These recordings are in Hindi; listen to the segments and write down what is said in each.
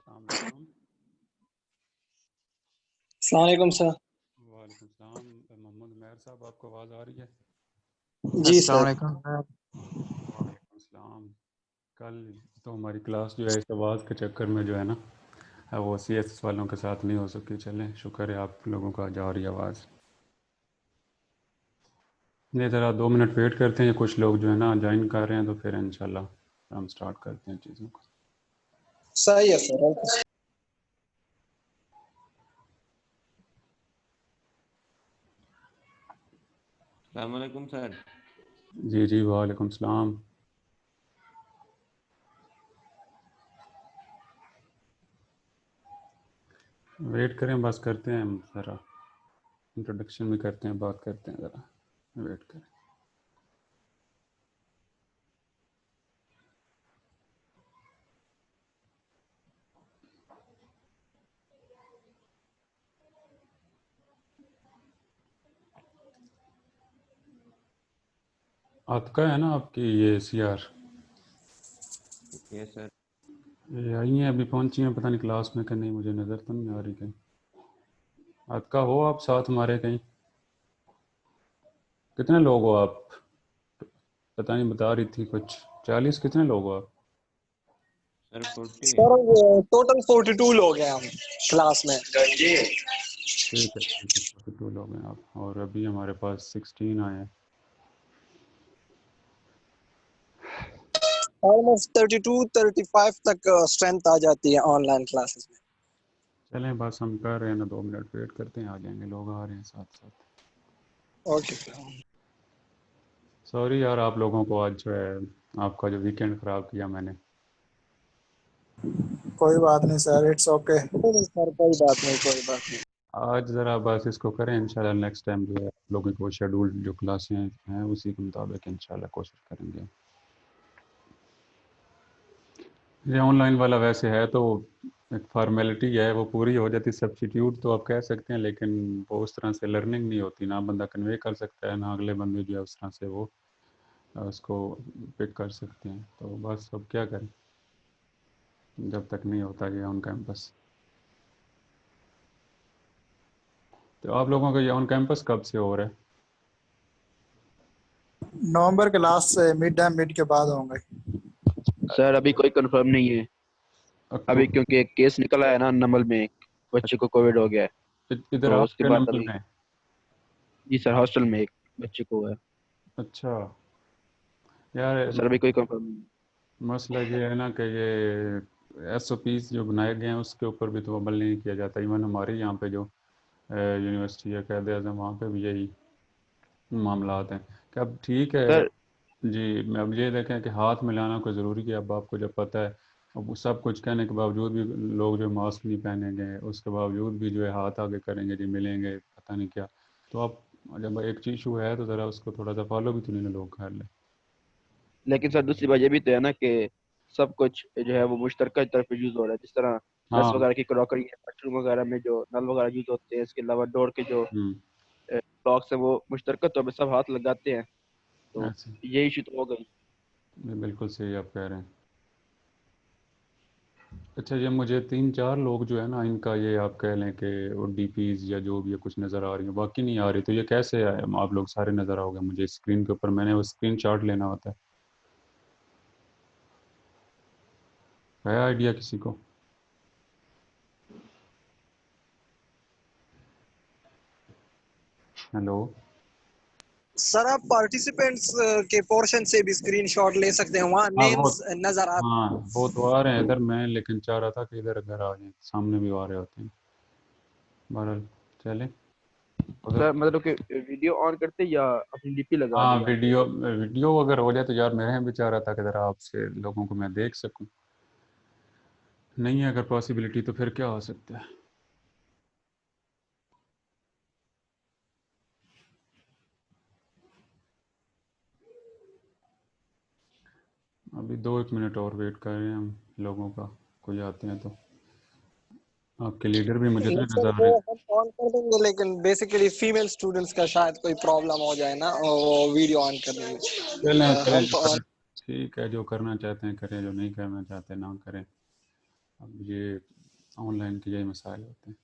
अस्सलाम वालेकुम। अस्सलाम वालेकुम सर। वालेकुम सलाम। मोहम्मद मेहर साहब, आपको आवाज़ आ रही है? जी अस्सलाम सर। वालेकुम सर। वालेकुम सलाम। कल तो हमारी क्लास जो है इस आवाज़ के चक्कर में जो है ना वो CSS वालों के साथ नहीं हो सकी। चलें, शुक्र है आप लोगों का जा रही आवाज़। नहीं, ज़रा 2 मिनट वेट करते हैं, कुछ लोग जो है ना ज्वाइन कर रहे हैं तो फिर इंशाल्लाह हम स्टार्ट करते हैं चीज़ों को। सही है सर। अस्सलाम वालेकुम सर। जी जी, वालेकुम सलाम। वेट करें, बस करते हैं हम, ज़रा इंट्रोडक्शन भी करते हैं, बात करते हैं, ज़रा वेट करें। आपका है ना आपकी ये CR यस सर। ये आई हैं, अभी पहुंची हैं, पता नहीं क्लास में कि नहीं, मुझे नज़र तो नहीं आ रही कहीं। आपका हो आप साथ हमारे कहीं? कितने लोग हो आप? पता नहीं, बता रही थी कुछ 40। कितने लोग हो आप? सर 40 है। सर टोटल 42 लोग हैं हम क्लास में। ठीक है, 42 लोग हैं आप, और अभी हमारे पास 16 आए हैं। ऑलमोस्ट 32-35 तक स्ट्रेंथ आ जाती है ऑनलाइन क्लासेस में। चलें, बस हम कर रहे हैं ना, 2 मिनट वेट करते हैं, आ जाएंगे लोग, आ रहे हैं साथ साथ। ओके। सॉरी यार आप लोगों को, आज जो है आपका जो वीकेंड ख़राब किया मैंने। कोई बात नहीं सर, इट्स ओके। सर कोई बात नहीं, कोई बात नहीं। आज ज़रा बस इसको करें, इंशाल्लाह नेक्स्ट टाइम जो है आप लोगों को शेड्यूल जो क्लासें हैं उसी के मुताबिक इंशाल्लाह कोशिश करेंगे। ये ऑनलाइन वाला वैसे है तो एक फार्मेलिटी है, वो पूरी हो जाती, सब्स्टिट्यूट तो आप कह सकते हैं, लेकिन वो उस तरह से लर्निंग नहीं होती ना, बंदा कन्वे कर सकता है ना अगले बंदे जो है उस तरह से वो उसको पिक कर सकते हैं। तो बस अब क्या करें जब तक नहीं होता ये ऑन कैंपस। तो आप लोगों का ये ऑन कैंपस कब से हो रहा है? नवंबर के लास्ट से मिड के बाद होंगे। सर अभी कोई कंफर्म नहीं है अभी, अक्टूबर? क्योंकि एक केस निकला है ना नमल में, एक बच्चे को कोविड हो गया है। इधर तो उसके आपके बाद नंबर अभी में? जी सर, हॉस्टल में एक बच्चे को हुआ है। अच्छा यार, तो सर अभी कोई कंफर्म नहीं है। मसला ये है ना कि ये SOPs जो बनाए गए हैं उसके ऊपर भी तो अमल नहीं किया जाता। इवन हमारे यहाँ पे जो यूनिवर्सिटी है, कायदे आज़म, वहाँ पे भी यही मामलात हैं कि अब ठीक है सर जी। मैं अब ये देखें कि हाथ मिलाना कोई ज़रूरी कि अब आपको जब पता है, अब सब कुछ कहने के बावजूद भी लोग जो मास्क नहीं पहनेंगे, उसके बावजूद भी जो है हाथ आगे करेंगे जी, मिलेंगे, पता नहीं क्या। तो अब जब एक इशू है तो ज़रा उसको थोड़ा सा फॉलो भी तो नहीं ना लोग कर लें। लेकिन सर दूसरी बात ये भी तो है ना कि सब कुछ जो है वो मुश्तरका तरफ यूज हो रहा है। जिस तरह मेस हाँ। वगैरह की क्रॉकरी है, वॉशरूम वगैरह में जो नल वगैरह यूज होते हैं, इसके अलावा डोर के जो ब्लॉक्स हैं वो मुश्तरका तौर पर सब हाथ लगाते हैं। तो ऐसे ये इशू तो हो गई। ये बिल्कुल सही आप कह रहे हैं। अच्छा, ये मुझे 3-4 लोग जो है ना, इनका ये आप कह लें कि वो DPs या जो भी है कुछ नज़र आ रही है, बाकी नहीं आ रही, तो ये कैसे है? आप लोग सारे नज़र आओगे मुझे स्क्रीन के ऊपर, मैंने वो स्क्रीन शॉट लेना होता है आइडिया किसी को? हेलो? सर आप पार्टिसिपेंट्स के पोर्शन से भी स्क्रीनशॉट ले सकते हैं, वहाँ हाँ वो, नेम्स नजर आ। हाँ वो तो आ रहे हैं इधर, मैं लेकिन चाह रहा था कि इधर अगर आ जाए, सामने भी आ रहे होते हैं। बहरहाल चलें उधर। सर मतलब कि वीडियो ऑन करते या अपनी डीपी लगा हाँ, दें? वीडियो वीडियो अगर हो जाए तो यार, मैं भी चाह रहा था कि ज़रा आपसे लोगों को मैं देख सकूं। नहीं है अगर पॉसिबिलिटी तो फिर क्या हो सकता है। अभी 2-1 मिनट और वेट कर रहे हैं हम लोगों का, कोई आते हैं तो। आपके लीडर भी मुझे तो नहीं नहीं सर, नज़र आ वो रहे। हम ऑन कर देंगे, लेकिन बेसिकली फीमेल स्टूडेंट्स का शायद कोई प्रॉब्लम हो जाए ना, वो वीडियो ऑन करने में। चलें चलें, हम जो करना ठीक है, जो करना चाहते हैं करें, जो नहीं करना चाहते ना करें। अब ये ऑनलाइन के यही मसाइल होते हैं।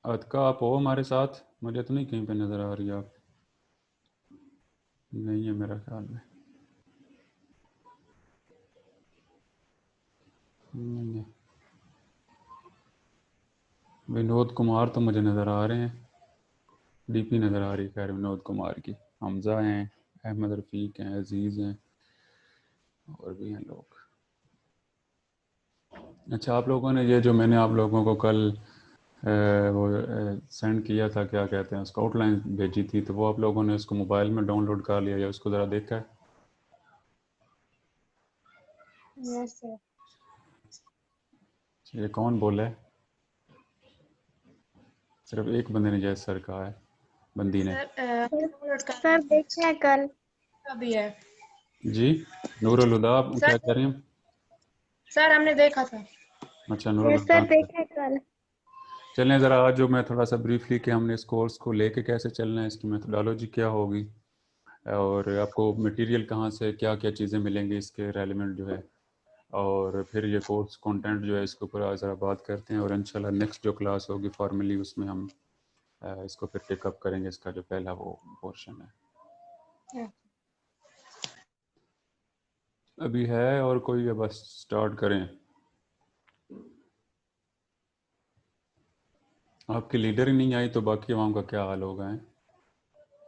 अतका आप हो हमारे साथ? मुझे तो नहीं कहीं पे नज़र आ रही आप। नहीं है मेरा ख्याल में, नहीं है। विनोद कुमार तो मुझे नज़र आ रहे हैं, डीपी नज़र आ रही है खैर विनोद कुमार की। हमज़ा हैं, अहमद रफ़ीक हैं, अजीज़ हैं, और भी हैं लोग। अच्छा, आप लोगों ने ये जो मैंने आप लोगों को कल वो सेंड किया था, क्या कहते हैं उसको, आउटलाइन भेजी थी, तो वो आप लोगों ने उसको मोबाइल में डाउनलोड कर लिया या उसको ज़रा देखा है? Yes sir. ये कौन बोला है? सिर्फ एक बंदे ने जैसे सर कहा है, बंदी ने। सर देखते हैं कल अभी है जी नूरुल हुदा, आप क्या कह रहे हैं? सर, हमने देखा था। अच्छा नूरुल यस हुदा। सर देखते हैं कल। चलें ज़रा आज जो मैं थोड़ा सा ब्रीफली कि हमने इस कोर्स को लेके कैसे चलना है, इसकी मेथोडोलॉजी क्या होगी, और आपको मटेरियल कहाँ से क्या क्या चीज़ें मिलेंगी इसके रेलिवेंट जो है, और फिर ये कोर्स कंटेंट जो है इसके ऊपर ज़रा बात करते हैं, और इंशाल्लाह नेक्स्ट जो क्लास होगी फॉर्मली उसमें हम इसको फिर टेकअप करेंगे, इसका जो पहला वो पोर्शन है। अभी है और कोई है? बस स्टार्ट करें। आपकी लीडर ही नहीं आई तो बाकी अवाम का क्या हाल होगा है?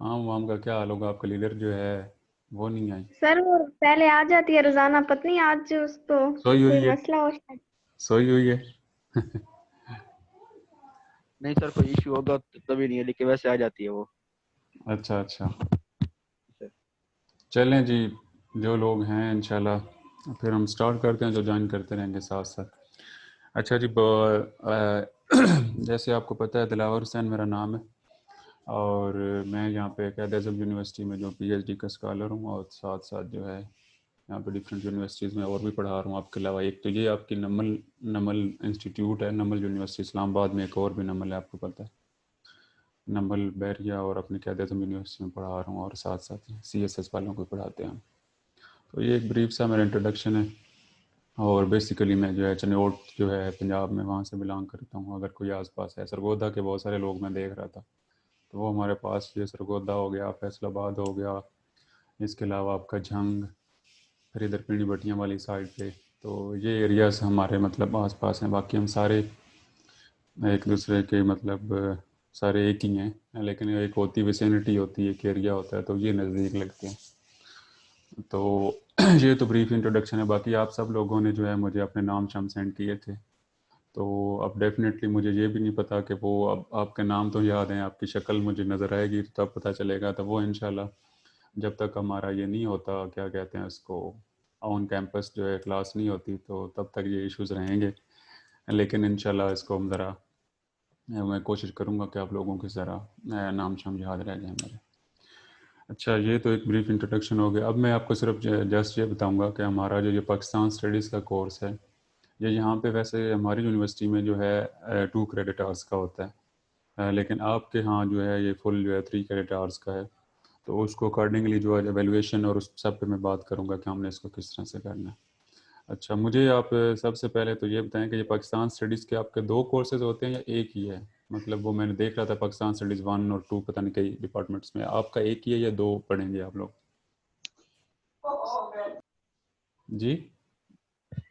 हाँ, अवाम का क्या हाल होगा? आपका लीडर जो है वो नहीं आई। सर वो पहले आ जाती है रोजाना, पता नहीं आज उसको सोई हुई कोई है, मसला हो शायद। सोई हुई है। नहीं सर, कोई इशू होगा तो तभी नहीं है, लेकिन वैसे आ जाती है वो। अच्छा अच्छा, चलें जी, जो लोग हैं इंशाल्लाह फिर हम स्टार्ट करते हैं, जो ज्वाइन करते रहेंगे साथ साथ। अच्छा जी, जैसे आपको पता है दिलावर हुसैन मेरा नाम है, और मैं यहाँ पे कायद-ए-आज़म यूनिवर्सिटी में जो पीएचडी का स्कॉलर हूँ, और साथ साथ जो है यहाँ पे डिफरेंट यूनिवर्सिटीज़ में और भी पढ़ा रहा हूँ। आपके अलावा एक तो ये आपकी नमल नमल इंस्टीट्यूट है, नमल यूनिवर्सिटी इस्लामाबाद में, एक और भी नमल है आपको पता है, नमल बैरिया, और अपने कायद-ए-आज़म यूनिवर्सिटी में पढ़ा रहा हूँ, और साथ साथ CSS वालों को पढ़ाते हैं। तो ये एक ब्रीफ सा मेरा इंट्रोडक्शन है, और बेसिकली मैं जो है चनोट जो है पंजाब में, वहाँ से बिलोंग करता हूँ। अगर कोई आसपास है, सरगोदा के बहुत सारे लोग मैं देख रहा था, तो वो हमारे पास ये सरगोदा हो गया, फैसलाबाद हो गया, इसके अलावा आपका झंग, फिर इधर पिंडी बटियाँ वाली साइड पे, तो ये एरियाज़ हमारे मतलब आसपास हैं। बाकी हम सारे एक दूसरे के मतलब सारे एक ही हैं, लेकिन एक होती विसिनिटी होती है, एक एरिया होता है, तो ये नज़दीक लगते हैं। तो ये तो ब्रीफ इंट्रोडक्शन है। बाकी आप सब लोगों ने जो है मुझे अपने नाम शाम सेंड किए थे, तो अब डेफिनेटली मुझे ये भी नहीं पता कि वो अब आपके नाम तो याद हैं, आपकी शक्ल मुझे नज़र आएगी तो तब पता चलेगा। तो वो इंशाल्लाह जब तक हमारा ये नहीं होता, क्या कहते हैं उसको, ऑन कैंपस जो है क्लास नहीं होती, तो तब तक ये इश्यूज़ रहेंगे। लेकिन इंशाल्लाह इसको हम ज़रा, मैं कोशिश करूँगा कि आप लोगों के ज़रा नाम शाम याद रह जाए मेरे। अच्छा, ये तो एक ब्रीफ इंट्रोडक्शन हो गया। अब मैं आपको सिर्फ जस्ट ये बताऊंगा कि हमारा जो ये पाकिस्तान स्टडीज़ का कोर्स है, ये यहाँ पे वैसे हमारी यूनिवर्सिटी में जो है 2 क्रेडिट आवर्स का होता है, लेकिन आपके यहाँ जो है ये फुल जो है 3 क्रेडिट आवर्स का है। तो उसको अकॉर्डिंगली जो है एवेलुएशन और उस सब पे मैं बात करूँगा कि हमने इसको किस तरह से करना है। अच्छा, मुझे आप सबसे पहले तो ये बताएं कि ये पाकिस्तान स्टडीज़ के आपके 2 कोर्सेज होते हैं या एक ही है? मतलब वो मैंने देख रहा था पाकिस्तान स्टडीज़ 1 और 2 पता नहीं कई डिपार्टमेंट्स में, आपका एक ही है या 2 पढ़ेंगे आप लोग? जी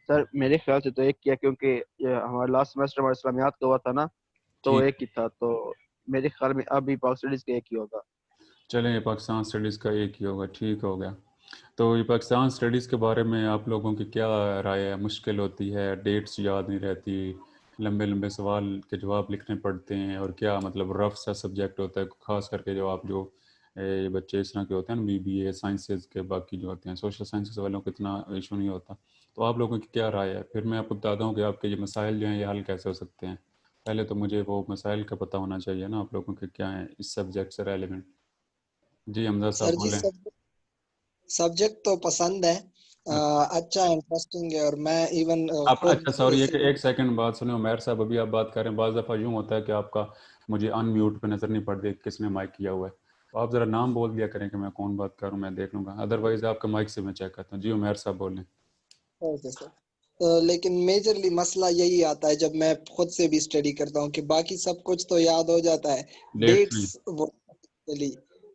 सर मेरे ख्याल से तो एक किया, क्योंकि ये हमारा लास्ट सेमेस्टर हमारा इस्लामियात का हुआ था ना, तो ठीक, एक ही था। तो मेरे ख्याल में अभी पाक स्टडीज का एक ही होगा। चलें ये पाकिस्तान स्टडीज़ का एक ही होगा, ठीक हो गया। तो ये पाकिस्तान स्टडीज़ के बारे में आप लोगों की क्या राय है? मुश्किल होती है, डेट्स याद नहीं रहती, लंबे लंबे सवाल के जवाब लिखने पड़ते हैं, और क्या मतलब रफ सा सब्जेक्ट होता है, ख़ास करके जो आप जो ये बच्चे इस तरह के होते हैं ना, BBA साइंसेज के, बाकी जो होते हैं सोशल साइंसेज वालों को इतना इशू नहीं होता। तो आप लोगों की क्या राय है? फिर मैं आपको बताता हूँ कि आपके ये मसाइल जो हैं ये हल कैसे हो सकते हैं। पहले तो मुझे वो मसाइल का पता होना चाहिए ना, आप लोगों के क्या हैं इस सब्जेक्ट से रेलिवेंट। जी हमजा साहब सर जी बोलें। सब्जेक्ट तो पसंद है, अच्छा इंटरेस्टिंग है, और मैं इवन आप खुद अच्छा सॉरी, इसी। एक सेकंड बात सुनो उमैर साहब, अभी आप बात कर रहे हैं, बाज़ दफ़ा यूँ होता है कि आपका मुझे अनम्यूट पे नज़र नहीं पड़ती किसने माइक किया हुआ है, तो आप ज़रा नाम बोल दिया करें कि मैं कौन बात कर रहा हूँ, मैं देख लूँगा, अदरवाइज़ आपका माइक से मैं चेक करता हूँ। जी उमैर साहब बोलें। Okay sir. लेकिन मेजरली मसला यही आता है जब मैं खुद से भी स्टडी करता हूँ कि बाकी सब कुछ तो याद हो जाता है, डेट्स नहीं, डेट्स वो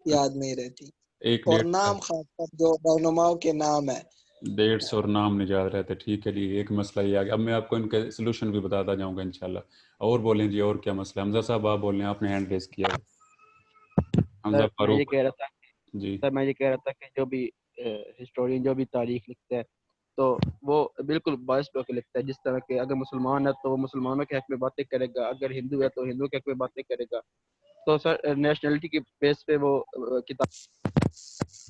याद नहीं रहती, एक और डेट नाम खासकर जो रहनुमाओं के नाम है। डेट्स और नाम नहीं याद रहते। ठीक है जी, एक मसला ये आ गया। अब मैं आपको इनके सोल्यूशन भी बताता जाऊंगा इंशाल्लाह। और बोलें जी, और क्या मसला है? हमजा साहब आप बोल रहे हैं, आपने हैंड रेस किया है। हमजा सर मैं ये फारूक कह रहा था जी। सर मैं ये कह रहा था कि जो भी हिस्टोरियन जो भी तारीख लिखता है तो वो बिल्कुल बायस्ड होकर लिखता है। जिस तरह के अगर मुसलमान है तो वो मुसलमानों के हक में बातें करेगा, अगर हिंदू है तो हिंदू के हक में बातें करेगा। तो सर नेशनलिटी के बेस पे वो किताब।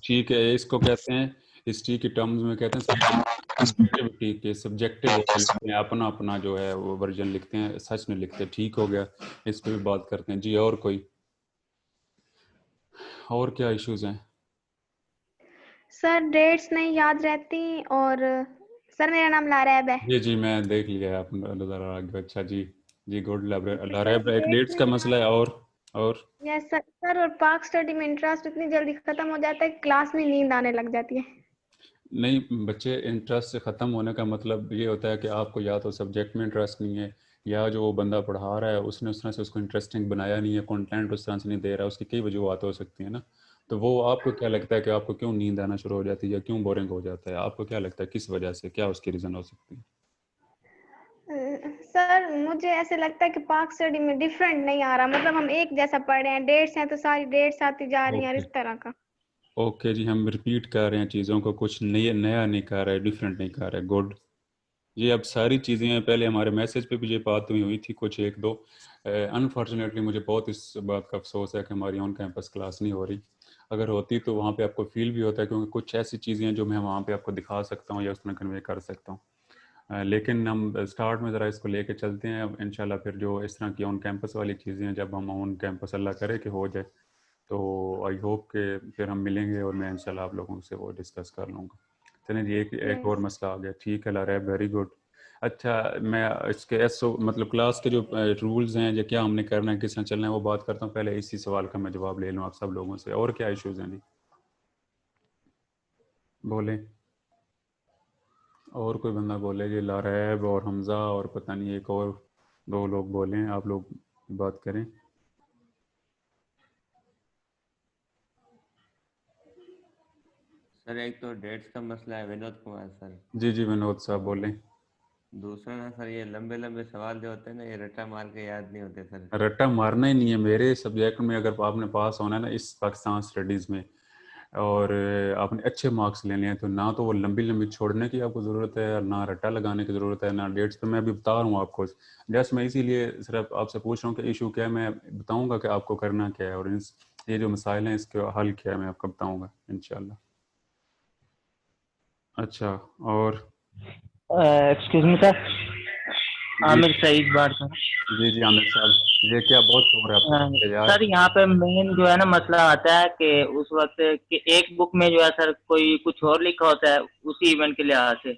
ठीक है, इसको कहते हैं हिस्ट्री की टर्म्स में कहते हैं सब्जेक्टिविटी के, सब्जेक्टिव होकर लिखते हैं, अपना अपना जो है वो वर्जन लिखते हैं, सच नहीं लिखते। ठीक हो गया, इस पे भी बात करते हैं जी। और कोई और क्या इश्यूज हैं? सर डेट्स नहीं याद रहती, और सर मेरा नाम लारैब है। जी जी, मैं देख लिया है आपने नजर आ गया। अच्छा जी जी, गुड। ओके सर, लाइब्रेरी एक डेट्स डेट्स का नहीं मसला याद। है। और यस सर सर, और पाक स्टडी में इंटरेस्ट इतनी जल्दी खत्म हो जाता है, क्लास में नींद आने लग जाती है। नहीं, बच्चे इंटरेस्ट से ख़त्म होने का मतलब ये होता है कि आपको या तो सब्जेक्ट में इंटरेस्ट नहीं है, या जो वो बंदा पढ़ा रहा है उसने उस तरह से उसको इंटरेस्टिंग बनाया नहीं है, कंटेंट उस तरह से नहीं दे रहा है। उसकी कई वजूहत हो सकती है ना। तो वो आपको क्या लगता है कि आपको क्यों नींद आना शुरू हो जाती है या क्यों बोरिंग हो जाता है? आपको क्या लगता है किस वजह से, क्या उसकी रीज़न हो सकती है? सर मुझे ऐसे लगता है कि पाक स्टडी में डिफरेंट नहीं आ रहा, मतलब हम एक जैसा पढ़ रहे हैं, डेट्स हैं तो सारी डेट्स आती जा रही हैं और ओके, इस तरह का। ओके जी, हम रिपीट कर रहे हैं चीज़ों को, कुछ नया नया नहीं कर रहे, डिफरेंट नहीं कर रहे। गुड। ये अब सारी चीज़ें हैं। पहले हमारे मैसेज पे भी ये बात हुई थी कुछ एक दो। अनफॉर्चुनेटली मुझे बहुत इस बात का अफसोस है कि हमारी ऑन कैंपस क्लास नहीं हो रही। अगर होती तो वहाँ पे आपको फील भी होता है, क्योंकि कुछ ऐसी चीज़ें हैं जो मैं वहाँ पे आपको दिखा सकता हूँ या उसमें कन्वे कर सकता हूँ। लेकिन हम स्टार्ट में ज़रा इसको लेके चलते हैं। अब इंशाल्लाह फिर जो इस तरह की ऑन कैंपस वाली चीज़ें हैं, जब हम ऑन कैंपस अल्लाह करे कि हो जाए, तो आई होप कि फिर हम मिलेंगे और मैं इंशाल्लाह आप लोगों से वो डिस्कस कर लूँगा। चलें जी, एक और यस मसला आ गया। ठीक है लारैब, वेरी गुड। अच्छा, मैं इसके एसओ मतलब क्लास के जो रूल्स हैं या क्या हमने करना है, किस तरह चलना है, वो बात करता हूँ। पहले इसी सवाल का मैं जवाब ले लूँ आप सब लोगों से। और क्या इश्यूज़ हैं जी, बोलें। और कोई बंदा बोले जी, लारैब और हमज़ा और पता नहीं एक और दो लोग बोलें, आप लोग बात करें। सर एक तो डेट्स का मसला है, विनोद कुमार सर। जी जी, विनोद साहब बोलें। दूसरा ना सर, ये लंबे लंबे सवाल जो होते हैं ना, ये रट्टा मार के याद नहीं होते सर। रट्टा मारना ही नहीं है मेरे सब्जेक्ट में। अगर आपने पास होना है ना इस पाकिस्तान स्टडीज़ में, और आपने अच्छे मार्क्स लेने हैं, तो ना तो वो लंबी लंबी छोड़ने की आपको ज़रूरत है, ना रट्टा लगाने की ज़रूरत है, ना डेट्स पे। मैं अभी बता रहा हूँ आपको, जस्ट मैं इसीलिए सिर्फ आपसे पूछ रहा हूँ कि इशू क्या है। मैं बताऊँगा कि आपको करना क्या है, और ये जो मसाइल हैं इसके हल क्या है मैं आपको बताऊँगा इंशाल्लाह। अच्छा, और एक्सक्यूज मी सर, जी आमिर सईद बात कर जी जी, आमिर साहब, ये क्या बहुत शोर है आपके पीछे यार। सर। यहाँ पे मेन जो है ना मसला आता है कि उस वक्त कि एक बुक में जो है सर कोई कुछ और लिखा होता है उसी इवेंट के लिहाज से,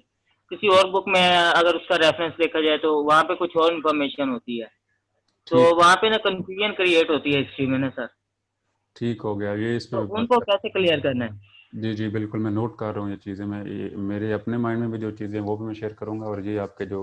किसी और बुक में अगर उसका रेफरेंस देखा जाए तो वहाँ पे कुछ और इन्फॉर्मेशन होती है, तो ठीक, वहाँ पे ना कंफ्यूजन क्रिएट होती है हिस्ट्री में ना सर। ठीक हो गया, ये इस पे तो भी बात उनको कर। कैसे क्लियर करना है? जी जी बिल्कुल, मैं नोट कर रहा हूँ ये चीज़ें। मैं ये मेरे अपने माइंड में भी जो चीज़ें हैं वो भी मैं शेयर करूँगा, और ये आपके जो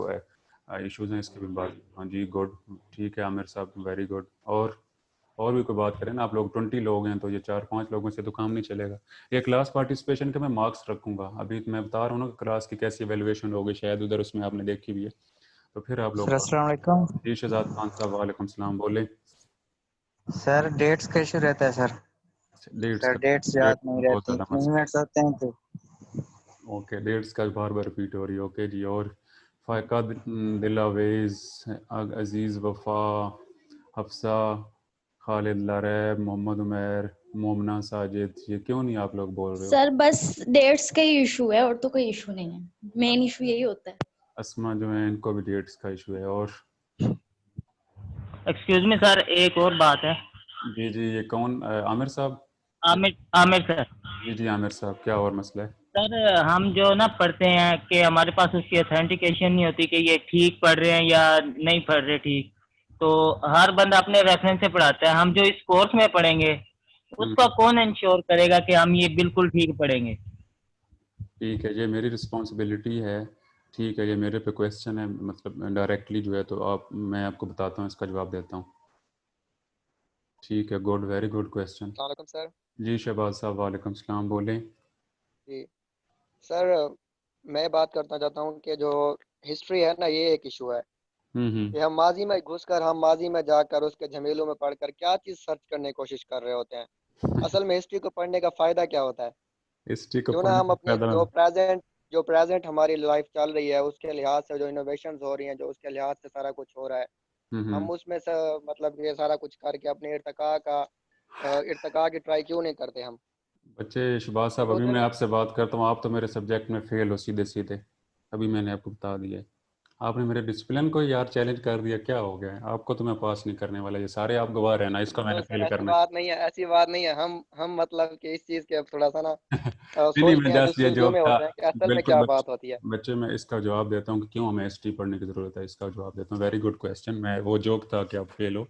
इश्यूज़ हैं इसकी भी बात। हाँ जी, गुड। ठीक है आमिर साहब, वेरी गुड। और भी कोई बात करें ना। आप लोग 20 लोग हैं, तो ये 4-5 लोगों से तो काम नहीं चलेगा। ये क्लास पार्टिसिपेशन के मैं मार्क्स रखूँगा। अभी तो मैं बता रहा हूँ ना कि क्लास की कैसी एवेलुएशन होगी, शायद उधर उसमें आपने देखी भी है। तो फिर आप सर लोग अस्सलाम वालेकुम। जी शहजाद खान साहब, वालेकुम सलाम, बोले। सर डेट्स का इशू रहता है सर। डेट्स सर का डेट्स डेट याद नहीं बहुत रहती, ज़्यादा मसला मूवमेंट्स होते हैं तो। है। ओके, डेट्स का बार बार रिपीट हो रही है। ओके जी। और फ़ायक़द दिलावेज़, अज़ीज़ वफ़ा, हफ्सा, खालिद लारैब, मोहम्मद उमैर, मोमना साजिद, ये क्यों नहीं आप लोग बोल रहे हो? सर बस डेट्स का ही इशू है और तो कोई इशू नहीं है, मेन इशू यही होता है। अस्मा जो है इनको भी डेट्स का इशू है। और एक्सक्यूज मी सर, एक और बात है। जी जी, ये कौन आमिर साहब? आमिर आमिर सर। जी जी आमिर साहब, क्या और मसला है? सर हम जो ना पढ़ते हैं कि हमारे पास उसकी ऑथेंटिकेशन नहीं होती कि ये ठीक पढ़ रहे हैं या नहीं पढ़ रहे ठीक। तो हर बंदा अपने रेफरेंस से पढ़ाता है। हम जो इस कोर्स में पढ़ेंगे उसका कौन इंश्योर करेगा कि हम ये बिल्कुल ठीक पढ़ेंगे? ठीक है, ये मेरी रिस्पॉन्सिबिलिटी है ठीक है, ये मेरे पे क्वेश्चन है, मतलब डायरेक्टली जो है, तो मैं आपको बताता हूँ, इसका जवाब देता हूँ। ठीक है, गुड, वेरी गुड क्वेश्चन। अस्सलाम वालेकुम सर। जी शहबाज साहब, वालेकुम सलाम, बोलें। जी सर, मैं बात करना चाहता हूँ कि जो हिस्ट्री है ना, ये एक इशू है कि हम माजी में घुसकर, हम माजी में जाकर उसके झमेलों में पढ़कर क्या चीज़ सर्च करने की कोशिश कर रहे होते हैं। असल में हिस्ट्री को पढ़ने का फ़ायदा क्या होता है? हिस्ट्री को क्यों ना पढ़ने हम का अपने फायदा। जो प्रेजेंट हमारी लाइफ चल रही है उसके लिहाज से, जो इनोवेशंस हो रही हैं, जो उसके लिहाज से सारा कुछ हो रहा है, हम्म। हम उसमें से मतलब ये सारा कुछ करके अपने इर्तिका की ट्राई क्यों नहीं करते हम? बच्चे, शहबाज एक साहब, अभी होता है मैं ना। आपसे बात करता हूँ, आप तो मेरे सब्जेक्ट में फेल हो सीधे सीधे। अभी मैंने आपको बता दिया है। आपने मेरे डिसिप्लिन को यार चैलेंज कर दिया, क्या हो गया है आपको? तो मैं पास नहीं करने वाला, ये सारे आप गवाह रहना, इसको तो मैंने सर फेल ऐसी करना है। बात नहीं है, ऐसी बात नहीं है। हम मतलब कि इस चीज़ के अब थोड़ा सा ना नहीं नहीं, सोचते मैं हैं, जस्ट ये जस्तजू जवाब में था। होते हैं कि असल में बिल्कुल क्या बात होती है। बच्चे, मैं इसका जवाब देता हूँ कि क्यों हमें हिस्ट्री पढ़ने की ज़रूरत है, इसका जवाब देता हूँ। Very good question. मैं वो जोक था कि आप फेल हो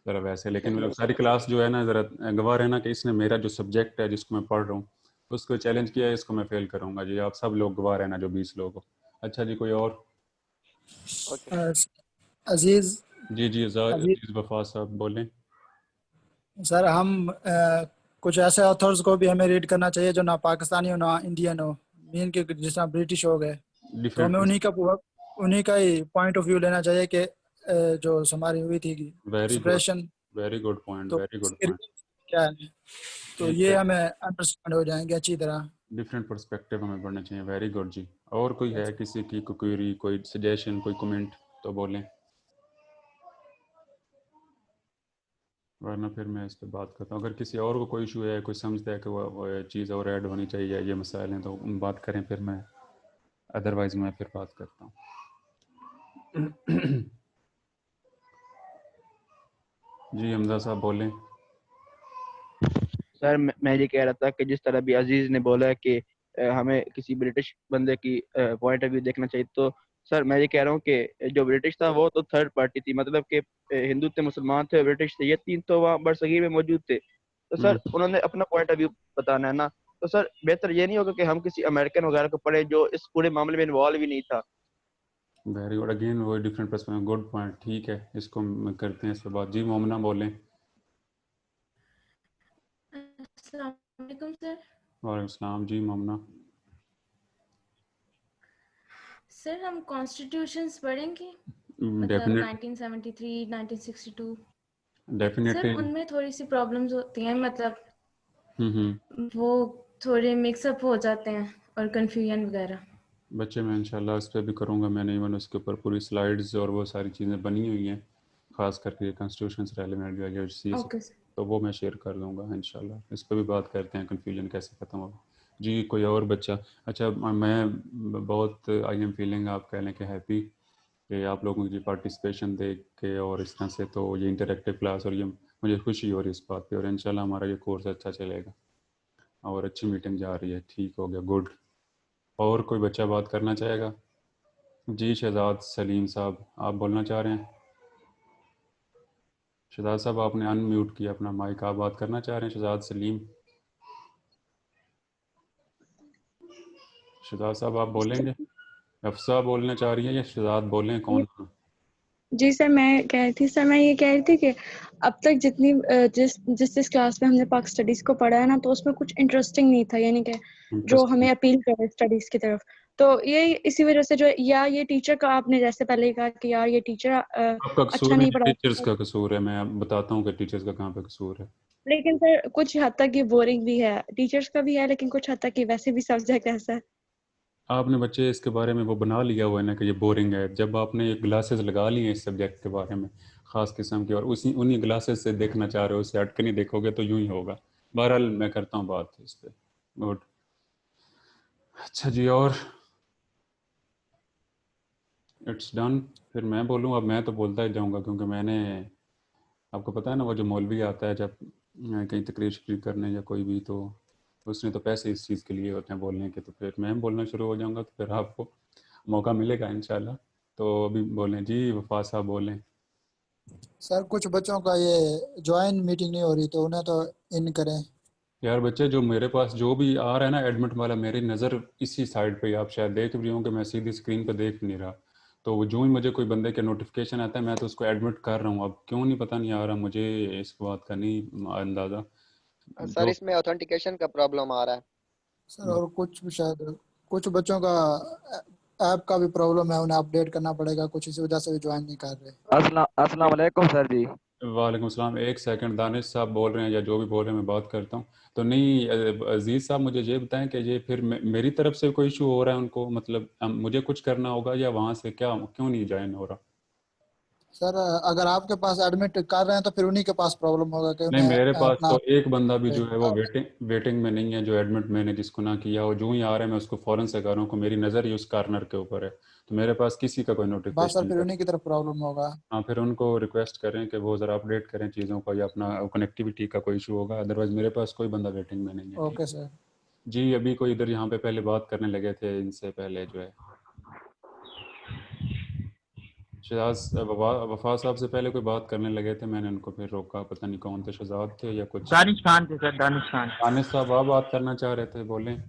ज़रा वैसे, लेकिन मतलब सारी क्लास जो है ना, ज़रा गवाह रहना कि इसने मेरा जो सब्जेक्ट है जिसको मैं पढ़ रहा हूँ उसको चैलेंज किया है, इसको मैं फेल करूँगा जी। आप सब लोग गवाह रहना, जो 20 लोग हो। अच्छा जी, कोई और? ओके। अजीज जी जी, अजीज अजीज वफा साहब बोलें। सर, हम कुछ ऐसे ऑथर्स को भी हमें रीड करना चाहिए जो ना पाकिस्तानी हो ना इंडियन हो, मीन के जिस तरह ब्रिटिश हो गए, तो हमें डिफरेंट। उन्हीं का ही पॉइंट ऑफ व्यू लेना चाहिए कि जो हमारी हुई थी very good, expression, very good point, तो वेरी गुड उसके पॉइंट। लिए क्या है, तो ठीक ये है, हमें अंडरस्टैंड हो जाएंगे अच्छी तरह। डिफरेंट पर्सपेक्टिव हमें पढ़ना चाहिए। वेरी गुड जी। और कोई है किसी की कोई क्वेरी, कोई सजेशन, कोई कमेंट तो बोलें, वरना फिर मैं इस पर बात करता हूँ। अगर किसी और को कोई इशू है, कोई समझता है कि वो ये चीज़ और ऐड होनी चाहिए, ये मसाइल हैं, तो बात करें, फिर मैं, अदरवाइज़ मैं फिर बात करता हूँ। जी हमजा साहब बोलें। सर मैं ये कह रहा था कि जिस तरह भी अजीज ने बोला है कि हमें किसी ब्रिटिश बंदे की पॉइंट ऑफ व्यू देखना चाहिए, तो सर मैं ये कह रहा हूँ कि जो ब्रिटिश था वो तो थर्ड पार्टी थी, मतलब कि हिंदू थे, मुसलमान थे, ब्रिटिश थे, ये तीन तो वहाँ बरसगीर में मौजूद थे। तो सर उन्होंने अपना पॉइंट ऑफ व्यू बताना है ना। तो सर बेहतर ये नहीं होगा कि हम किसी अमेरिकन वगैरह को पढ़े जो इस पूरे मामले में इन्वॉल्व ही नहीं था। वेरी गुड, अगेन वो डिफरेंट पर्सपेक्टिव, गुड पॉइंट। ठीक है, इसको करते हैं इस पर बात। जी मोमना बोलें। अस्सलाम वालेकुम सर। वालेकुम सलाम जी मोमना। सर हम कॉन्स्टिट्यूशंस पढ़ेंगे, मतलब डेफिनेट 1973, 1962। Sir definitely. उनमें थोड़ी सी प्रॉब्लम्स होती हैं, मतलब हम्म। वो थोड़े मिक्सअप हो जाते हैं और कंफ्यूजन वगैरह। बच्चे, मैं इंशाल्लाह इस पर भी करूँगा। मैंने इवन उसके ऊपर पूरी स्लाइड्स और वो सारी चीज़ें बनी हुई हैं, ख़ास करके कॉन्स्टिट्यूशन से रेलिवेंट जो सी, ओके सर। तो वो मैं शेयर कर दूँगा इंशाल्लाह। इस पर भी बात करते हैं, कन्फ्यूजन कैसे ख़त्म होगा। जी कोई और बच्चा? अच्छा, मैं बहुत, आई एम फीलिंग, आप कह लें कि हैप्पी, कि आप लोगों की पार्टिसिपेशन देख के और इस तरह से, तो ये इंटरेक्टिव क्लास, और ये मुझे खुशी हो रही है इस बात पे, और इंशाल्लाह हमारा ये कोर्स अच्छा चलेगा और अच्छी मीटिंग जा रही है। ठीक हो गया, गुड। और कोई बच्चा बात करना चाहेगा? जी शहजाद सलीम साहब, आप बोलना चाह रहे हैं? शहजाद साहब, आपने अनम्यूट किया अपना माइक, आप बात करना चाह रहे हैं शहजाद सलीम? शहजाद साहब आप बोलेंगे? अफसा बोलना चाह रही है या शहजाद बोलें, कौन? जी सर, मैं कह रही थी, सर मैं ये कह रही थी कि अब तक जितनी जिस क्लास में हमने पाक स्टडीज को पढ़ा है ना, तो उसमें कुछ इंटरेस्टिंग नहीं था, यानी कि जो हमें अपील करे स्टडीज की तरफ। तो ये इसी वजह से जो, या ये टीचर का, आपने जैसे पहले ही कहा कि यार ये टीचर आपका अच्छा कसूर नहीं नहीं है, टीचर्स पढ़ाता, का कसूर है। मैं अब बताता हूँ कि टीचर्स का कहाँ पे कसूर है। लेकिन सर कुछ हद तक ये बोरिंग भी है, टीचर्स का भी है, लेकिन कुछ हद तक ये वैसे भी सब्जेक्ट ऐसा है। आपने बच्चे इसके बारे में वो बना लिया हुआ है ना कि ये बोरिंग है। जब आपने ये ग्लासेस लगा लिए हैं इस सब्जेक्ट के बारे में, ख़ास किस्म के, और उसी उन्हीं ग्लासेस से देखना चाह रहे हो, उससे हट के नहीं देखोगे तो यूं ही होगा। बहरहाल मैं करता हूँ बात इस पर। गुड। अच्छा जी, और इट्स डन। फिर मैं बोलूँ? अब मैं तो बोलता ही जाऊँगा, क्योंकि मैंने, आपको पता है ना, वो जो मौलवी आता है जब कहीं तकरीर शरीर करने या कोई भी, तो उसने तो पैसे इस चीज़ के लिए होते हैं बोलने के, तो फिर मैं बोलना शुरू हो जाऊँगा, तो फिर आपको मौका मिलेगा इंशाल्लाह। तो अभी बोलें जी, वफा साहब बोलें। सर कुछ बच्चों का ये ज्वाइन मीटिंग नहीं हो रही, तो उन्हें तो इन करें। यार बच्चे, जो मेरे पास जो भी आ रहा है ना एडमिट वाला, मेरी नज़र इसी साइड पे ही, आप शायद देख भी होंगे, मैं सीधी स्क्रीन पे देख नहीं रहा। तो जो ही मुझे कोई बंदे का नोटिफिकेशन आता है मैं तो उसको एडमिट कर रहा हूँ। अब क्यों नहीं पता नहीं आ रहा मुझे, इस बात का नहीं अंदाज़ा। सर जो इसमें ऑथेंटिकेशन का प्रॉब्लम आ रहा है सर और कुछ शायद कुछ बच्चों का ऐप का भी प्रॉब्लम है, उन्हें अपडेट करना पड़ेगा, कुछ इसी वजह से भी ज्वाइन नहीं कर रहे। अस्सलाम वालेकुम सर जी। वालेकुम सलाम। एक सेकंड, दानिश साहब बोल रहे हैं या जो भी बोल रहे हैं मैं बात करता हूँ। तो नहीं अजीज़ साहब, मुझे ये बताएं कि ये फिर मेरी तरफ से कोई इशू हो रहा है उनको, मतलब मुझे कुछ करना होगा या वहाँ से क्या, क्यों नहीं ज्वाइन हो रहा? सर अगर आपके पास एडमिट कर रहे हैं तो फिर उन्हीं के पास प्रॉब्लम होगा कि नहीं, उन्हें मेरे पास अपना तो एक बंदा भी जो है वो वेटिंग में नहीं है, जो एडमिट मैंने जिसको ना किया, और जो ही आ रहा है मैं उसको फ़ौरन से कर रहा हूँ, मेरी नज़र ही उस कार्नर के ऊपर है। तो मेरे पास किसी का कोई बस नोटिफिकेशन सर नहीं फिर कर। उन्हीं की तरफ प्रॉब्लम होगा। हाँ, फिर उनको रिक्वेस्ट करें कि वो ज़रा अपडेट करें चीज़ों को, या अपना कनेक्टिविटी का कोई इशू होगा, अदरवाइज़ मेरे पास कोई बंदा वेटिंग में नहीं है। ठीक ओके सर। जी। अभी कोई इधर यहाँ पे पहले बात करने लगे थे, इनसे पहले जो है शहजाद वफा साहब से पहले कोई बात करने लगे थे, मैंने उनको फिर रोका, पता नहीं कौन थे, शहजाद थे या कुछ। दानिश खान थे सर, दानिश खान। दानिश साहब आप बात करना चाह रहे थे, बोलें।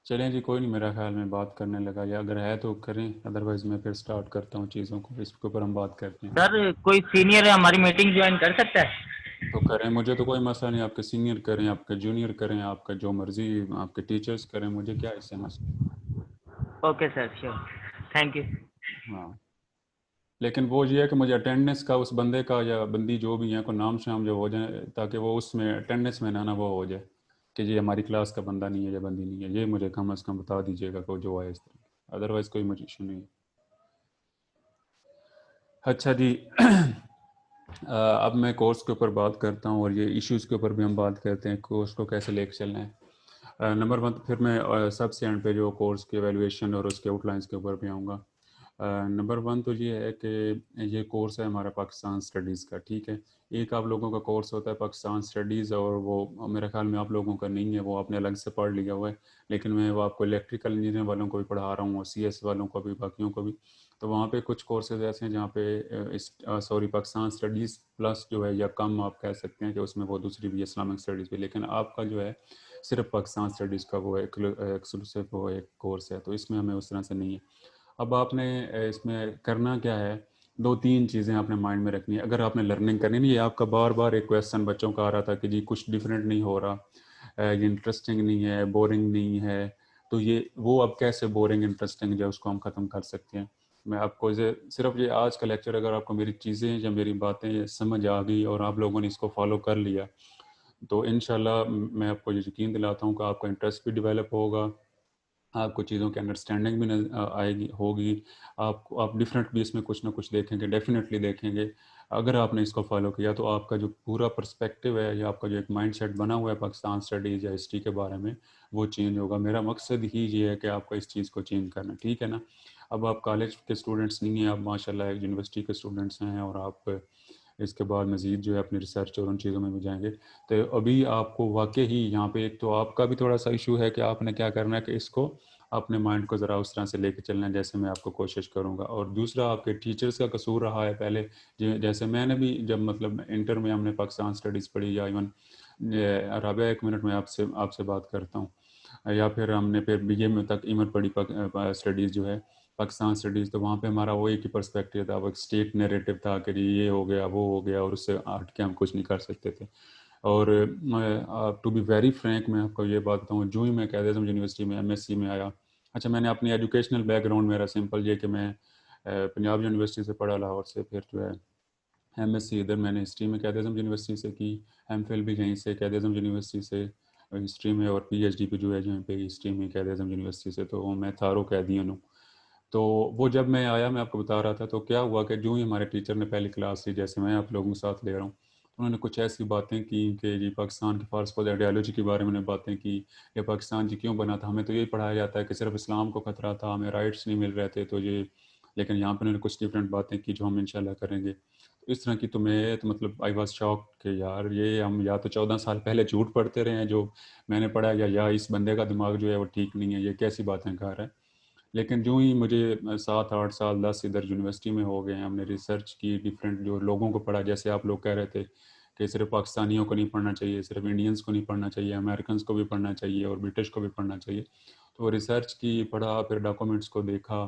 चलें जी, कोई नहीं, मेरा ख्याल में बात करने लगा, या अगर है तो करें, अदरवाइज़ मैं फिर स्टार्ट करता हूँ चीज़ों को, इसके ऊपर हम बात करते हैं। सर कोई सीनियर है हमारी मीटिंग ज्वाइन कर सकता है? तो करें, मुझे तो कोई मसला नहीं, आपके सीनियर करें, आपके जूनियर करें, आपका जो मर्जी, आपके टीचर्स करें, मुझे क्या इससे मसला। Okay sir, sure, thank you. हाँ, लेकिन वो ये है कि मुझे अटेंडेंस का उस बंदे का या बंदी जो भी है को नाम शाम जो हो जाए, ताकि वो उसमें अटेंडेंस में ना वो हो जाए कि ये हमारी क्लास का बंदा नहीं है या बंदी नहीं है, ये मुझे कम अज़ कम बता दीजिएगा को जो आए इस तरह, अदरवाइज़ कोई मुझे इशू नहीं है। अच्छा जी। अब मैं कोर्स के ऊपर बात करता हूँ, और ये इश्यूज़ के ऊपर भी हम बात करते हैं, कोर्स को कैसे लेकर चलना है। नंबर 1, फिर मैं सबसे एंड पे जो कोर्स की एवेलुएशन और उसके आउटलाइंस के ऊपर भी आऊँगा। नंबर 1 तो ये है कि ये कोर्स है हमारा पाकिस्तान स्टडीज़ का, ठीक है। एक आप लोगों का कोर्स होता है पाकिस्तान स्टडीज़, और वो मेरे ख्याल में आप लोगों का नहीं है, वो आपने अलग से पढ़ लिया हुआ है, लेकिन मैं वो आपको इलेक्ट्रिकल इंजीनियर वालों को भी पढ़ा रहा हूँ, और CS वालों को भी, बाकियों को भी। तो वहाँ पे कुछ कोर्सेज ऐसे हैं जहाँ पे पाकिस्तान स्टडीज़ प्लस जो है, या कम आप कह सकते हैं कि उसमें वो दूसरी भी इस्लामिक स्टडीज़ भी, लेकिन आपका जो है सिर्फ पाकिस्तान स्टडीज़ का वो एक्सक्लूसिव वो एक कोर्स है, तो इसमें हमें उस तरह से नहीं है। अब आपने इसमें करना क्या है, 2-3 चीज़ें आपने माइंड में रखनी है अगर आपने लर्निंग करनी नहीं है। आपका बार बार एक क्वेश्चन बच्चों का आ रहा था कि जी कुछ डिफरेंट नहीं हो रहा, ये इंटरेस्टिंग नहीं है, बोरिंग नहीं है, तो ये वो अब कैसे बोरिंग इंटरेस्टिंग जो उसको हम ख़त्म कर सकते हैं। मैं आपको सिर्फ ये आज का लेक्चर, अगर आपको मेरी चीज़ें या मेरी बातें समझ आ गई और आप लोगों ने इसको फॉलो कर लिया, तो इंशाल्लाह मैं आपको ये यकीन दिलाता हूँ कि आपका इंटरेस्ट भी डेवलप होगा, आपको चीज़ों की अंडरस्टैंडिंग भी आएगी होगी, आप डिफरेंट भी इसमें कुछ ना कुछ देखेंगे, डेफिनेटली देखेंगे। अगर आपने इसको फॉलो किया तो आपका जो पूरा पर्सपेक्टिव है, या आपका जो एक माइंडसेट बना हुआ है पाकिस्तान स्टडीज़ या हिस्ट्री के बारे में, वो चेंज होगा। मेरा मकसद ही ये है कि आपको इस चीज़ को चेंज करना, ठीक है ना। अब आप कॉलेज के स्टूडेंट्स नहीं हैं, आप माशाल्लाह एक यूनिवर्सिटी के स्टूडेंट्स हैं, और आप इसके बाद मज़ीद जो है अपनी रिसर्च और उन चीज़ों में भी जाएंगे। तो अभी आपको वाकई ही यहाँ पे एक तो आपका भी थोड़ा सा इशू है कि आपने क्या करना है कि इसको अपने माइंड को ज़रा उस तरह से लेके चलना है जैसे मैं आपको कोशिश करूँगा। और दूसरा आपके टीचर्स का कसूर रहा है पहले, जैसे मैंने भी जब मतलब इंटर में हमने पाकिस्तान स्टडीज़ पढ़ी, या इवन राबिया 1 मिनट में आपसे आपसे बात करता हूँ, या फिर हमने फिर BA में तक इमर पढ़ी स्टडीज़ जो है पाकिस्तान स्टडीज़, तो वहाँ पे हमारा वो एक ही पर्सपेक्टिव था, वो एक स्टेट नैरेटिव था कि ये हो गया वो हो गया, और उससे हट के हम कुछ नहीं कर सकते थे। और टू बी वेरी फ्रैंक मैं आपको ये बात बताऊँ, जो ही मैं कायद-ए-आज़म यूनिवर्सिटी में MSc में आया, अच्छा मैंने अपनी एजुकेशनल बैकग्राउंड मेरा सिंपल ये कि मैं पंजाब यूनिवर्सिटी से पढ़ा, लाहौर से, फिर जो है MSc इधर मैंने हिस्ट्री में कायद-ए-आज़म यूनिवर्सिटी से की, MPhil भी यहीं से कायद-ए-आज़म यूनिवर्सिटी से हिस्ट्री में, और PhD भी जो है यहीं पे हिस्ट्री में कायद-ए-आज़म यूनिवर्सिटी से, तो मैं थारो कैदियन हूँ। तो वो जब मैं आया, मैं आपको बता रहा था, तो क्या हुआ कि जो ही हमारे टीचर ने पहली क्लास ली, जैसे मैं आप लोगों के साथ ले रहा हूँ, उन्होंने कुछ ऐसी बातें की कि जी पाकिस्तान की फारस आइडियालॉजी के बारे में बातें की, या पाकिस्तान जी क्यों बना था, हमें तो यही पढ़ाया जाता है कि सिर्फ इस्लाम को खतरा था, हमें राइट्स नहीं मिल रहे थे, तो ये, लेकिन यहाँ पर उन्होंने कुछ डिफरेंट बातें की जो हम इंशाल्लाह करेंगे। तो इस तरह की, तो मैं तो मतलब आई वाज शॉक कि यार ये हम या तो 14 साल पहले झूठ पढ़ते रहे हैं जो मैंने पढ़ा, या इस बंदे का दिमाग जो है वो ठीक नहीं है, ये कैसी बातें कर रहा है। लेकिन जो ही मुझे 7-8 साल 10 इधर यूनिवर्सिटी में हो गए हैं, हमने रिसर्च की, डिफरेंट जो लोगों को पढ़ा, जैसे आप लोग कह रहे थे कि सिर्फ पाकिस्तानियों को नहीं पढ़ना चाहिए, सिर्फ इंडियंस को नहीं पढ़ना चाहिए, अमेरिकन को भी पढ़ना चाहिए और ब्रिटिश को भी पढ़ना चाहिए। तो रिसर्च की पढ़ा, फिर डॉक्यूमेंट्स को देखा,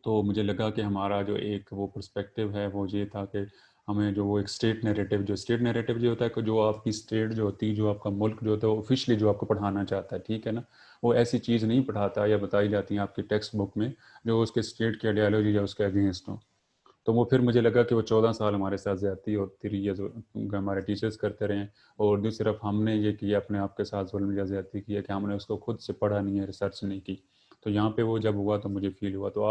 तो मुझे लगा कि हमारा जो एक वो पर्सपेक्टिव है वो ये था कि हमें जो वो एक स्टेट नैरेटिव जो होता है कि जो आपकी स्टेट जो होती है, जो आपका मुल्क जो होता है वो ऑफिशियली जो आपको पढ़ाना चाहता है, ठीक है ना, वो ऐसी चीज़ नहीं पढ़ाता या बताई जाती है आपकी टेक्स्ट बुक में जो उसके स्टेट की आइडियालॉजी या उसके अगेंस्ट हो। तो वो फिर मुझे लगा कि वो 14 साल हमारे साथ ज़्यादती होती रही है जो हमारे टीचर्स करते रहे, और दूसरी तरफ हमने ये किया अपने आप के साथ जुल्म या ज़्यादती की है कि हमने उसको खुद से पढ़ा नहीं है, रिसर्च नहीं की। तो यहाँ पे वो जब हुआ तो मुझे फील हुआ। तो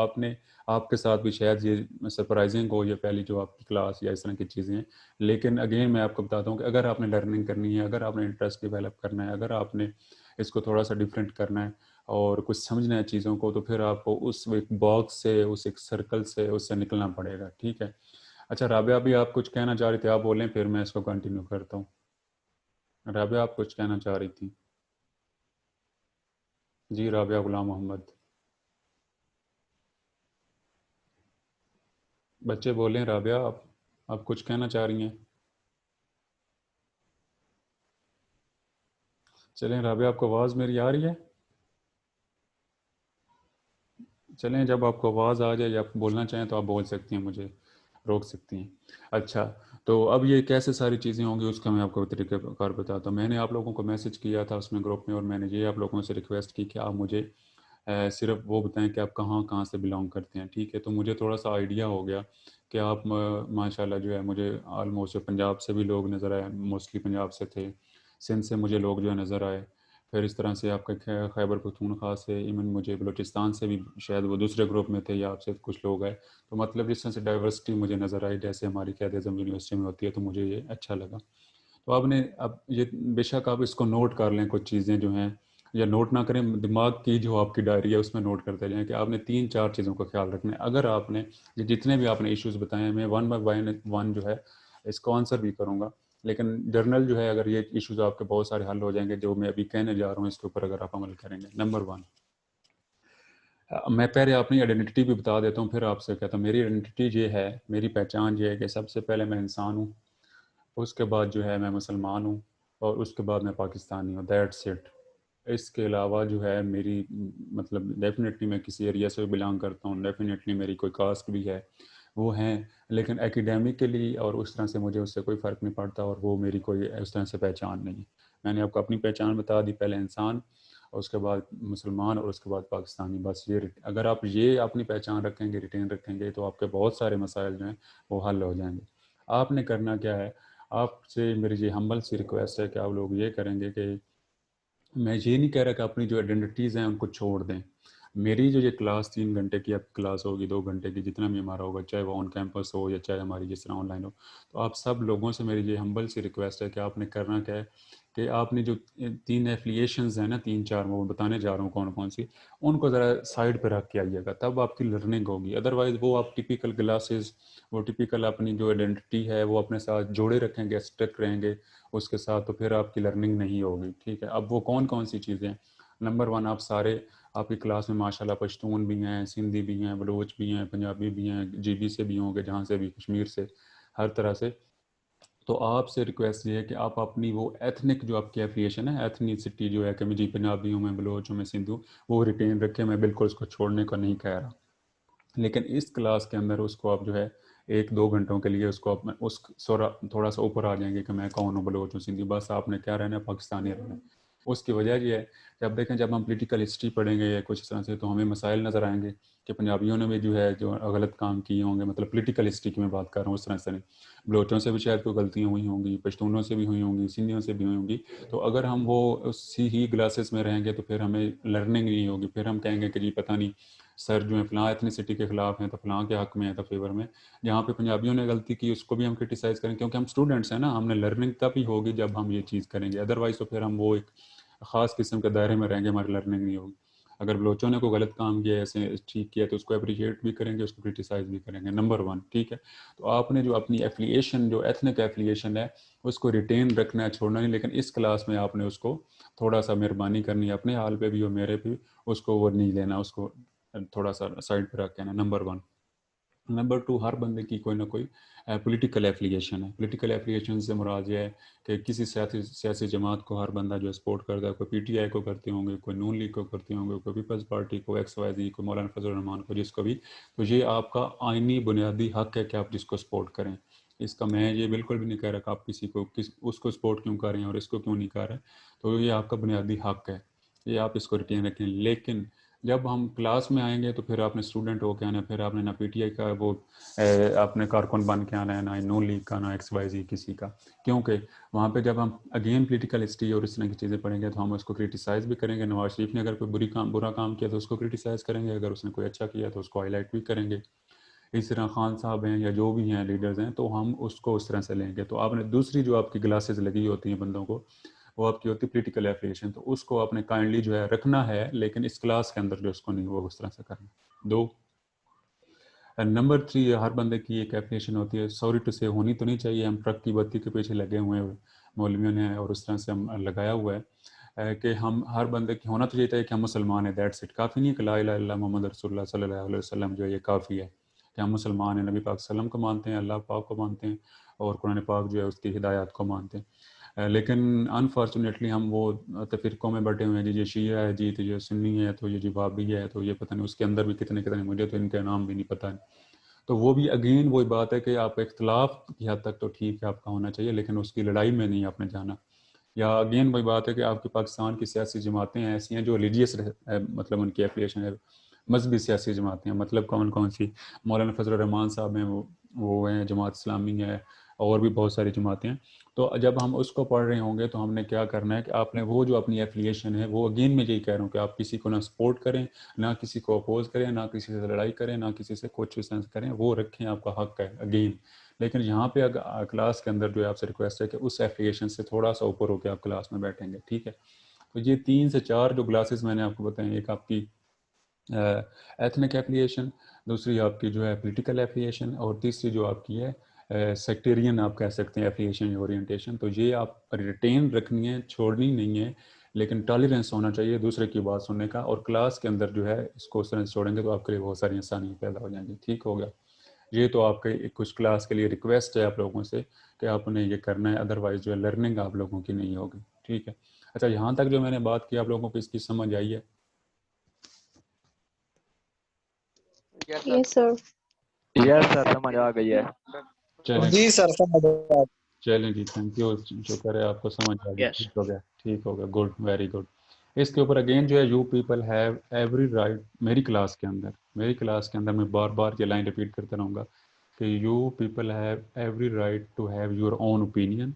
आपके साथ भी शायद ये सरप्राइजिंग हो, ये पहली जो आपकी क्लास या इस तरह की चीज़ें हैं, लेकिन अगेन मैं आपको बताता हूँ कि अगर आपने लर्निंग करनी है, अगर आपने इंटरेस्ट डेवलप करना है, अगर आपने इसको थोड़ा सा डिफरेंट करना है और कुछ समझना है चीज़ों को, तो फिर आपको उस एक बॉक्स से, उस एक सर्कल से, उससे निकलना पड़ेगा, ठीक है। अच्छा राबिया, अभी आप कुछ कहना चाह रही थी, आप बोलें फिर मैं इसको कंटिन्यू करता हूँ। राबिया आप कुछ कहना चाह रही थी? जी राबिया गुलाम मोहम्मद, बच्चे बोलें। राबिया आप कुछ कहना चाह रही हैं? चलें राबिया, आपको आवाज़ मेरी आ रही है? चलें, जब आपको आवाज़ आ जाए या आप बोलना चाहें तो आप बोल सकती हैं, मुझे रोक सकती हैं। अच्छा, तो अब ये कैसे सारी चीज़ें होंगी उसका मैं आपको तरीक़ेकार बताता हूँ। मैंने आप लोगों को मैसेज किया था उसमें ग्रुप में, और मैंने ये आप लोगों से रिक्वेस्ट की कि आप मुझे सिर्फ वो बताएं कि आप कहाँ कहाँ से बिलोंग करते हैं, ठीक है। तो मुझे थोड़ा सा आइडिया हो गया कि आप माशाल्लाह जो है, मुझे ऑलमोस्ट पंजाब से भी लोग नज़र आए, मोस्टली पंजाब से थे, सिंध से मुझे लोग जो है नज़र आए, फिर इस तरह से आपका खैबर पख्तूनख्वा से, इवन मुझे बलूचिस्तान से भी शायद वो दूसरे ग्रुप में थे या आपसे कुछ लोग आए। तो मतलब जिस तरह से डाइवर्सिटी मुझे नज़र आई, जैसे हमारी क़ायद-ए-आज़म यूनिवर्सिटी में होती है, तो मुझे ये अच्छा लगा। तो आपने अब ये बेशक आप इसको नोट कर लें, कुछ चीज़ें जो हैं, या नोट ना करें, दिमाग की जो आपकी डायरी है उसमें नोट करते जाएं कि आपने 3-4 चीज़ों का ख्याल रखना है। अगर आपने ये जितने भी आपने इश्यूज़ बताए हैं, मैं वन बाय वन जो है इसको आंसर भी करूँगा, लेकिन जर्नल जो है, अगर ये इश्यूज़ आपके बहुत सारे हल हो जाएंगे जो मैं अभी कहने जा रहा हूँ, इसके ऊपर अगर आप अमल करेंगे। नंबर 1, मैं पहले अपनी आइडेंटिटी भी बता देता हूँ, फिर आपसे कहता हूँ। मेरी आइडेंटिटी ये है, मेरी पहचान ये है कि सबसे पहले मैं इंसान हूँ, उसके बाद जो है मैं मुसलमान हूँ, और उसके बाद मैं पाकिस्तानी हूँ। That's it. इसके अलावा जो है मेरी मतलब डेफिनेटली मैं किसी एरिया से बिलोंग करता हूँ, डेफिनेटली मेरी कोई कास्ट भी है, वो हैं, लेकिन एकेडमिकली और उस तरह से मुझे उससे कोई फ़र्क नहीं पड़ता, और वो मेरी कोई उस तरह से पहचान नहीं है। मैंने आपको अपनी पहचान बता दी, पहले इंसान, और उसके बाद मुसलमान, और उसके बाद पाकिस्तानी। बस ये अगर आप ये अपनी पहचान रखेंगे, रिटेन रखेंगे, तो आपके बहुत सारे मसाइल जो हैं वो हल हो जाएंगे। आपने करना क्या है, आपसे मेरी ये हम्बल सी रिक्वेस्ट है कि आप लोग ये करेंगे कि मैं ये नहीं कह रहा कि अपनी जो आइडेंटिटीज़ हैं उनको छोड़ दें। मेरी जो ये क्लास 3 घंटे की आपकी क्लास होगी, 2 घंटे की, जितना भी हमारा होगा, चाहे वो ऑन कैंपस हो या चाहे हमारी जिस तरह ऑनलाइन हो, तो आप सब लोगों से मेरी ये हम्बल सी रिक्वेस्ट है कि आपने करना क्या है कि आपने जो 3 एफिलिएशंस हैं ना, 3-4 मैं वो बताने जा रहा हूँ कौन कौन सी, उनको ज़रा साइड पर रख के आइएगा, तब आपकी लर्निंग होगी। अदरवाइज़ वो आप टिपिकल क्लासेस, वो टिपिकल अपनी जो आइडेंटिटी है वो अपने साथ जोड़े रखेंगे, स्टक रहेंगे उसके साथ, तो फिर आपकी लर्निंग नहीं होगी, ठीक है। अब वो कौन कौन सी चीज़ें हैं? नंबर 1, आप सारे, आपकी क्लास में माशाल्लाह पश्तून भी हैं, सिंधी भी हैं, बलूच भी हैं, पंजाबी भी हैं, जीबी से भी होंगे, जहाँ से भी, कश्मीर से, हर तरह से। तो आपसे रिक्वेस्ट ये है कि आप अपनी वो एथनिक जो आपकी एफिलिएशन है, एथनिसिटी जो है कि मैं जी पंजाबी हूँ, मैं बलोच हूँ, मैं सिंधु, वो रिटेन रखें। मैं बिल्कुल उसको छोड़ने को नहीं कह रहा, लेकिन इस क्लास के अंदर उसको आप जो है 1-2 घंटों के लिए उसको आप उस थोड़ा सा ऊपर आ जाएंगे कि मैं कौन हूँ, बलोच हूँ, सिंधी, बस आपने क्या रहना है, पाकिस्तानी रहना है। उसकी वजह ये है, जब देखें, जब हम पॉलिटिकल हिस्ट्री पढ़ेंगे या कुछ इस तरह से, तो हमें मसाइल नज़र आएंगे कि पंजाबियों ने भी जो है जो गलत काम किए होंगे, मतलब पॉलिटिकल हिस्ट्री की मैं बात कर रहा हूँ, उस तरह से नहीं। बलोचों से भी शायद कोई गलतियाँ हुई होंगी, पश्तूनों से भी हुई होंगी, सिंधियों से भी हुई होंगी। तो अगर हम वो उसी ही ग्लासेस में रहेंगे तो फिर हमें लर्निंग नहीं होगी। फिर हम कहेंगे कि जी पता नहीं सर जो है फ़लाँ एथनिसिटी के ख़िलाफ़ हैं, तो फ़लाँ के हक़ में है, तो फेवर में। जहाँ पे पंजाबियों ने गलती की उसको भी हम क्रिटिसाइज़ करें, क्योंकि हम स्टूडेंट्स हैं ना, हमने लर्निंग तब ही होगी जब हम ये चीज़ करेंगे। अदरवाइज़ तो फिर हम वो एक ख़ास किस्म के दायरे में रहेंगे, हमारी लर्निंग नहीं होगी। अगर बलोचों ने कोई गलत काम किया, ऐसे ठीक किया, तो उसको अप्रिशिएट भी करेंगे, उसको क्रिटिसाइज़ भी करेंगे। नंबर 1, ठीक है। तो आपने जो अपनी एफिलिएशन, जो एथनिक एफिलिएशन है, उसको रिटेन रखना है, छोड़ना नहीं। लेकिन इस क्लास में आपने उसको थोड़ा सा मेहरबानी करनी है, अपने हाल पे भी और मेरे पे भी, उसको वो नहीं लेना, उसको थोड़ा सा साइड पर रख के ना। नंबर 1, नंबर 2, हर बंदे की कोई ना कोई पॉलिटिकल एफिलिएशन है। पॉलिटिकल एफिलिएशन से मुराद ये है कि किसी सियासी जमात को हर बंदा जो है सपोर्ट करता है। कोई पीटीआई को करते होंगे, कोई नून लीग को करते होंगे, कोई पीपल्स पार्टी को, XYZ, कोई मौलाना फजल रहमान को, जिसको भी। तो ये आपका आइनी बुनियादी हक है कि आप जिसको सपोर्ट करें। इसका मैं ये बिल्कुल भी नहीं कह रहा कि आप किसी को उसको सपोर्ट क्यों कर रहे हैं और इसको क्यों नहीं कर रहे। तो ये आपका बुनियादी हक है, ये आप इसको रिटेन रखें। लेकिन जब हम क्लास में आएंगे तो फिर आपने स्टूडेंट हो के आना है, फिर आपने ना पीटीआई का वो आपने कारकुन बन के आना है, ना नून लीग का, ना XYZ किसी का। क्योंकि वहाँ पे जब हम अगेन पॉलिटिकल हिस्ट्री और इस तरह की चीज़ें पढ़ेंगे तो हम उसको क्रिटिसाइज़ भी करेंगे। नवाज शरीफ ने अगर कोई बुरा काम किया तो उसको क्रिटिसाइज़ करेंगे, अगर उसने कोई अच्छा किया तो उसको हाईलाइट भी करेंगे। इस तरह खान साहब हैं या जो भी हैं लीडर्स हैं, तो हम उसको उस तरह से लेंगे। तो आपने दूसरी जो आपकी ग्लासेस लगी होती हैं बंदों को, वो आपकी होती है पॉलिटिकल एफिलिएशन, तो उसको आपने काइंडली जो है रखना है, लेकिन इस क्लास के अंदर जो उसको नहीं वो उस तरह से करना। 2, नंबर 3, हर बंदे की एक एफिलिएशन होती है, सॉरी टू से होनी तो नहीं चाहिए। हम ट्रक की बत्ती के पीछे लगे हुए हैं मौलवियों ने, और उस तरह से हम लगाया हुआ है कि हम हर बंदे की होना तो ये चाहिए कि हम मुसलमान हैं, दैट्स इट। काफ़ी नहीं है कि ला इलाहा इल्लल्लाह मुहम्मद रसूलुल्लाह सल्लल्लाहु अलैहि वसल्लम जो है ये काफ़ी है कि हम मुसलमान हैं, नबी पाक सल्लम को मानते हैं, अल्लाह पाक को मानते हैं, और कुरान पाक जो है उसकी हिदायत को मानते हैं। लेकिन अनफॉर्चुनेटली हम वो तफ़रीक़ों में बटे हुए हैं जी, ये शिया है जी, तो ये सुन्नी है, तो ये जी वाबी है, तो ये पता नहीं उसके अंदर भी कितने कितने, मुझे तो इनका नाम भी नहीं पता है। तो वो भी अगेन वही बात है कि आप इख्तलाफ की हद तक तो ठीक है आपका होना चाहिए, लेकिन उसकी लड़ाई में नहीं आपने जाना। या अगेन वही बात है कि आपके पाकिस्तान की सियासी जमातें ऐसी हैं जो रिलीजियस मतलब उनकी एफिलिएशन है, मजहबी सियासी जमातें हैं। मतलब कौन कौन सी? मौलाना फजल रहमान साहब हैं, वो हैं, जमात इस्लामी है, और भी बहुत सारी जमातें हैं। तो जब हम उसको पढ़ रहे होंगे तो हमने क्या करना है कि आपने वो जो अपनी एफिलिएशन है, वो अगेन मैं यही कह रहा हूँ कि आप किसी को ना सपोर्ट करें, ना किसी को अपोज करें, ना किसी से लड़ाई करें, ना किसी से कुछ सेंस करें, वो रखें, आपका हक है अगेन। लेकिन यहाँ पे अगर क्लास के अंदर जो है आपसे रिक्वेस्ट है कि उस एफिलिएशन से थोड़ा सा ऊपर होकर आप क्लास में बैठेंगे, ठीक है। तो ये 3 से 4 जो क्लासेस मैंने आपको बताएं, एक आपकी एथनिक एफिलिएशन, दूसरी आपकी जो है पॉलिटिकल एफिलिएशन, और तीसरी जो आपकी है सेक्टेरियन आप कह सकते हैं एफिलिएशन या ओरिएंटेशन। तो ये आप रिटेन रखनी है, छोड़नी नहीं है, लेकिन टॉलरेंस होना चाहिए दूसरे की बात सुनने का। और क्लास के अंदर जो है इसको उस तरह से छोड़ेंगे तो आपके लिए बहुत सारी आसानियाँ पैदा हो जाएंगी, ठीक हो गया। ये तो आपके कुछ क्लास के लिए रिक्वेस्ट है आप लोगों से कि आपने ये करना है, अदरवाइज जो है लर्निंग आप लोगों की नहीं होगी, ठीक है। अच्छा, यहाँ तक जो मैंने बात की आप लोगों को इसकी समझ आई है? Yes sir. यस सर, समझ आ गई है। चलें जी सर, समझ आया। चलें जी, थैंक यू, शुक्र है आपको समझ आ गई, ठीक हो गया, ठीक हो गया, गुड, वेरी गुड। इसके ऊपर अगेन जो है, you people have every right, मेरी क्लास के अंदर मैं बार बार ये लाइन रिपीट करता रहूँगा कि you people have every right to have your own opinion,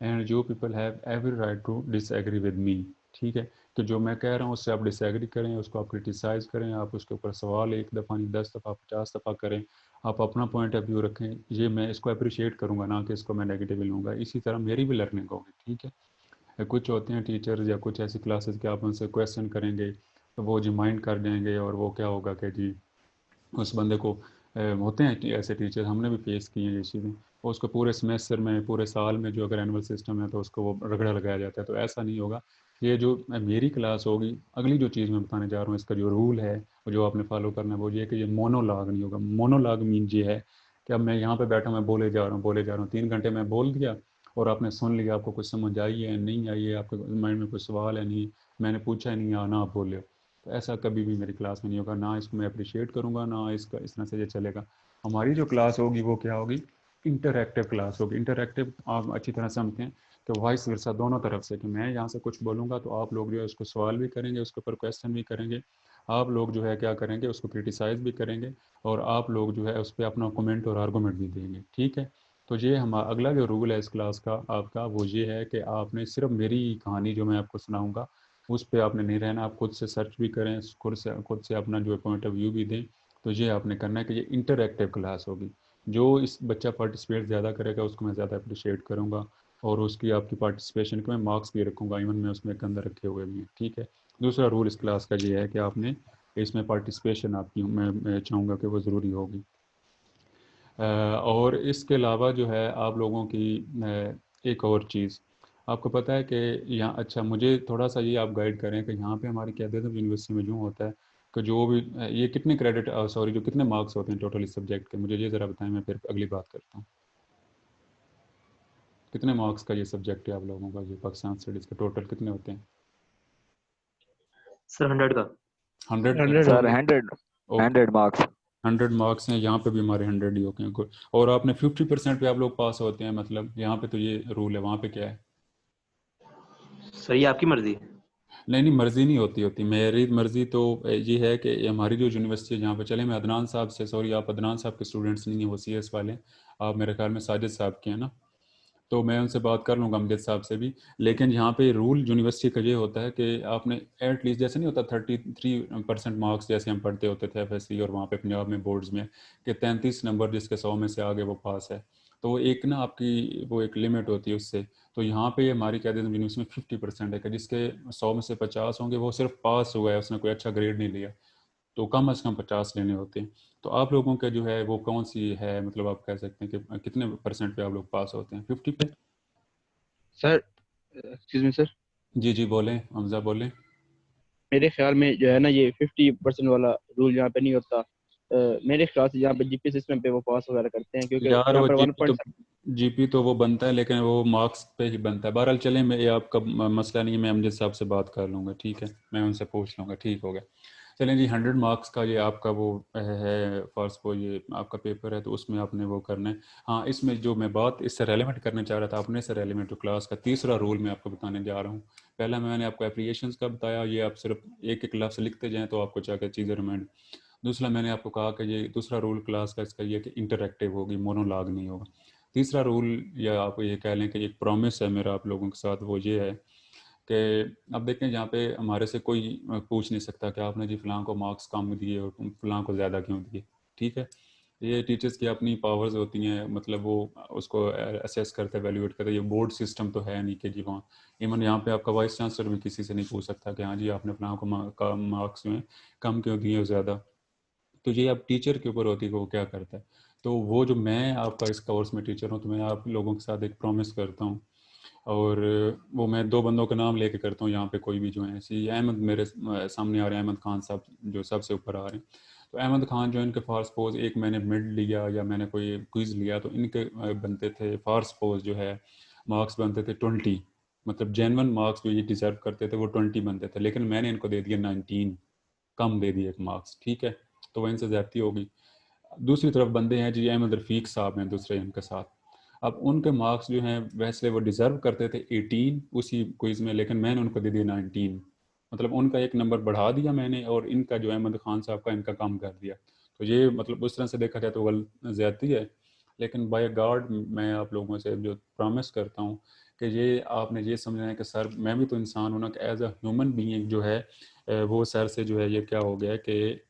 and you people have every right to disagree with me, ठीक है। तो जो मैं कह रहा हूँ उससे आप डिसएग्री करें, उसको आप क्रिटिसाइज़ करें, आप उसके ऊपर सवाल 1 दफ़ा नहीं 10 दफ़ा 50 दफ़ा करें, आप अपना पॉइंट ऑफ व्यू रखें, ये मैं इसको अप्रिशिएट करूँगा, ना कि इसको मैं नेगेटिवली लूँगा। इसी तरह मेरी भी लर्निंग होगी, ठीक है। कुछ होते हैं टीचर्स या कुछ ऐसी क्लासेस के आप उनसे क्वेश्चन करेंगे तो वो जी माइंड कर देंगे, और वो क्या होगा कि जी उस बंदे को होते हैं कि ऐसे टीचर, हमने भी फेस किए हैं ये चीज़ें, और उसको पूरे सेमेस्टर में, पूरे साल में जो अगर एनुअल सिस्टम है तो उसको वो रगड़ा लगाया जाता है। तो ऐसा नहीं होगा। ये जो मेरी क्लास होगी, अगली जो चीज़ मैं बताने जा रहा हूँ, इसका जो रूल है जो आपने फॉलो करना है वो ये है कि ये मोनोलॉग नहीं होगा। मोनोलॉग मीन ये है कि अब मैं यहाँ पे बैठा, मैं बोले जा रहा हूँ 3 घंटे मैं बोल दिया और आपने सुन लिया, आपको कुछ समझ आई है नहीं आई है, आपके माइंड में कुछ सवाल है नहीं, मैंने पूछा है नहीं, ना आप बोले हो। तो ऐसा कभी भी मेरी क्लास में नहीं होगा, ना इसको मैं अप्रिशिएट करूँगा, ना इसका इस तरह से ये चलेगा। हमारी जो क्लास होगी वो क्या होगी? इंटरएक्टिव क्लास होगी। इंटरएक्टिव आप अच्छी तरह समझते हैं कि वॉइस वर्सा दोनों तरफ से, कि मैं यहाँ से कुछ बोलूँगा तो आप लोग जो है उसको सवाल भी करेंगे, उसके ऊपर क्वेश्चन भी करेंगे, आप लोग जो है क्या करेंगे, उसको क्रिटिसाइज़ भी करेंगे, और आप लोग जो है उस पर अपना कमेंट और आर्गूमेंट भी देंगे, ठीक है। तो ये हमारा अगला जो रूल है इस क्लास का आपका, वो ये है कि आपने सिर्फ मेरी कहानी जो मैं आपको सुनाऊँगा उस पे आपने नहीं रहना, आप खुद से सर्च भी करें, खुद से अपना जो पॉइंट ऑफ व्यू भी दें। तो ये आपने करना है कि ये इंटरएक्टिव क्लास होगी। जो इस बच्चा पार्टिसिपेट ज़्यादा करेगा उसको मैं ज़्यादा अप्रिशिएट करूँगा, और उसकी आपकी पार्टिसिपेशन के मैं मार्क्स भी रखूँगा, इवन मैं उसमें एक अंदर रखे हुए भी हैं, ठीक है। दूसरा रूल इस क्लास का ये है कि आपने इसमें पार्टिसिपेशन आपकी मैं चाहूँगा कि वो ज़रूरी होगी। और इसके अलावा जो है आप लोगों की एक और चीज़ आपको पता है कि यहाँ, अच्छा मुझे थोड़ा सा ये आप गाइड करें कि यहाँ पे हमारी क्या यूनिवर्सिटी में यूँ होता है कि जो भी ये कितने क्रेडिट सॉरी जो कितने मार्क्स होते हैं टोटल इस सब्जेक्ट के, मुझे ये ज़रा बताएं, मैं फिर अगली बात करता हूँ। कितने मार्क्स का ये सब्जेक्ट है आप लोगों का, ये पाकिस्तान स्टडीज़ का टोटल कितने होते हैं? सर 100 का 100 का सर 100 मार्क्स 100 मार्क्स हैं, यहाँ पे भी हमारे 100 ही होते हैं। good। और आपने 50% पे आप लोग पास होते हैं, मतलब यहाँ पे तो ये रूल है, वहाँ पे क्या है? सर ये आपकी मर्जी। नहीं मर्जी नहीं होती मेरी मर्जी तो ये है कि हमारी जो यूनिवर्सिटी है जहाँ पे चले, मैं अदनान साहब से, सॉरी आप अदनान साहब के स्टूडेंट्स नहीं हैं, वो CS वाले, आप मेरे ख्याल में साजिद साहब के हैं ना, तो मैं उनसे बात कर लूँगा अमजद साहब से भी। लेकिन यहाँ पे रूल यूनिवर्सिटी का ये होता है कि आपने एटलीस्ट, जैसे नहीं होता 33% मार्क्स जैसे हम पढ़ते होते थे FSC और वहाँ पे पंजाब में बोर्ड्स में, कि 33 नंबर जिसके 100 में से आगे वो पास है, तो वो एक ना आपकी वो एक लिमिट होती है उससे। तो यहाँ पे हमारी क्या देते हैं यूनिवर्सिटी में 50% है कि जिसके 100 में से 50 होंगे वो सिर्फ पास हुआ है, उसने कोई अच्छा ग्रेड नहीं लिया, तो कम अज़ कम 50 लेने होते हैं। तो आप लोगों का जो है वो कौन सी है, मतलब आप कह सकते हैं कि कितने % पे आप लोग पास होते हैं? 50 पे? सर एक्सक्यूज मी सर, जी बोलें हमजा बोलें। मेरे ख्याल में जो है ना ये 50% वाला रूल यहाँ पे नहीं होता। मेरे ख्याल से यहाँ पे GP सिस्टम पे वो पास वगैरह करते हैं, क्योंकि यार यहाँ वो पर जीपी तो वो बनता है, लेकिन वो मार्क्स पे ही बनता है। बहरहाल चलें, मैं ये आपका मसला नहीं है, मैं अमजद साहब से बात कर लूँगा, ठीक है, मैं उनसे पूछ लूँगा, ठीक हो गया। चलें जी, 100 मार्क्स का ये आपका वो है फर्स्ट, वो ये आपका पेपर है, तो उसमें आपने वो करना है। हाँ, इसमें जो मैं बात इससे रेलिवेंट करना चाह रहा था, अपने से रेलिवेंट जो क्लास का तीसरा रूल मैं आपको बताने जा रहा हूँ। पहला मैंने आपको एप्लीकेशंस का बताया, ये आप सिर्फ एक एक लफ्ज़ लिखते जाएँ तो आपको क्या क्या चीज़ें रिमाइंड। दूसरा मैंने आपको कहा कि ये दूसरा रूल क्लास का इसका ये कि इंटरेक्टिव होगी, मोनोलॉग नहीं होगा। तीसरा रूल, या आप ये कह लें कि एक प्रॉमिस है मेरा आप लोगों के साथ, वो ये है कि अब देखें यहाँ पे हमारे से कोई पूछ नहीं सकता कि आपने जी फ़लाँ को मार्क्स कम दिए और फ़लाँ को ज़्यादा क्यों दिए, ठीक है। ये टीचर्स की अपनी पावर्स होती हैं, मतलब वो उसको असेस करते, वैल्यूएट करते। ये बोर्ड सिस्टम तो है नहीं कि जी वहाँ, इवन यहाँ पे आपका वाइस चांसलर भी किसी से नहीं पूछ सकता कि हाँ जी आपने फ़लाँ को मार्क्स में कम क्यों दिए और ज़्यादा। तो ये अब टीचर के ऊपर होती है कि वो क्या करता है। तो वो जो मैं आपका इस कोर्स में टीचर हूँ, तो मैं आप लोगों के साथ एक प्रॉमिस करता हूँ, और वो मैं 2 बंदों का नाम लेके करता हूँ यहाँ पे, कोई भी जो है ऐसी, अहमद मेरे सामने आ रहे हैं, अहमद खान साहब जो सबसे ऊपर आ रहे हैं। तो अहमद खान जो इनके फार सपोज एक मैंने मिड लिया या मैंने कोई क्विज़ लिया, तो इनके बनते थे फार सपोज जो है मार्क्स बनते थे 20, मतलब जेनवन मार्क्स जो ये डिज़र्व करते थे वो 20 बनते थे, लेकिन मैंने इनको दे दिया 19, कम दे दिए एक मार्क्स, ठीक है, तो वह इनसे ज़्यादती होगी। दूसरी तरफ बंदे हैं जी, अहमद रफ़ीक साहब हैं दूसरे इनके साथ, अब उनके मार्क्स जो हैं वैसे वो डिज़र्व करते थे 18 उसी क्विज़ में, लेकिन मैंने उनको दे दिया 19, मतलब उनका एक नंबर बढ़ा दिया मैंने, और इनका जो अहमद खान साहब का इनका कम कर दिया। तो ये मतलब उस तरह से देखा जाए तो ज़्यादती है, लेकिन बाय गॉड मैं आप लोगों से जो प्रॉमिस करता हूँ कि ये आपने ये समझना है कि सर मैं भी तो इंसान हूँ ना, कि एज अ ह्यूमन बीइंग जो है वो सर से जो है ये क्या हो गया कि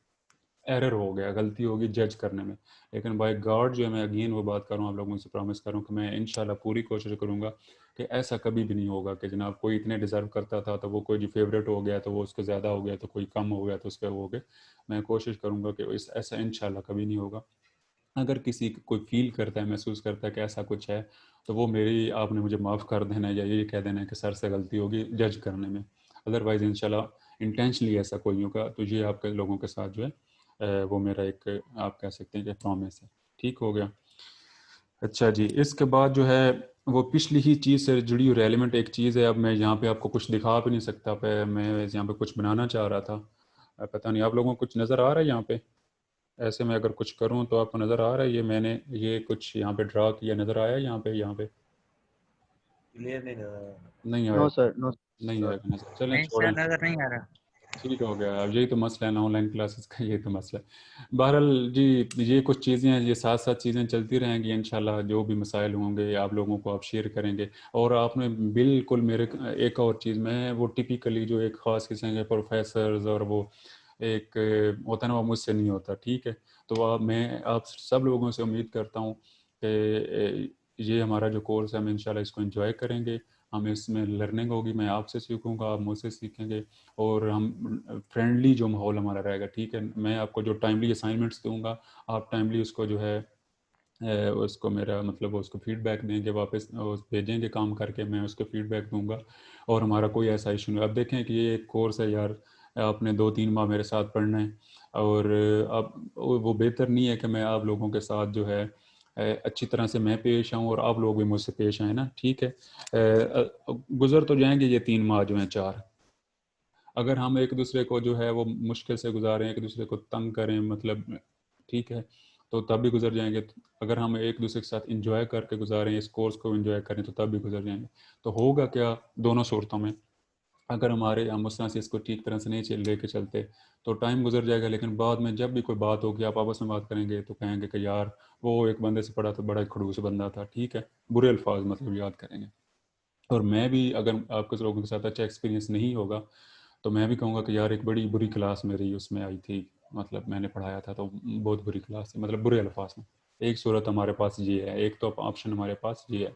एरर हो गया, गलती होगी जज करने में। लेकिन बाय गॉड जो है मैं अगेन वो बात कर रहा हूँ, आप लोगों से प्रॉमिस कर रहा हूँ कि मैं इंशाल्लाह पूरी कोशिश करूँगा कि ऐसा कभी भी नहीं होगा कि जनाब कोई इतने डिज़र्व करता था तो वो कोई जो फेवरेट हो गया तो वो उसके ज़्यादा हो गया, तो कोई कम हो गया तो उसके वो हो गए। मैं कोशिश करूँगा कि इस ऐसा इंशाल्लाह कभी नहीं होगा। अगर किसी कोई फील करता है, महसूस करता है कि ऐसा कुछ है, तो वो मेरी आपने मुझे माफ़ कर देना है, या ये कह देना है कि सर से गलती होगी जज करने में। अदरवाइज़ इंशाल्लाह इंटेंशनली ऐसा कोई होगा, तो ये आपके लोगों के साथ जो है वो मेरा एक आप कह सकते हैं कि प्रॉमिस है, ठीक हो गया। अच्छा जी, इसके बाद जो है वो पिछली ही चीज़ से जुड़ी हुई रेलिवेंट एक चीज़ है। अब मैं यहाँ पे आपको कुछ दिखा भी नहीं सकता, मैं यहाँ पे कुछ बनाना चाह रहा था, पता नहीं आप लोगों को कुछ नज़र आ रहा है यहाँ पे? ऐसे में अगर कुछ करूँ तो आपको नज़र आ रहा है, ये मैंने ये कुछ यहाँ पे ड्रा किया, नज़र आया यहाँ पे क्लियर नहीं नजर नहीं आया? नो सर, नो नहीं आएगा नज़र, चलें नहीं छोड़ें। सर नजर नहीं आ रहा। ठीक हो गया, अब यही तो मसला है ना ऑनलाइन क्लासेस का, यही तो मसला है। बहरहाल जी, ये कुछ चीज़ें हैं, ये साथ साथ चीज़ें चलती रहेंगी इंशाल्लाह, जो भी मसाइल होंगे आप लोगों को आप शेयर करेंगे। और आपने बिल्कुल मेरे एक और चीज़ में वो टिपिकली जो एक ख़ास किस्म के प्रोफेसर्स और वो एक होता है ना, वो मुझसे नहीं होता, ठीक है। तो आप मैं आप सब लोगों से उम्मीद करता हूँ कि ये हमारा जो कोर्स है हम इंशाल्लाह इसको एंजॉय करेंगे, हमें इसमें लर्निंग होगी, मैं आपसे सीखूंगा, आप मुझसे सीखेंगे, और हम फ्रेंडली जो माहौल हमारा रहेगा, ठीक है। मैं आपको जो टाइमली असाइनमेंट्स दूंगा, आप टाइमली उसको जो है उसको मेरा मतलब उसको फीडबैक देंगे, वापस भेजेंगे काम करके, मैं उसको फीडबैक दूंगा, और हमारा कोई ऐसा इशू नहीं। अब देखें कि ये एक कोर्स है यार, आपने 2-3 माह मेरे साथ पढ़ना है, और अब वो बेहतर नहीं है कि मैं आप लोगों के साथ जो है अच्छी तरह से मैं पेश आऊँ और आप लोग भी मुझसे पेश आए ना, ठीक है। गुजर तो जाएंगे ये 3 माह जो हैं 4, अगर हम एक दूसरे को जो है वो मुश्किल से गुजारें, एक दूसरे को तंग करें, मतलब ठीक है, तो तब भी गुजर जाएंगे। अगर हम एक दूसरे के साथ इंजॉय करके गुजारें, इस कोर्स को इंजॉय करें, तो तब भी गुजर जाएंगे। तो होगा क्या दोनों सूरतों में, अगर हम उस तरह से इसको ठीक तरह से नहीं लेके चलते तो टाइम गुजर जाएगा, लेकिन बाद में जब भी कोई बात होगी, आप आपस में बात करेंगे तो कहेंगे कि यार वो एक बंदे से पढ़ा तो बड़ा खड़ूस बंदा था, ठीक है, बुरे अल्फाज मतलब याद करेंगे। और मैं भी, अगर आपके लोगों के साथ अच्छा एक्सपीरियंस नहीं होगा तो मैं भी कहूँगा कि यार एक बड़ी बुरी क्लास मेरी उसमें आई थी, मतलब मैंने पढ़ाया था तो बहुत बुरी क्लास थी, मतलब बुरे अल्फाज में। एक सूरत हमारे पास ये है, एक तो ऑप्शन हमारे पास ये है।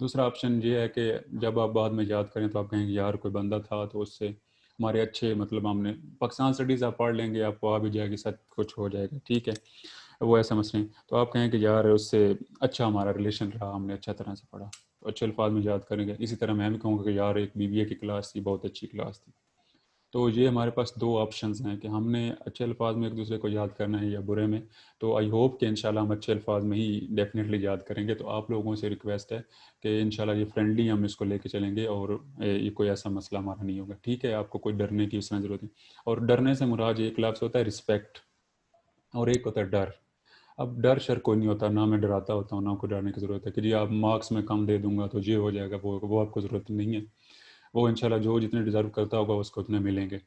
दूसरा ऑप्शन ये है कि जब आप बाद में याद करें तो आप कहेंगे यार कोई बंदा था तो उससे हमारे अच्छे, मतलब हमने पाकिस्तान स्टडीज़ आप पढ़ लेंगे, आपको आ भी जाएगी, सब कुछ हो जाएगा, ठीक है, वो ऐसा मसले, तो आप कहें कि यार उससे अच्छा हमारा रिलेशन रहा, हमने अच्छा तरह से पढ़ा, तो अच्छे अल्फाज में याद करेंगे। इसी तरह मैं भी कहूँगा कि यार एक BBA की क्लास थी, बहुत अच्छी क्लास थी। तो ये हमारे पास 2 ऑप्शंस हैं कि हमने अच्छे अल्फाज में एक दूसरे को याद करना है या बुरे में। तो आई होप कि इंशाल्लाह हम अच्छे अल्फाज में ही डेफिनेटली याद करेंगे। तो आप लोगों से रिक्वेस्ट है कि इंशाल्लाह ये फ्रेंडली हम इसको लेके चलेंगे, और ये कोई ऐसा मसला हमारा नहीं होगा, ठीक है। आपको कोई डरने की उसमें ज़रूरत नहीं, और डरने से मुराद एक लफ्ज़ होता है रिस्पेक्ट, और एक होता है डर। अब डर शर कोई नहीं होता, ना मैं डराता होता हूँ, ना कोई डरने की ज़रूरत है कि जी आप मार्क्स में कम दे दूंगा तो ये हो जाएगा, वो आपको ज़रूरत नहीं है। वो इंशाल्लाह जो जितने डिज़र्व करता होगा उसको उतने मिलेंगे।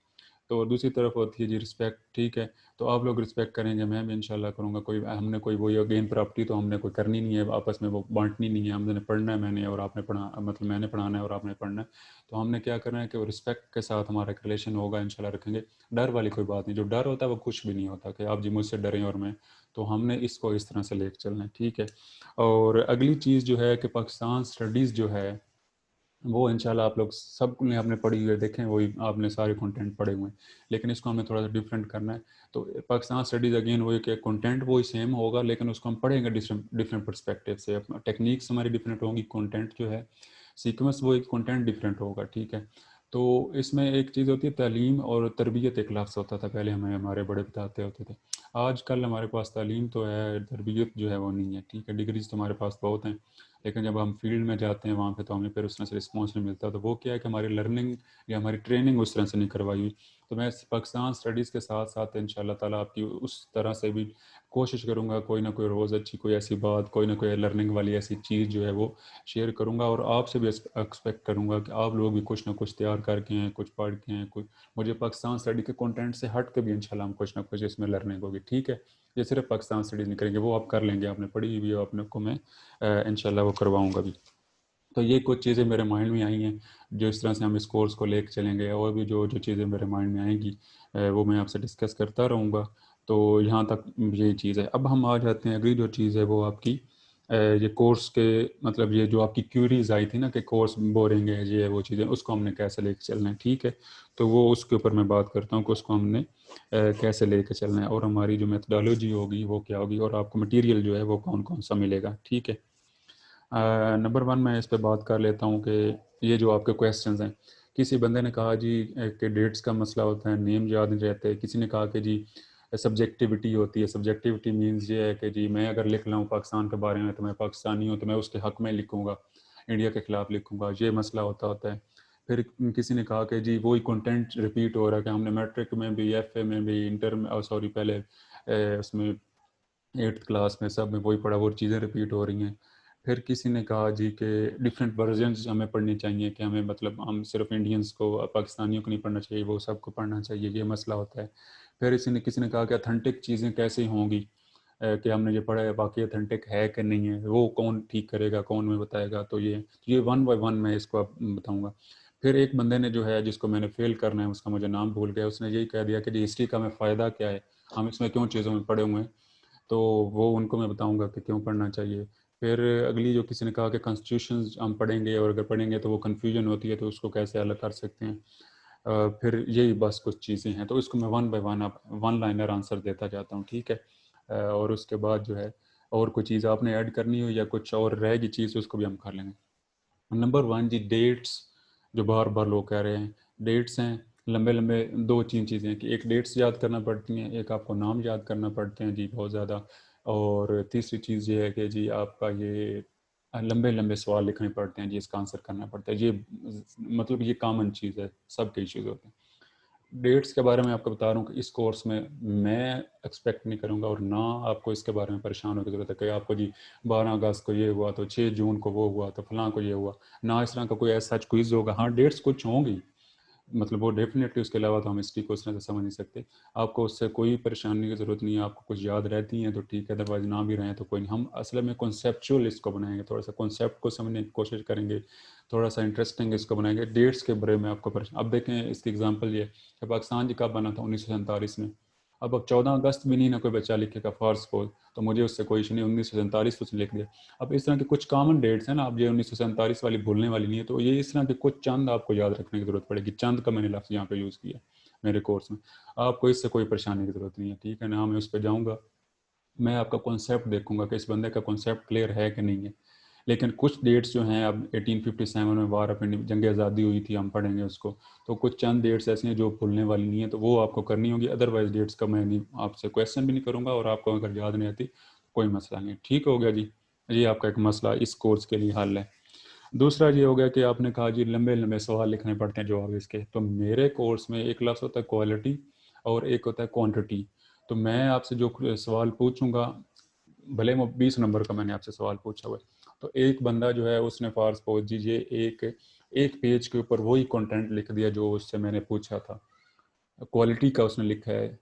तो दूसरी तरफ होती है जी रिस्पेक्ट, ठीक है, तो आप लोग रिस्पेक्ट करेंगे, मैं भी इंशाल्लाह करूँगा। कोई हमने कोई वही गेन प्रॉपर्टी तो हमने कोई करनी नहीं है, आपस में वो बांटनी नहीं है, हमने पढ़ना है, मैंने और आपने पढ़ा, मतलब मैंने पढ़ाना है और आपने पढ़ना है। तो हमने क्या करना है कि वो रिस्पेक्ट के साथ हमारा एक रिलेशन होगा, इंशाल्लाह रखेंगे। डर वाली कोई बात नहीं, जो डर होता है वो कुछ भी नहीं होता कि आप जी मुझसे डरें और मैं, तो हमने इसको इस तरह से लेकर चलना है, ठीक है। और अगली चीज़ जो है कि पाकिस्तान स्टडीज़ जो है वो इंशाल्लाह आप लोग सब ने आपने पढ़ी हुई है, देखें वही आपने सारे कंटेंट पढ़े हुए हैं, लेकिन इसको हमें थोड़ा सा डिफरेंट करना है। तो पाकिस्तान स्टडीज़ अगेन वही कि कंटेंट वही सेम होगा, लेकिन उसको हम पढ़ेंगे डिफरेंट पर्सपेक्टिव से। टेक्निक्स हमारी डिफरेंट होंगी, कंटेंट जो है सीक्वेंस वो एक कंटेंट डिफरेंट होगा, ठीक है। तो इसमें एक चीज़ होती है तालीम और तरबियत, एक लफ्ज़ होता था पहले, हमें हमारे बड़े बताते होते थे। आजकल हमारे पास तालीम तो है, तरबियत जो है वो नहीं है, ठीक है। डिग्रीज तो हमारे पास बहुत हैं, लेकिन जब हम फील्ड में जाते हैं वहाँ पे तो हमें फिर उस तरह से रिस्पॉन्स नहीं मिलता। तो वो क्या है कि हमारी लर्निंग या हमारी ट्रेनिंग उस तरह से नहीं करवाई हुई। तो मैं पाकिस्तान स्टडीज़ के साथ साथ इंशाल्लाह ताला आपकी उस तरह से भी कोशिश करूँगा, कोई ना कोई रोज़ अच्छी कोई ऐसी बात, कोई ना कोई लर्निंग वाली ऐसी चीज़ जो है वो शेयर करूँगा, और आपसे भी एक्सपेक्ट करूँगा कि आप लोग भी कुछ ना कुछ तैयार करके हैं, कुछ पढ़ के हैं, कुछ मुझे पाकिस्तान स्टडी के कंटेंट से हट के भी इंशाल्लाह हम कुछ ना कुछ इसमें लर्निंग होगी, ठीक है। ये सिर्फ पाकिस्तान स्टडीज़ नहीं करेंगे, वो आप कर लेंगे, आपने पढ़ी हुई है, अपने को मैं इंशाल्लाह वो करवाऊँगा भी। तो ये कुछ चीज़ें मेरे माइंड में आई हैं जो इस तरह से हम इस कोर्स को लेकर चलेंगे, और भी जो जो चीज़ें मेरे माइंड में आएंगी वो मैं आपसे डिस्कस करता रहूँगा। तो यहाँ तक यही चीज़ है। अब हम आ जाते हैं, अगली जो चीज़ है वो आपकी ये कोर्स के, मतलब ये जो आपकी क्यूरीज आई थी ना कि कोर्स बोरिंग है, ये है वो चीज़ें, उसको हमने कैसे लेकर चलना है, ठीक है। तो वो उसके ऊपर मैं बात करता हूँ कि उसको हमने कैसे लेकर चलना है, और हमारी जो मेथडोलॉजी होगी वो क्या होगी, और आपको मटीरियल जो है वो कौन कौन सा मिलेगा, ठीक है। नंबर 1 मैं इस पे बात कर लेता हूँ कि ये जो आपके क्वेश्चंस हैं, किसी बंदे ने कहा जी कि डेट्स का मसला होता है, नेम याद नहीं रहते। किसी ने कहा कि जी सब्जेक्टिविटी होती है। सब्जेक्टिविटी मीन्स ये है कि जी मैं अगर लिख रहा हूँ पाकिस्तान के बारे में तो मैं पाकिस्तानी हूँ, तो मैं उसके हक़ में लिखूँगा, इंडिया के ख़िलाफ़ लिखूँगा, ये मसला होता है। फिर किसी ने कहा कि जी वही कंटेंट रिपीट हो रहा है कि हमने मैट्रिक में भी, FA में भी, इंटर में, सॉरी पहले उसमें 8th क्लास में, सब में वही पढ़ा, वो चीज़ें रिपीट हो रही हैं। फिर किसी ने कहा जी कि डिफरेंट वर्जन्स हमें पढ़ने चाहिए, कि हमें मतलब हम सिर्फ इंडियंस को, पाकिस्तानियों को नहीं पढ़ना चाहिए, वो सबको पढ़ना चाहिए, ये मसला होता है। फिर किसी ने कहा कि अथेंटिक चीज़ें कैसे होंगी, कि हमने ये पढ़ा है बाकी अथेंटिक है कि नहीं है, वो कौन ठीक करेगा, कौन में बताएगा। तो ये 1 बाय 1 मैं इसको अब बताऊँगा। फिर एक बंदे ने जो है, जिसको मैंने फेल करना है, उसका मुझे नाम भूल गया, उसने यही कह दिया कि जी हिस्ट्री का हमें फ़ायदा क्या है, हम इसमें क्यों चीज़ों में पढ़े हुए हैं। तो वो उनको मैं बताऊंगा कि क्यों पढ़ना चाहिए। फिर अगली जो किसी ने कहा कि कॉन्स्टिट्यूशन हम पढ़ेंगे, और अगर पढ़ेंगे तो वो कन्फ्यूजन होती है, तो उसको कैसे अलग कर सकते हैं। फिर यही बस कुछ चीज़ें हैं, तो इसको मैं 1 बाय 1 अब 1 लाइनर आंसर देता जाता हूँ, ठीक है। और उसके बाद जो है और कोई चीज़ आपने ऐड करनी हो या कुछ और रहेगी चीज़, उसको भी हम कर लेंगे। नंबर 1 जी डेट्स, जो बार बार लोग कह रहे हैं डेट्स हैं, लंबे लंबे दो तीन चीज़ें हैं कि एक डेट्स याद करना पड़ती हैं, एक आपको नाम याद करना पड़ते हैं जी बहुत ज़्यादा, और तीसरी चीज़ ये है कि जी आपका ये लंबे लंबे सवाल लिखने पड़ते हैं जी, इसका आंसर करना पड़ता है। ये मतलब ये कॉमन चीज़ है, सबके इश्यूज़ होते हैं। डेट्स के बारे में आपको बता रहा हूँ कि इस कोर्स में मैं एक्सपेक्ट नहीं करूँगा और ना आपको इसके बारे में परेशान होने की ज़रूरत है कि आपको जी 12 अगस्त को ये हुआ तो 6 जून को वो हुआ तो फलां को ये हुआ, ना इस तरह का कोई ऐसा क्विज होगा। हाँ, डेट्स कुछ होंगी, मतलब वो डेफिनेटली, उसके अलावा तो हम हिस्ट्री को उस तरह से समझ नहीं सकते। आपको उससे कोई परेशानी की ज़रूरत नहीं है, आपको कुछ याद रहती हैं तो ठीक है, अदरवाइज ना भी रहें तो कोई नहीं। हम असल में कॉन्सेप्चुअल इसको बनाएंगे, थोड़ा सा कॉन्सेप्ट को समझने की कोशिश करेंगे, थोड़ा सा इंटरेस्टिंग इसको बनाएंगे। डेट्स के बारे में आपको परेशान, अब देखें इसकी एग्जांपल ये कि पाकिस्तान जी कब बना था, 1947 में। अब 14 अगस्त भी नहीं ना कोई बच्चा लिखेगा फॉर सपोज, तो मुझे उससे कोई इशू नहीं, 1947 उसने लिख दिया। अब इस तरह के कुछ कॉमन डेट्स हैं ना, अब ये 1947 वाली भूलने वाली नहीं है, तो ये इस तरह के कुछ चंद आपको याद रखने की ज़रूरत पड़ेगी। चंद का मैंने लफ्ज़ यहाँ पे यूज़ किया मेरे कोर्स में, आपको इससे कोई परेशानी की ज़रूरत नहीं है, ठीक है ना। मैं उस पर जाऊँगा, मैं आपका कॉन्सेप्ट देखूंगा कि इस बंदे का कॉन्सेप्ट क्लियर है कि नहीं है। लेकिन कुछ डेट्स जो हैं, अब 1857 में वार ऑफ जंग आज़ादी हुई थी, हम पढ़ेंगे उसको, तो कुछ चंद डेट्स ऐसी हैं जो भूलने वाली नहीं है, तो वो आपको करनी होगी। अदरवाइज डेट्स का मैं नहीं आपसे क्वेश्चन भी नहीं करूँगा, और आपको अगर याद नहीं आती कोई मसला नहीं। ठीक हो गया जी, ये आपका एक मसला इस कोर्स के लिए हल है। दूसरा ये हो गया कि आपने कहा जी लंबे लंबे सवाल लिखने पड़ते हैं जवाब इसके, तो मेरे कोर्स में एक लफ्ज़ होता है क्वालिटी और एक होता है क्वांटिटी। तो मैं आपसे जो सवाल पूछूंगा, भले वो 20 नंबर का मैंने आपसे सवाल पूछा हुआ है, तो एक बंदा जो है उसने फॉर सपोज दीजिए एक पेज के ऊपर वही कंटेंट लिख दिया जो उससे मैंने पूछा था, क्वालिटी का उसने लिखा है,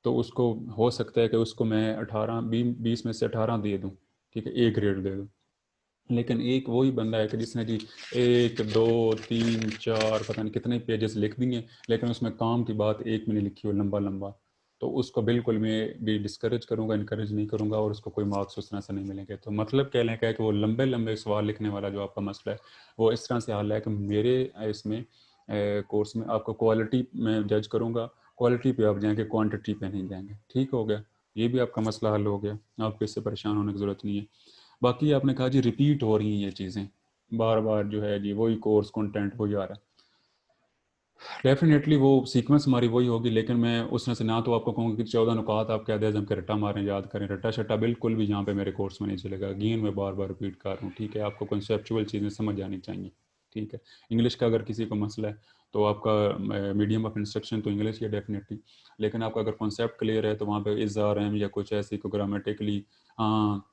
तो उसको हो सकता है कि उसको मैं 20 में से 18 दे दूं, ठीक है, ए ग्रेड दे दूं। लेकिन एक वही बंदा है कि जिसने जी 1 2 3 4 पता नहीं कितने पेजेस लिख दिए, लेकिन उसमें काम की बात एक में नहीं लिखी हो लंबा लंबा, तो उसको बिल्कुल मैं भी डिस्करेज करूंगा, इनकरेज नहीं करूंगा, और उसको कोई मार्क्स उस तरह से नहीं मिलेंगे। तो मतलब कहने का है कि वो लंबे लंबे सवाल लिखने वाला जो आपका मसला है वो इस तरह से हल है कि मेरे इसमें कोर्स में आपको क्वालिटी में जज करूँगा, क्वालिटी पे आप जाएंगे, क्वान्टिटी पे नहीं जाएंगे। ठीक हो गया, ये भी आपका मसला हल हो गया, आपको इससे परेशान होने की ज़रूरत नहीं है। बाकी आपने कहा जी रिपीट हो रही हैं ये चीज़ें, बार बार जो है जी वही कोर्स कंटेंट वही आ रहा है, डेफिनेटली वो सीक्वेंस हमारी वही होगी, लेकिन मैं उस तरह से ना तो आपको कहूँगा कि 14 नुकात आप कह दें जम के रट्टा मारें याद करें, रट्टा शट्टा बिल्कुल भी यहाँ पे मेरे कोर्स में नहीं चलेगा। अगेन मैं बार बार रिपीट कर रहा हूँ, ठीक है, आपको कंसेप्चुअल चीज़ें समझ आनी चाहिए, ठीक है। इंग्लिश का अगर किसी को मसला है तो आपका मीडियम ऑफ इंस्ट्रक्शन तो इंग्लिश ही है डेफिनेटली, लेकिन आपका अगर कॉन्सेप्ट क्लियर है तो वहाँ पे इज़ार एम या कुछ ऐसी को ग्रामेटिकली, हाँ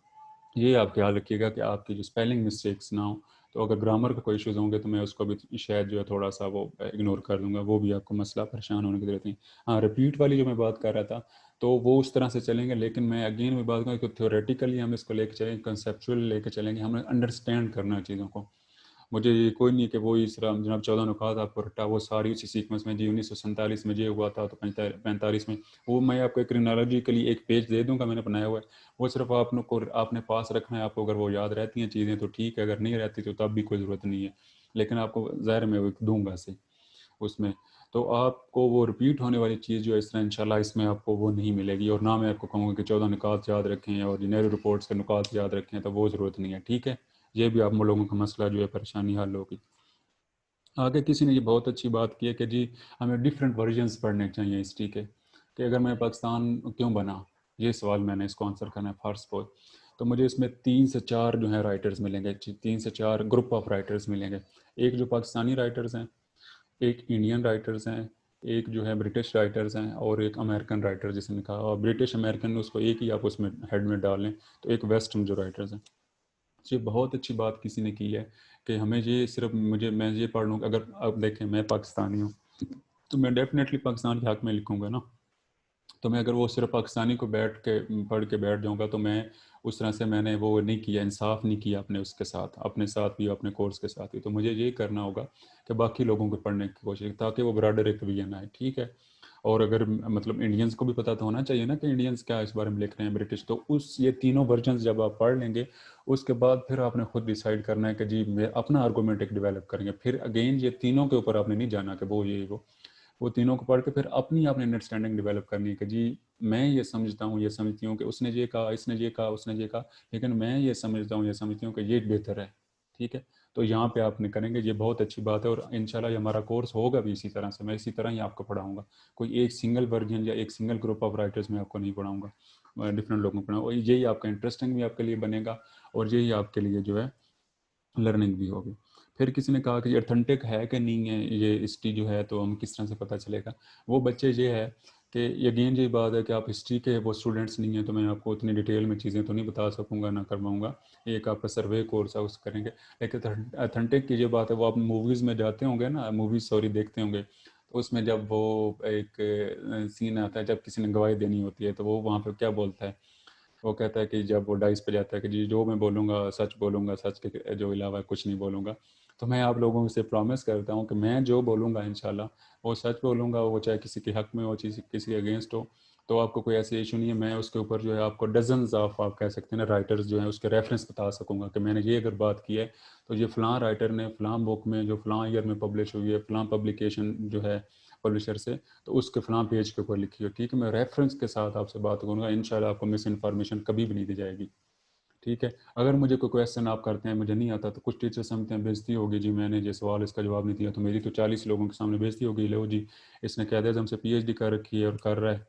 ये आप ख्याल रखिएगा कि आपकी जो स्पेलिंग मिस्टेक्स ना हो। तो अगर ग्रामर का कोई इश्यूज़ होंगे तो मैं उसको भी शायद जो है थोड़ा सा वो इग्नोर कर दूंगा, वो भी आपको मसला परेशान होने की ज़रूरत नहीं। हाँ, रिपीट वाली जो मैं बात कर रहा था तो वो उस तरह से चलेंगे, लेकिन मैं अगेन मैं बात करूँ कि थ्योरेटिकली हम इसको लेके चलेंगे, कंसेप्चुअल लेके चलेंगे, हमें अंडरस्टैंड करना है चीज़ों को। मुझे ये कोई नहीं कि वो इस तरह जनाब 14 नुकात आपको रट्टा वो सारी उसी सीक्वेंस में जी 1947 में ये हुआ था तो 45 में, वो मैं आपको एक क्रोनोलॉजिकली एक पेज दे दूंगा मैंने बनाया हुआ है, वो सिर्फ आपने पास रखना है। आपको अगर वो याद रहती हैं चीज़ें तो ठीक है, अगर नहीं रहती तो तब भी कोई ज़रूरत नहीं है, लेकिन आपको ज़ाहिर मैं वो दूंगा से उसमें, तो आपको वो रिपीट होने वाली चीज़ जो है इस तरह इंशाल्लाह इसमें आपको वो नहीं मिलेगी। और ना मैं आपको कहूँगा कि 14 नुकात याद रखें और जेनरल रिपोर्ट्स के नुकात याद रखें, तो वो ज़रूरत नहीं है, ठीक है। ये भी आप लोगों का मसला जो है परेशानी हल होगी। आगे किसी ने ये बहुत अच्छी बात की है कि जी हमें डिफरेंट वर्जन्स पढ़ने चाहिए हिस्ट्री के, कि अगर मैं पाकिस्तान क्यों बना, ये सवाल मैंने इसको आंसर करना है फर्स्ट पोल, तो मुझे इसमें 3 से 4 जो है राइटर्स मिलेंगे, 3 से 4 ग्रुप ऑफ राइटर्स मिलेंगे। एक जो पाकिस्तानी राइटर्स हैं, एक इंडियन राइटर्स हैं, एक जो है ब्रिटिश राइटर्स हैं, और एक अमेरिकन राइटर जिसने कहा, और ब्रिटिश अमेरिकन उसको एक ही आप उसमें हेड में डाल लें, तो एक वेस्टर्न जो राइटर्स हैं। ये बहुत अच्छी बात किसी ने की है कि हमें ये सिर्फ मैं ये पढ़ लूँ, अगर अब देखें मैं पाकिस्तानी हूँ तो मैं डेफिनेटली पाकिस्तान के हक़ में लिखूँगा ना, तो मैं अगर वो सिर्फ पाकिस्तानी को बैठ के पढ़ के बैठ जाऊँगा तो मैं उस तरह से मैंने वो नहीं किया, इंसाफ नहीं किया अपने उसके साथ, अपने साथ भी अपने कोर्स के साथ भी। तो मुझे ये करना होगा कि बाकी लोगों को पढ़ने की कोशिश, ताकि वो ब्रॉडर एक विजन आए, ठीक है। और अगर मतलब इंडियंस को भी पता तो होना चाहिए ना कि इंडियंस क्या इस बारे में लिख रहे हैं, ब्रिटिश, तो उस ये तीनों वर्जन जब आप पढ़ लेंगे उसके बाद फिर आपने खुद डिसाइड करना है कि जी मैं अपना आर्गूमेंट एक डेवलप करेंगे। फिर अगेन ये तीनों के ऊपर आपने नहीं जाना कि वो ये वो तीनों को पढ़ के फिर अपनी आपने अंडरस्टैंडिंग डेवलप करनी है कि जी मैं ये समझता हूँ, ये समझती हूँ कि उसने ये कहा, इसने ये कहा, उसने ये कहा, लेकिन मैं ये समझता हूँ, ये समझती हूँ कि ये बेहतर है, ठीक है। तो यहाँ पे आपने करेंगे, ये बहुत अच्छी बात है। और इंशाल्लाह ये हमारा कोर्स होगा भी इसी तरह से, मैं इसी तरह ही आपको पढ़ाऊँगा। कोई एक सिंगल वर्जन या एक सिंगल ग्रुप ऑफ राइटर्स में आपको नहीं पढ़ाऊँगा, डिफरेंट लोगों को पढ़ाऊँगा। और यही आपका इंटरेस्टिंग भी आपके लिए बनेगा और यही आपके लिए जो है लर्निंग भी होगी। फिर किसी ने कहा कि ये ऑथेंटिक है कि नहीं है ये हिस्ट्री जो है, तो हम किस तरह से पता चलेगा। वो बच्चे ये है कि अगेन यही बात है कि आप हिस्ट्री के वो स्टूडेंट्स नहीं हैं, तो मैं आपको उतनी डिटेल में चीज़ें तो नहीं बता सकूँगा, ना करवाऊँगा। एक आपका सर्वे कोर्स है, उस करेंगे। लेकिन ऑथेंटिक की जो बात है वो आप मूवीज़ में जाते होंगे ना, देखते होंगे, तो उसमें जब वो एक सीन आता है जब किसी ने गवाही देनी होती है, तो वो वहाँ पर क्या बोलता है, वो कहता है कि जब वो डाइस पे जाता है कि जी जो मैं बोलूँगा सच के जो अलावा कुछ नहीं बोलूँगा। तो मैं आप लोगों से प्रॉमिस करता हूँ कि मैं जो बोलूँगा इंशाल्लाह वो सच बोलूँगा, वो चाहे किसी के हक़ में हो, किसी के अगेंस्ट हो। तो आपको कोई ऐसी इशू नहीं है, मैं उसके ऊपर जो है आपको डज़न्स ऑफ, आप कह सकते हैं ना, राइटर्स जो हैं उसके रेफरेंस बता सकूँगा कि मैंने ये अगर बात की है तो ये फ़लाँ राइटर ने फ़लाँ बुक में जो फ़लाँ ईयर में पब्लिश हुई है, फ़लाँ पब्लिकेशन जो है पब्लिशर से, तो उसके फ़लाँ पेज के ऊपर लिखी हो, ठीक है। मैं रेफरेंस के साथ आपसे बात करूँगा, इंशाल्लाह आपको मिस इन्फॉर्मेशन कभी भी नहीं दी जाएगी, ठीक है। अगर मुझे कोई क्वेश्चन आप करते हैं, मुझे नहीं आता, तो कुछ टीचर समझते हैं बेइज्जती होगी जी, मैंने ये सवाल इसका जवाब नहीं दिया तो मेरी तो 40 लोगों के सामने बेइज्जती होगी, लो जी इसने क्या दिया, हमसे PhD कर रखी है और कर रहा है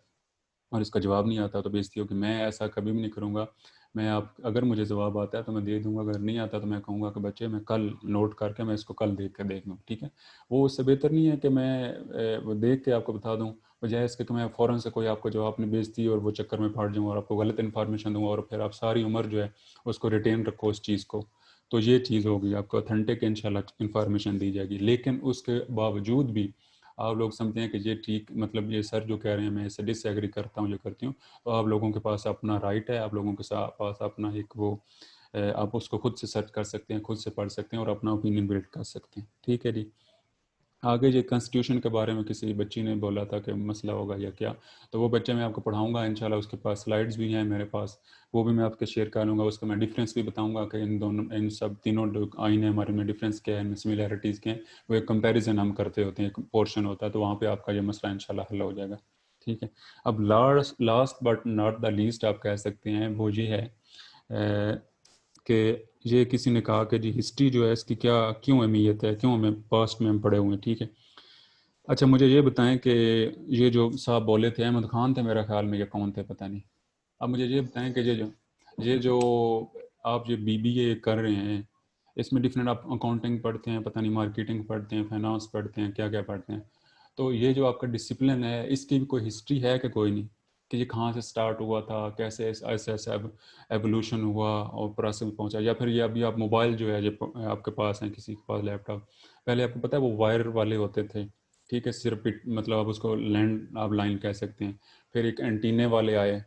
और इसका जवाब नहीं आता तो बेइज्जती होगी। मैं ऐसा कभी भी नहीं करूँगा। मैं आप अगर मुझे जवाब आता है तो मैं दे दूँगा, अगर नहीं आता तो मैं कहूँगा कि बच्चे मैं कल नोट करके मैं इसको कल देख लूँ, ठीक है। वो उससे बेहतर नहीं है कि मैं वो देख के आपको बता दूँ, बजाय इसके कि मैं फ़ौरन से कोई आपको जवाब अपनी बेइज्जती और वो चक्कर में पड़ जाऊँ और आपको गलत इन्फॉर्मेशन दूँ और फिर आप सारी उम्र जो है उसको रिटेन रखो उस चीज़ को। तो ये चीज़ होगी, आपको ऑथेंटिक इंशाल्लाह इन्फॉर्मेशन दी जाएगी। लेकिन उसके बावजूद भी आप लोग समझते हैं कि ये ठीक, मतलब ये सर जो कह रहे हैं मैं इससे डिसएग्री करता हूँ, ये करती हूँ, तो आप लोगों के पास अपना राइट है, आप लोगों के पास अपना एक वो आप उसको खुद से सर्च कर सकते हैं, खुद से पढ़ सकते हैं और अपना ओपिनियन बिल्ड कर सकते हैं, ठीक है जी। आगे ये कॉन्स्टिट्यूशन के बारे में किसी बच्ची ने बोला था कि मसला होगा या क्या, तो वो बच्चे मैं आपको पढ़ाऊंगा इंशाल्लाह। उसके पास स्लाइड्स भी हैं मेरे पास, वो भी मैं आपके शेयर कर लूँगा। उसका मैं डिफरेंस भी बताऊंगा कि इन सब तीनों आइन है हमारे में डिफरेंस क्या है, इनमें सिमिलैरिटीज़ क्या है। वो एक कंपैरिजन हम करते होते हैं, एक पोर्शन होता है, तो वहाँ पर आपका ये मसला इंशाल्लाह हल हो जाएगा, ठीक है। अब last but not the least आप कह सकते हैं वो ये है कि ये किसी ने कहा कि जी हिस्ट्री जो है इसकी क्या क्यों अहमियत है, क्यों हमें पास्ट में हम पढ़े हुए हैं, ठीक है। अच्छा मुझे ये बताएं कि ये जो साहब बोले थे, अहमद खान थे मेरा ख्याल में, ये कौन थे पता नहीं। अब मुझे ये बताएं कि ये जो आप ये BBA कर रहे हैं, इसमें डिफरेंट आप अकाउंटिंग पढ़ते हैं, पता नहीं मार्केटिंग पढ़ते हैं, फाइनेंस पढ़ते हैं, क्या क्या पढ़ते हैं। तो ये जो आपका डिसिप्लिन है इसकी भी कोई हिस्ट्री है कि कोई नहीं, कि ये कहाँ से स्टार्ट हुआ था, कैसे ऐसे ऐसे एवोल्यूशन हुआ और प्रोसेस पहुंचा, या फिर ये अभी आप मोबाइल जो है ये आपके पास है, किसी के पास लैपटॉप, पहले आपको पता है वो वायर वाले होते थे, ठीक है, सिर्फ मतलब आप उसको लैंड आप लाइन कह सकते हैं। फिर एक एंटीने वाले आए,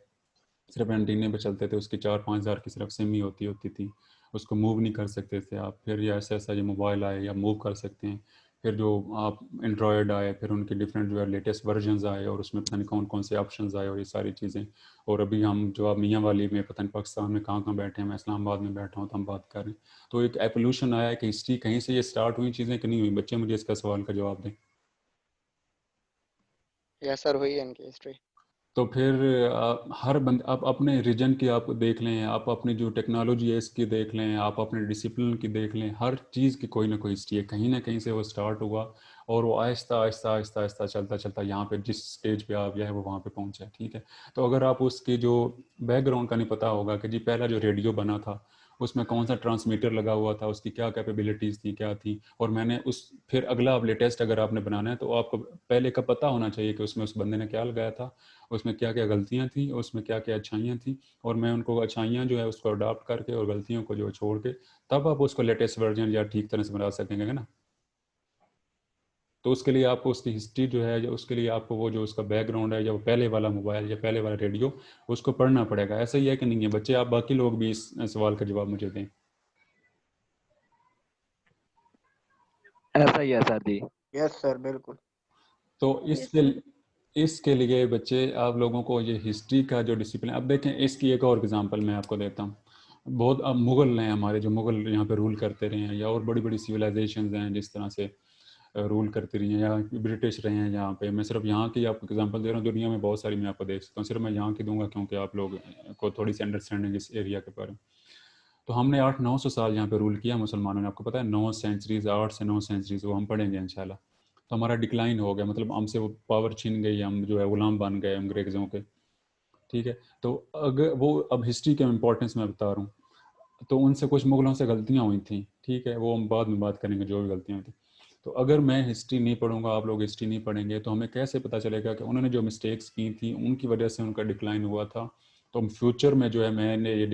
सिर्फ एंटीने पे चलते थे, उसकी 4-5 हज़ार की सिर्फ सिम ही होती थी, उसको मूव नहीं कर सकते थे आप। फिर ये ऐसा ऐसा ये मोबाइल आए या मूव कर सकते हैं। फिर जो आप एंड्रॉयड आए, फिर उनके डिफरेंट जो है लेटेस्ट वर्जन्स आए और उसमें पता नहीं कौन कौन से ऑप्शंस आए और ये सारी चीज़ें। और अभी हम जो आप मियाँ वाली में पता नहीं पाकिस्तान में कहाँ कहाँ बैठे हैं, मैं इस्लामाबाद में बैठा हूँ, तो हम बात कर रहे हैं। तो एक एवोल्यूशन आया कि हिस्ट्री कहीं से ये स्टार्ट हुई चीज़ें कि नहीं हुई। बच्चे मुझे इसका सवाल का जवाब दें। यस सर, हुई है इनकी हिस्ट्री। तो फिर हर बंद आप अपने रीजन की आप देख लें, आप अपनी जो टेक्नोलॉजी है इसकी देख लें, आप अपने डिसिप्लिन की देख लें, हर चीज़ की कोई ना कोई हिस्ट्री है, कहीं ना कहीं से वो स्टार्ट हुआ और वो आहिस्ता आहिस्ता आहिस्ता आहिस्ता चलता चलता यहाँ पे जिस स्टेज पे आप गया है वो वहाँ पे पहुँचा है, ठीक है। तो अगर आप उसकी जो बैकग्राउंड का नहीं पता होगा कि जी पहला जो रेडियो बना था उसमें कौन सा ट्रांसमीटर लगा हुआ था, उसकी क्या कैपेबिलिटीज़ थी, क्या थी, और मैंने उस फिर अगला आप लेटेस्ट अगर आपने बनाना है तो आपको पहले का पता होना चाहिए कि उसमें उस बंदे ने क्या लगाया था, उसमें क्या क्या गलतियां थी, उसमें क्या क्या अच्छाइयाँ थी, और मैं उनको अच्छाइयाँ जो है उसको अडॉप्ट करके और गलतियों को जो छोड़ के तब आप उसको लेटेस्ट वर्जन या ठीक तरह से बना सकेंगे ना। तो उसके लिए आपको उसकी हिस्ट्री जो है, उसके लिए आपको वो जो उसका बैकग्राउंड है या वो पहले वाला मोबाइल या पहले वाला रेडियो उसको पढ़ना पड़ेगा। ऐसा ही है कि नहीं है बच्चे? आप बाकी लोग भी इस सवाल का जवाब मुझे दें। ऐसा ही है सर जी। यस सर, बिल्कुल। तो इसके लिए बच्चे आप लोगों को ये हिस्ट्री का जो डिसिप्लिन, अब देखें इसकी एक और एग्जांपल मैं आपको देता हूँ। बहुत अब मुग़ल हैं हमारे, जो मुग़ल यहाँ पे रूल करते रहे हैं, या और बड़ी बड़ी सिविलाइजेशंस हैं जिस तरह से रूल करती रही हैं, या ब्रिटिश रहे हैं यहाँ पे। मैं सिर्फ यहाँ की आपको एग्जांपल दे रहा हूँ, दुनिया में बहुत सारी मैं आपको देख सकता हूँ, सिर्फ मैं यहाँ की दूंगा क्योंकि आप लोग को थोड़ी सी अंडरस्टैंडिंग इस एरिया के बारे में। तो हमने 800-900 साल यहाँ पे रूल किया मुसलमानों ने, आपको पता है 9 सेंचुरीज, 8 से 9 सेंचुरीज, वो हम पढ़ेंगे इंशाल्लाह। तो हमारा डिक्लाइन हो गया, मतलब हमसे वो पावर छीन गई, हम जो है गुलाम बन गए अंग्रेज़ों के, ठीक है। तो अगर वो, अब हिस्ट्री के इम्पोर्टेंस मैं बता रहा हूँ, तो उनसे कुछ मुगलों से गलतियाँ हुई थी, ठीक है, वो हम बाद में बात करेंगे जो भी गलतियाँ हुई थी। तो अगर मैं हिस्ट्री नहीं पढ़ूंगा, आप लोग हिस्ट्री नहीं पढ़ेंगे, तो हमें कैसे पता चलेगा कि उन्होंने जो मिस्टेक्स की थी उनकी वजह से उनका डिक्लाइन हुआ था। तो हम फ्यूचर में जो है मैंने ये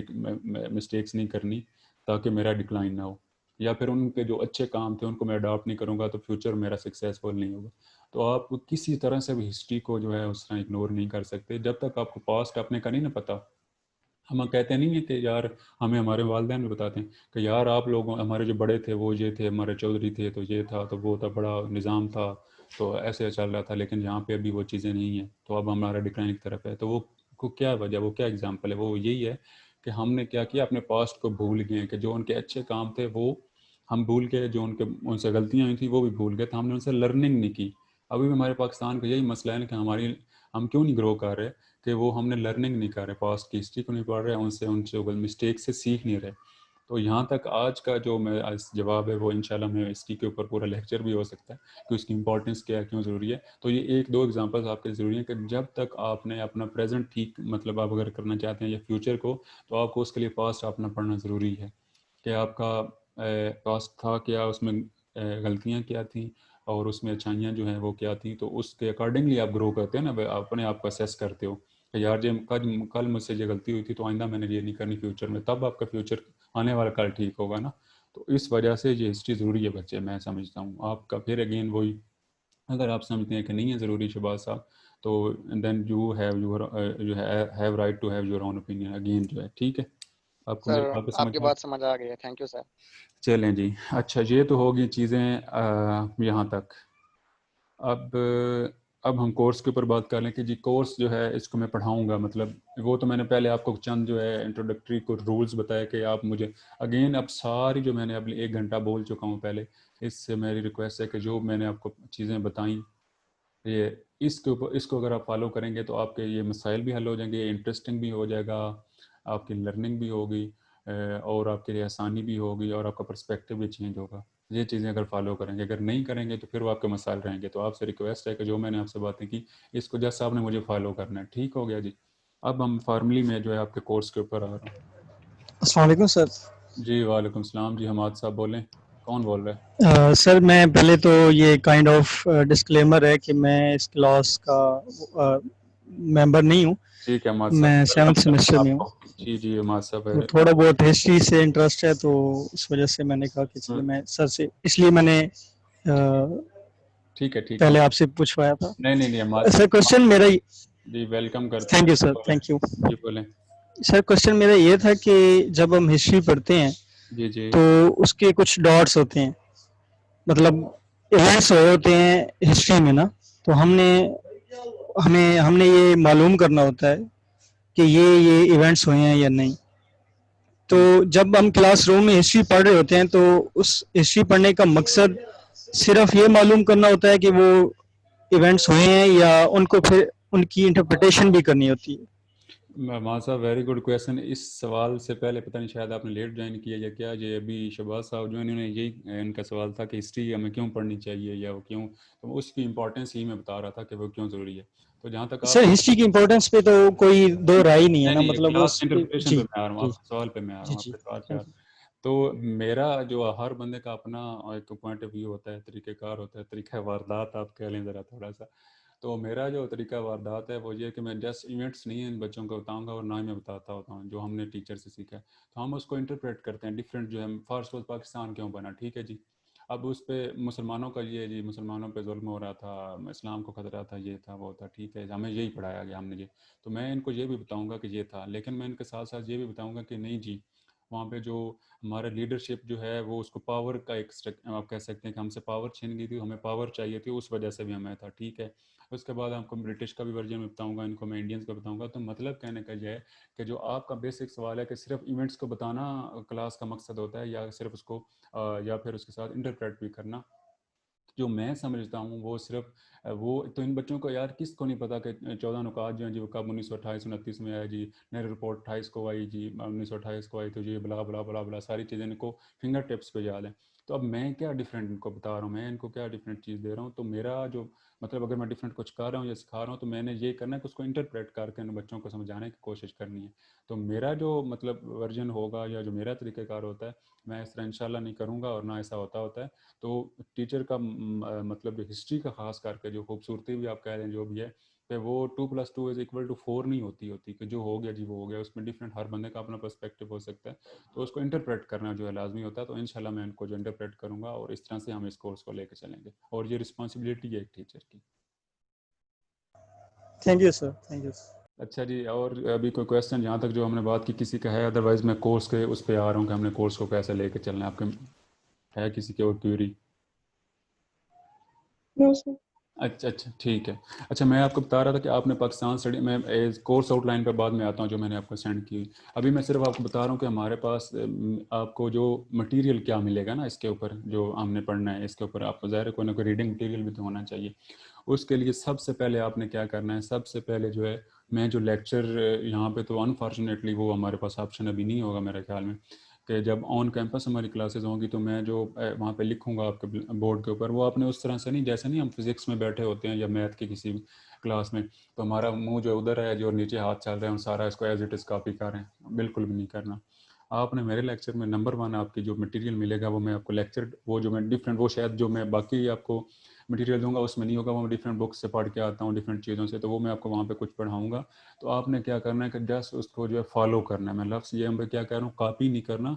मिस्टेक्स नहीं करनी ताकि मेरा डिक्लाइन ना हो, या फिर उनके जो अच्छे काम थे उनको मैं अडॉप्ट नहीं करूँगा तो फ्यूचर मेरा सक्सेसफुल नहीं होगा। तो आप किसी तरह से भी हिस्ट्री को जो है उस तरह इग्नोर नहीं कर सकते जब तक आपको पास्ट अपने का नहीं ना पता। हम कहते नहीं है कि यार, हमें हमारे वालिदैन भी बताते हैं कि यार आप लोग, हमारे जो बड़े थे वो ये थे, हमारे चौधरी थे तो ये था, तो वो था, बड़ा निज़ाम था, तो ऐसे चल रहा था, लेकिन यहाँ पे अभी वो चीज़ें नहीं हैं, तो अब हमारा डिक्लाइन की तरफ है। तो वो को क्या वजह, वो क्या एग्जाम्पल है, वो यही है कि हमने क्या किया, अपने पास्ट को भूल गए, कि जो उनके अच्छे काम थे वो हम भूल गए, जो उनके उनसे गलतियाँ हुई थी वो भी भूल गए, तो हमने उनसे लर्निंग नहीं की। अभी भी हमारे पाकिस्तान का यही मसला है ना कि हमारी, हम क्यों नहीं ग्रो कर रहे, कि वो हमने लर्निंग नहीं कर रहे, पास्ट की हिस्ट्री को नहीं पढ़ रहे, उनसे उनसे मिस्टेक से सीख नहीं रहे। तो यहाँ तक आज का जो मैं आज जवाब है वो इंशाल्लाह मैं हिस्ट्री के ऊपर पूरा लेक्चर भी हो सकता है कि उसकी इंपॉर्टेंस क्या है, क्यों ज़रूरी है। तो ये एक दो एग्जांपल्स आपके ज़रूरी हैं कि जब तक आपने अपना प्रेजेंट ठीक, मतलब आप अगर करना चाहते हैं या फ्यूचर को, तो आपको उसके लिए पास्ट अपना पढ़ना ज़रूरी है कि आपका पास्ट था क्या, उसमें गलतियाँ क्या थी और उसमें अच्छाइयाँ जो हैं वो क्या थी। तो उसके अकॉर्डिंगली आप ग्रो करते हैं ना, अपने आप को असेस करते हो कि यार जो कल मुझसे ये गलती हुई थी तो आइंदा मैंने ये नहीं करनी फ्यूचर में, तब आपका फ्यूचर आने वाला कल ठीक होगा ना। तो इस वजह से ये हिस्ट्री ज़रूरी है बच्चे, मैं समझता हूँ। आपका फिर अगेन वही, अगर आप समझते हैं कि नहीं है ज़रूरी शहबाज साहब, तो then you have your, you have right to have your own opinion again, जो है ठीक है। आपको मेरी सर बात समझ आपकी आ, बात समझ आ गई है, थैंक यू सर। चलें जी। अच्छा, ये तो होगी चीज़ें यहाँ तक। अब हम कोर्स के ऊपर बात कर लें कि जी कोर्स जो है इसको मैं पढ़ाऊँगा, मतलब वो तो मैंने पहले आपको चंद जो है इंट्रोडक्टरी को रूल्स बताए कि आप मुझे अगेन, अब सारी जो मैंने अब 1 घंटा बोल चुका हूँ पहले, इससे मेरी रिक्वेस्ट है कि जो मैंने आपको चीज़ें बताई, ये इसके ऊपर, इसको अगर आप फॉलो करेंगे तो आपके ये मसाइल भी हल हो जाएंगे, इंटरेस्टिंग भी हो जाएगा, आपकी लर्निंग भी होगी, और आपके लिए आसानी भी होगी और आपका पर्सपेक्टिव भी चेंज होगा। ये चीज़ें अगर फॉलो करेंगे, अगर नहीं करेंगे तो फिर वो आपके मसाइल रहेंगे। तो आपसे रिक्वेस्ट है कि जो मैंने आपसे बातें की इसको जज साहब ने मुझे फॉलो करना है, ठीक हो गया जी। अब हम फॉर्मली में जो है आपके कोर्स के ऊपर आ रहा हूँ। अस्सलाम वालेकुम सर। जी वालेकुम सलाम जी, हमाद साहब बोलें, कौन बोल रहा है? सर मैं पहले तो ये काइंड ऑफ डिस्क्लेमर है कि मैं इस क्लास का मेंबर नहीं हूँ, ठीक है हमाद साहब, मैं वेलकम 7th सेमेस्टर में हूँ। आपको। जी जी हमाद साहब, तो थोड़ा बहुत हिस्ट्री से इंटरेस्ट है, तो उस वजह से मैंने कहा कि चलिए मैं सर से, इसलिए मैंने ठीक है पहले आपसे पूछवाया था। नहीं हमाद सर क्वेश्चन मेरा, जी वेलकम करते थैंक हैं। You sir, thank you. जी बोलें। सर क्वेश्चन मेरा ये था कि जब हम हिस्ट्री पढ़ते हैं जी जी तो उसके कुछ डॉट्स होते हैं, मतलब इवेंट्स होते हैं हिस्ट्री में ना, तो हमने ये मालूम करना होता है कि ये इवेंट्स हुए हैं या नहीं। तो जब हम क्लासरूम में हिस्ट्री पढ़ रहे होते हैं तो उस हिस्ट्री पढ़ने का मकसद सिर्फ ये मालूम करना होता है कि वो इवेंट्स हुए हैं, या उनको फिर उनकी इंटरप्रिटेशन भी करनी होती है? मां साहब वेरी गुड क्वेश्चन। इस सवाल से पहले पता नहीं शायद आपने लेट ज्वाइन किया या क्या, ये अभी शहबाज साहब जो इन्होंने यही इनका सवाल था कि हिस्ट्री हमें क्यों पढ़नी चाहिए या वो क्यों, तो उसकी इंपॉर्टेंस ही मैं बता रहा था कि वो क्यों ज़रूरी है। तो जहाँ तक सर हिस्ट्री की इम्पोर्टेंस पे तो कोई दो राय ही नहीं है ना, नहीं मतलब क्लास उस इंटरप्रिटेशन जी पे मैं आ रहा हूँ, जी आपके सवाल पे मैं आ रहा जी हूँ, जी, आपके सवाल पे आ थैंक रहा यू। हूँ। तो मेरा जो हर बंदे का अपना एक पॉइंट ऑफ व्यू होता है, तरीक़ेकार होता है, तरीक़ा वारदात आप कह लें ज़रा थोड़ा सा। तो मेरा जो तरीका वारदात है वो ये है कि मैं जस्ट इवेंट्स नहीं इन बच्चों को बताऊंगा और ना ही मैं बताता होता हूँ जो हमने टीचर से सीखा है। तो हम उसको इंटरप्रेट करते हैं डिफरेंट, जो है फर्स्ट ऑफ पाकिस्तान क्यों बना, ठीक है जी। अब उस पर मुसलमानों का ये जी, मुसलमानों पे जुल्म हो रहा था, इस्लाम को खतरा था, ये था वो था, ठीक है, हमें यही पढ़ाया गया हमने ये। तो मैं इनको ये भी बताऊंगा कि ये था, लेकिन मैं इनके साथ साथ ये भी बताऊंगा कि नहीं जी, वहाँ पे जो हमारा लीडरशिप जो है वो उसको पावर का एक आप कह सकते हैं कि हमसे पावर छीन गई थी, हमें पावर चाहिए थी, उस वजह से भी हमें था, ठीक है। उसके बाद आपको ब्रिटिश का भी वर्जन बताऊंगा, इनको मैं इंडियंस का बताऊंगा। तो मतलब कहने का यह है कि जो आपका बेसिक सवाल है कि सिर्फ इवेंट्स को बताना क्लास का मकसद होता है या सिर्फ उसको या फिर उसके साथ इंटरप्रेट भी करना, जो मैं समझता हूँ वो सिर्फ वो तो इन बच्चों को यार किसको नहीं पता कि 14 नुकात जो हैं जी वो कब 1928-29 में आया जी, नेहरू रिपोर्ट 28 को आई जी, 1928 को आई, तो ये बला बला बला बला सारी चीज़ें इनको फिंगर टिप्स पे याद है। तो अब मैं क्या डिफरेंट इनको बता रहा हूँ, मैं इनको क्या डिफरेंट चीज़ दे रहा हूँ, तो मेरा जो मतलब अगर मैं डिफरेंट कुछ कर रहा हूँ या सिखा रहा हूँ तो मैंने ये करना है कि उसको इंटरप्रेट करके इन बच्चों को समझाने की कोशिश करनी है। तो मेरा जो मतलब वर्जन होगा या जो मेरा तरीक़ाकार होता है, मैं इस तरह इंशाल्लाह नहीं करूँगा और ना ऐसा होता है। तो टीचर का मतलब हिस्ट्री का ख़ास करके जो खूबसूरती भी आप कह रहे हैं जो भी है कि वो 2+2=4 नहीं होती कि जो हो गया जी वो हो गया, उसमें डिफरेंट हर बंदे का अपना पर्सपेक्टिव हो सकता है, तो उसको इंटरप्रेट करना जो है लाजमी होता है। तो इंशाल्लाह मैं इनको जो इंटरप्रेट करूँगा और इस तरह से हम इस कोर्स को लेकर चलेंगे और ये रिस्पॉन्सिबिलिटी है एक टीचर की। Thank you sir, thank you. अच्छा जी, और अभी कोई क्वेश्चन यहाँ तक जो हमने बात की किसी का है? अदरवाइज़ मैं कोर्स के उस पर आ रहा हूँ कि हमने कोर्स को कैसे लेकर चलना है, आपके है किसी की और क्वेरी? No sir. अच्छा ठीक है। अच्छा, मैं आपको बता रहा था कि आपने पाकिस्तान स्टडी में कोर्स आउटलाइन पर बाद में आता हूँ जो मैंने आपको सेंड की। अभी मैं सिर्फ आपको बता रहा हूँ कि हमारे पास आपको जो मटेरियल क्या मिलेगा ना इसके ऊपर जो हमने पढ़ना है, इसके ऊपर आपको ज़ाहिर कोई ना कोई रीडिंग मटेरियल भी तो होना चाहिए। उसके लिए सबसे पहले आपने क्या करना है, सबसे पहले जो है मैं जो लेक्चर यहाँ पे तो अनफॉर्चुनेटली वो हमारे पास ऑप्शन अभी नहीं होगा मेरे ख्याल में कि जब ऑन कैंपस हमारी क्लासेस होंगी तो मैं जो वहाँ पे लिखूँगा आपके बोर्ड के ऊपर, वो आपने उस तरह से नहीं जैसे नहीं हम फिज़िक्स में बैठे होते हैं या मैथ की किसी भी क्लास में तो हमारा मुंह जो उधर है जो नीचे हाथ चल रहे हैं सारा इसको एज इट इज़ कॉपी कर रहे हैं, बिल्कुल भी नहीं करना। आपने मेरे लेक्चर में नंबर 1 आपकी जो मटेरियल मिलेगा वो मैं आपको लेक्चर वो जो मैं डिफरेंट वो शायद जो मैं बाकी आपको मटेरियल दूंगा उसमें नहीं होगा, वो मैं डिफरेंट बुक्स से पढ़ के आता हूँ डिफरेंट चीज़ों से, तो वो मैं आपको वहाँ पे कुछ पढ़ाऊँगा। तो आपने क्या करना है कि जस्ट उसको जो है फॉलो करना है। मैं लफ्ज़ ये मैं क्या कह रहा हूँ, कॉपी नहीं करना,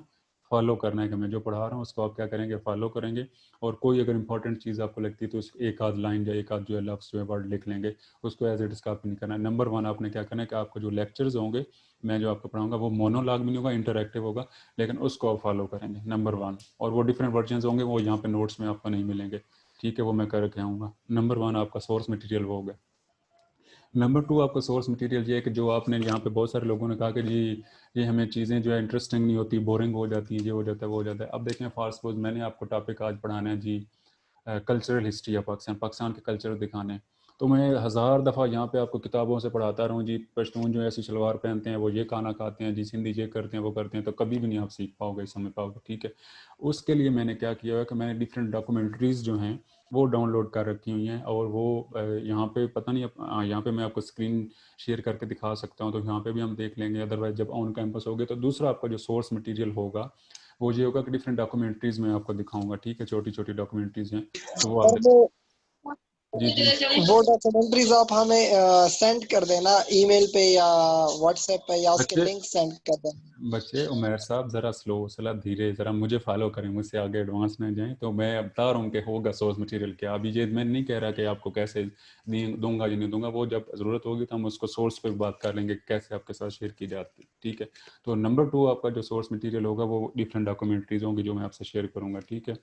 फॉलो करना है कि मैं जो पढ़ा रहा हूँ उसको आप क्या करेंगे, फॉलो करेंगे। और कोई अगर इंपॉर्टेंट चीज़ आपको लगती है तो उस एक आध लाइन या एक आध जो है लफ्ज़ जो है वर्ड लिख लेंगे, उसको एज इट इज़ कॉपी नहीं करना है। नंबर 1 आपने क्या करना है कि आपको जो लेक्चर्स होंगे मैं जो आपको पढ़ाऊँगा वो मोनोलॉग भी नहीं होगा, इंटरैक्टिव होगा, लेकिन उसको आप फॉलो करेंगे नंबर 1। और वो डिफरेंट वर्जन होंगे, वो यहाँ पे नोट्स में आपको नहीं मिलेंगे, ठीक है, वो मैं करके आऊँगा। नंबर 1 आपका सोर्स मटेरियल वो हो गया। नंबर 2 आपका सोर्स मटेरियल ये है कि जो आपने यहाँ पे बहुत सारे लोगों ने कहा कि जी ये हमें चीज़ें जो है इंटरेस्टिंग नहीं होती, बोरिंग हो जाती हैं, ये हो जाता है वो हो जाता है। अब देखें फॉर सपोज मैंने आपको टॉपिक आज पढ़ाना है जी कल्चरल हिस्ट्री या पाकिस्तान के कल्चर दिखाने हैं, तो मैं 1000 दफ़ा यहाँ पे आपको किताबों से पढ़ाता रहूँ जी पश्तून जो ऐसी शलवार पहनते हैं, वो ये खाना खाते हैं जी, सिंधी ये करते हैं वो करते हैं, तो कभी भी नहीं आप सीख पाओगे, समझ पाओगे, ठीक है। उसके लिए मैंने क्या किया है कि मैंने डिफरेंट डॉक्यूमेंट्रीज़ जो हैं वो डाउनलोड कर रखी हुई हैं, और वो यहाँ पे पता नहीं यहाँ पे मैं आपको स्क्रीन शेयर करके दिखा सकता हूँ, तो यहाँ पे भी हम देख लेंगे। अदरवाइज जब ऑन कैंपस होगे तो दूसरा आपका जो सोर्स मटेरियल होगा वो ये होगा कि डिफरेंट डॉक्यूमेंट्रीज मैं आपको दिखाऊंगा, ठीक है, छोटी छोटी डॉक्यूमेंट्रीज हैं तो वो आप जी वो डॉक्यूमेंट्रीज आप हमें सेंड कर देना ईमेल पे या व्हाट्सएप पे, या उसके लिंक सेंड कर देना। बच्चे उमर साहब ज़रा स्लो, ज़रा धीरे, ज़रा मुझे फॉलो करें, मुझसे आगे एडवांस में जाएं। तो मैं बता रहा हूँ कि होगा सोर्स मटेरियल क्या। अभी ये मैं नहीं कह रहा कि आपको कैसे दूंगा या नहीं दूंगा, वो जब ज़रूरत होगी तो हम उसको सोर्स पे बात कर लेंगे कैसे आपके साथ शेयर की जाती है, ठीक है। तो नंबर 2 आपका जो सोर्स मटेरियल होगा वो डिफरेंट डॉक्यूमेंट्रीज होंगी जो मैं आपसे शेयर करूँगा, ठीक है।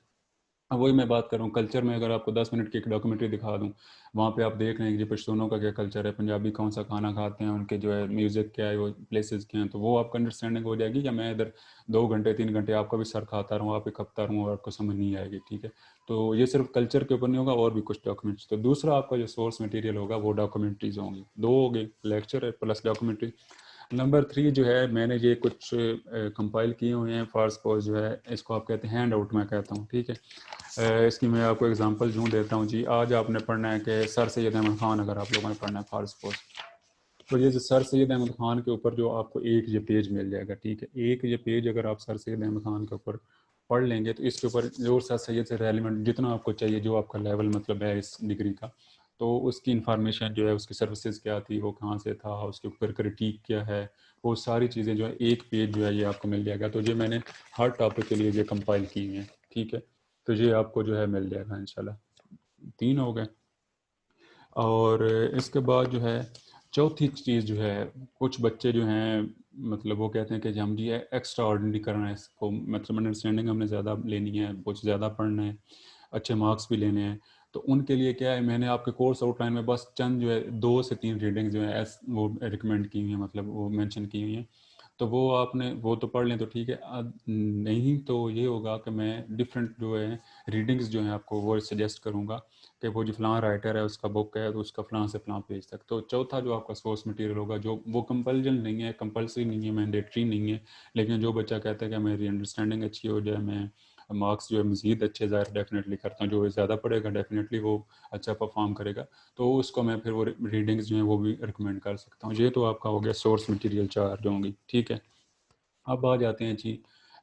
अब वही मैं बात कर रहा हूँ कल्चर में, अगर आपको 10 मिनट की एक डॉक्यूमेंट्री दिखा दूँ, वहाँ पे आप देख लेंगे पश्तूनों का क्या कल्चर है, पंजाबी कौन सा खाना खाते हैं, उनके जो है म्यूज़िक क्या है, वो प्लेसेस क्या हैं, तो वो आपका अंडरस्टैंडिंग हो जाएगी। या मैं इधर 2 घंटे 3 घंटे आपका भी सर खाता रहूँ, आप एक हफ्ता रहूँ और आपको समझ नहीं आएगी, ठीक है। तो ये सिर्फ कल्चर के ऊपर नहीं होगा, और भी कुछ डॉक्यूमेंट्स। तो दूसरा आपका जो सोर्स मटेरियल होगा वो डॉक्यूमेंट्रीज होंगी, 2 हो गई, लेक्चर है प्लस डॉक्यूमेंट्री। नंबर 3 जो है मैंने ये कुछ कंपाइल किए हुए हैं, फॉर सपोज जो है इसको आप कहते हैं हैंड आउट, मैं कहता हूँ, ठीक है। इसकी मैं आपको एग्जांपल यूँ देता हूँ जी। आज आपने पढ़ना है कि सर सैयद अहमद ख़ान, अगर आप लोगों ने पढ़ना है फॉर सपोज, तो ये जो सर सैयद अहमद ख़ान के ऊपर जो आपको एक ये पेज मिल जाएगा, ठीक है। एक ये पेज अगर आप सर सैयद अहमद ख़ान के ऊपर पढ़ लेंगे तो इसके ऊपर जो सर सैयद से रेलिवेंट जितना आपको चाहिए, जो आपका लेवल मतलब है इस डिग्री का, तो उसकी इंफॉर्मेशन जो है, उसकी सर्विसेज क्या थी, वो कहाँ से था, उसके ऊपर क्रिटिक क्या है, वो सारी चीज़ें जो है एक पेज जो है ये आपको मिल जाएगा। तो ये मैंने हर टॉपिक के लिए ये कंपाइल की हुई हैं, ठीक है। तो ये आपको जो है मिल जाएगा इंशाल्लाह। 3 हो गए। और इसके बाद जो है चौथी चीज़ जो है, कुछ बच्चे जो हैं मतलब वो कहते हैं कि हम जी एक्स्ट्रा ऑर्डिनरी करना है, इसको मतलब अंडरस्टैंडिंग हमने ज़्यादा लेनी है, कुछ ज़्यादा पढ़ना है, अच्छे मार्क्स भी लेने हैं। तो उनके लिए क्या है, मैंने आपके कोर्स आउटलाइन में बस चंद जो है 2 से 3 रीडिंग जो है वो रिकमेंड की हुई हैं, मतलब वो मेंशन की हुई हैं। तो वो आपने वो तो पढ़ लें तो ठीक है, नहीं तो ये होगा कि मैं डिफरेंट जो है रीडिंग्स जो हैं आपको वो सजेस्ट करूँगा कि वो जो फ़लाँ राइटर है उसका बुक है तो उसका फ़लाँ से फ़लाँ पेज तक। तो चौथा जो आपका सोर्स मटेरियल होगा जो वो कंपल्जन नहीं है, कंपल्सरी नहीं है, मैंडेटरी नहीं है, लेकिन जो बच्चा कहता है कि मेरी अंडरस्टैंडिंग अच्छी हो जाए, मैं मार्क्स जो है मज़ीद अच्छे ज़ाहिर डेफिनेटली करता हूँ, जो ज़्यादा पढ़ेगा डेफिनेटली वो अच्छा परफॉर्म करेगा, तो उसको मैं फिर वो रीडिंग्स जो हैं वो भी रिकमेंड कर सकता हूँ। ये तो आपका हो गया सोर्स मटेरियल 4 जो होंगी, ठीक है। अब आ जाते हैं जी,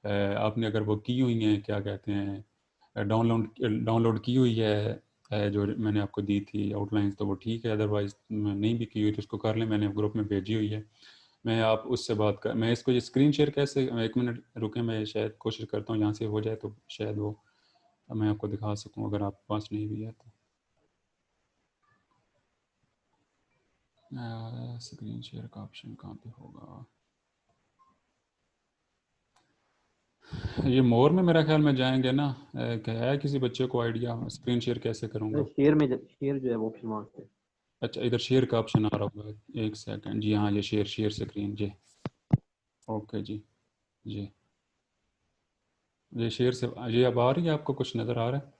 आपने अगर वो की हुई हैं क्या कहते हैं डाउनलोड की हुई है जो मैंने आपको दी थी आउटलाइंस, तो वो ठीक है, अदरवाइज़ नहीं भी की हुई तो उसको कर लें, मैंने ग्रुप में भेजी हुई है। मैं आप उससे बात कर, मैं इसको ये स्क्रीन शेयर कैसे, 1 मिनट रुकें, मैं शायद कोशिश करता हूँ यहाँ से हो जाए तो शायद वो मैं आपको दिखा सकूँ अगर आपके पास नहीं भी है तो। स्क्रीन शेयर का ऑप्शन कहाँ पे होगा? ये मोर में मेरा ख्याल में जाएंगे ना, क्या है किसी बच्चे को आइडिया स्क्रीन शेयर कैसे करूँगा? शेयर जो है वो ऑप्शन वहाँ से। अच्छा, इधर शेयर का ऑप्शन आ रहा होगा, 1 सेकंड जी, हाँ ये शेयर स्क्रीन जी, ओके जी जी, ये शेयर से ये अब आ रही है, आपको कुछ नज़र आ रहा है?